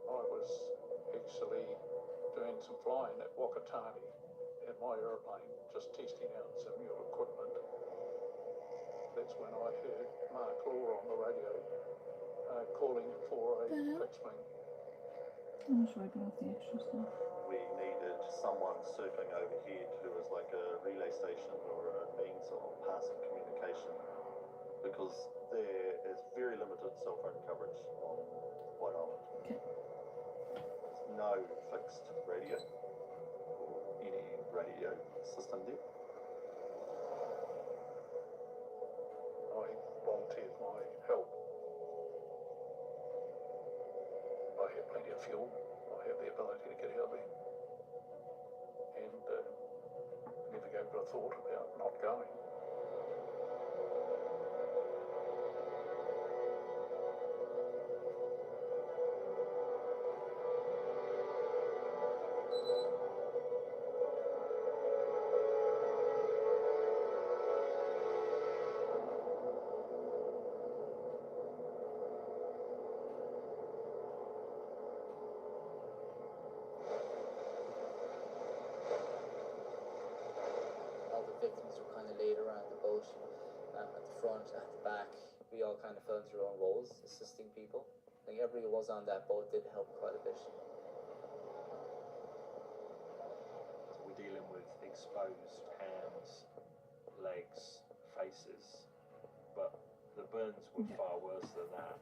S12: I was actually doing some flying at Wakatani in my aeroplane, just testing out some new equipment. That's when I heard Mark Law on the radio calling for a fixed-wing.
S2: I'm just wiping off the extra stuff.
S12: We needed someone circling overhead who was like a relay station or a means of passing communication, because there is very limited cell phone coverage on White Island.
S2: Okay.
S12: There's no fixed radio or any radio system there. I volunteered my help. I had plenty of fuel. I have the ability to get out there. And never gave it a thought about not going.
S20: All the victims were kind of laid around the boat, at the front, at the back. We all kind of fell into our own roles, assisting people. Like everybody who was on that boat did help quite a bit.
S16: So we're dealing with exposed hands, legs, faces, but the burns were far worse than that.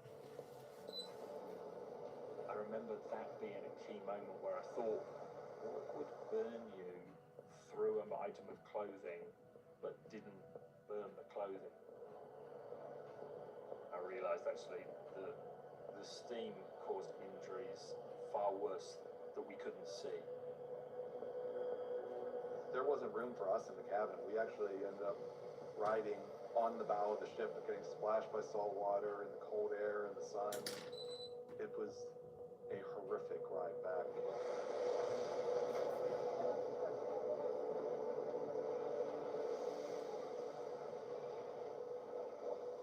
S16: I remember that being a key moment where I thought, what would burn you through an item of clothing but didn't burn the clothing? I realised actually the steam caused injuries far worse that we couldn't see.
S12: There wasn't room for us in the cabin. We actually ended up riding on the bow of the ship and getting splashed by salt water and the cold air and the sun. It was a horrific ride back.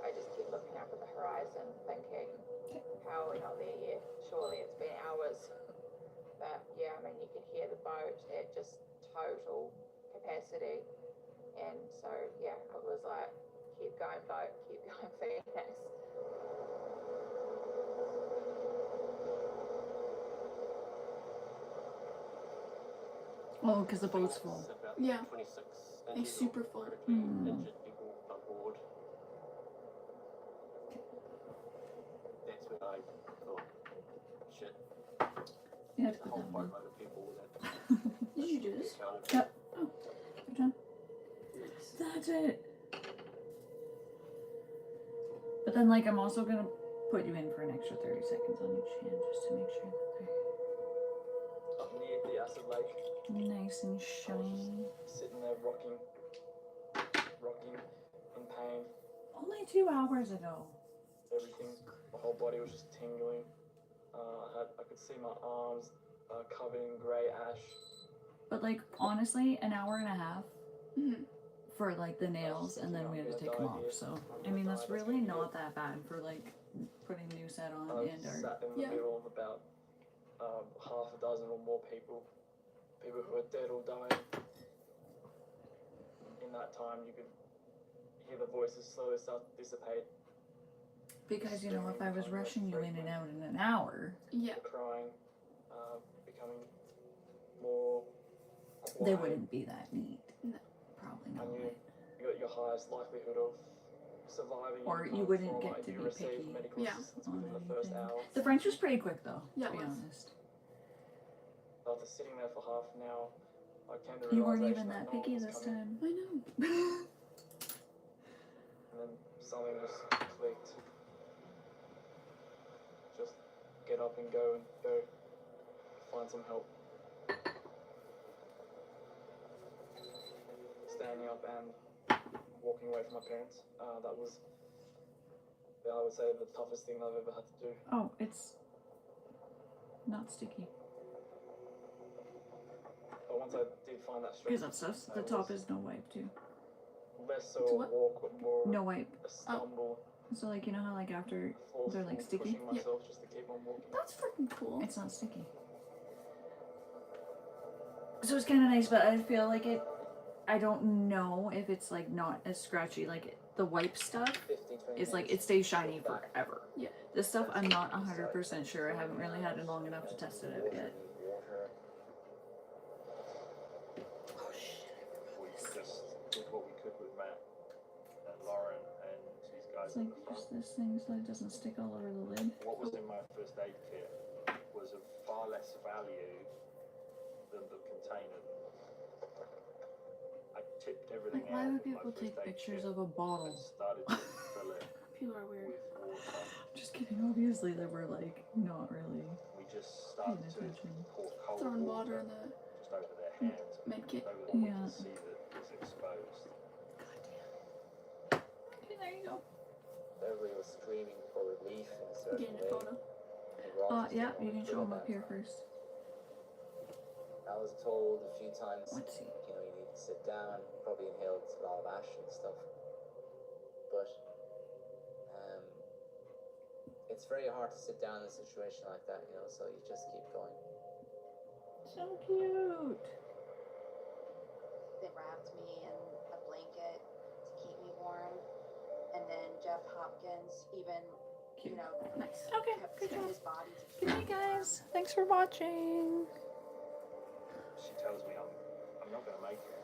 S17: I just keep looking up at the horizon, thinking, how are we not there yet? Surely it's been hours. But yeah, I mean, you could hear the boat at just total capacity. And so, yeah, it was like, keep going boat, keep going Phoenix.
S2: Oh, because the boat's full.
S3: Yeah. It's super full.
S6: Injured people on board. That's when I thought, shit.
S2: Yeah,
S6: There's a whole boatload of people that
S3: Did you do this?
S2: Yep. Oh, good job. That's it. But then, like, I'm also gonna put you in for an extra 30 seconds on each hand just to make sure that
S15: Up near the acid lake,
S2: they're nice and shiny.
S15: sitting there rocking in pain.
S2: Only 2 hours ago.
S15: Everything, my whole body was just tingling. I could see my arms covered in grey ash.
S2: But, like, honestly, an hour and a half for, like, the nails, and then we had to take them off. So, I mean, that's really not that bad for, like, putting new set on
S15: I
S2: and
S15: sat in the middle of about half a dozen or more people who are dead or dying. In that time, you could hear the voices slowly start to dissipate.
S2: Because, you know, if I was rushing you in and out in an hour,
S3: yeah,
S15: crying, becoming more quiet.
S2: they wouldn't be that neat.
S3: No.
S2: Probably not.
S15: And you got your highest likelihood of surviving.
S2: Or
S15: any
S2: you
S15: time
S2: wouldn't
S15: from,
S2: get
S15: like,
S2: to
S15: you
S2: be
S15: receive
S2: picky
S15: medical assistance within the first hour.
S2: The French was pretty quick, though,
S3: Yeah,
S2: to be
S3: it was.
S2: honest.
S15: After sitting there for half an hour, I came to
S2: You weren't
S15: realization
S2: even that
S15: no one
S2: picky
S15: was
S2: this
S15: coming.
S2: time.
S3: I know.
S15: And then something just clicked. Just get up and go find some help. Standing up and walking away from my parents. That was, I would say, the toughest thing I've ever had to do.
S2: Oh, it's not sticky.
S15: But once I did find that strength,
S2: Because that stuff's, the top is no wipe, too.
S15: less so
S3: It's
S15: a
S3: what?
S15: walk, but more
S2: No wipe.
S15: a stumble.
S2: So like you know how like after they're like sticky?
S15: Pushing myself just to keep on walking.
S3: That's freaking cool.
S2: It's not sticky. So it's kind of nice, but I feel like it. I don't know if it's like not as scratchy. Like the wipe stuff is like it stays shiny forever.
S3: Yeah.
S2: This stuff I'm not 100% sure. I haven't really had it long enough to test it out yet.
S16: Oh shit! We just did what we could with Matt and Lauren and these guys.
S2: It's like just this thing so it doesn't stick all over the lid.
S16: What was in my first aid kit was of far less value than the container. I tipped everything
S2: Like why
S16: out
S2: would
S16: in my
S2: people
S16: first
S2: take
S16: aid
S2: pictures
S16: kit
S2: of a bottle?
S16: and started to fill it
S3: People are weird.
S16: with water.
S2: Just kidding. Obviously they were like not really
S16: We just
S2: paying
S16: started to
S2: attention.
S16: pour cold
S3: Throwing water
S16: water
S3: in the
S16: just over their hands and
S3: med kit.
S16: over what we
S2: Yeah.
S16: could see that was exposed.
S2: Okay, there you go.
S20: Everybody was screaming for relief in a certain
S3: getting a
S20: way.
S3: photo.
S20: And Rob just
S2: Yeah,
S20: didn't
S2: you
S20: want
S2: can
S20: to
S2: show
S20: do
S2: them
S20: it
S2: up
S20: that
S2: here
S20: time.
S2: first.
S20: I was told a few times,
S2: Let's see.
S20: you know, you need to sit down, probably inhaled a lot of ash and stuff. But it's very hard to sit down in a situation like that, you know, so you just keep going.
S2: So cute.
S14: They wrapped me in a blanket to keep me warm. And then Jeff Hopkins even, you know,
S3: Nice.
S2: Okay,
S14: kept
S2: good job.
S14: his body to keep
S2: Good night, guys. Thanks for watching.
S16: She tells me I'm not going to make it.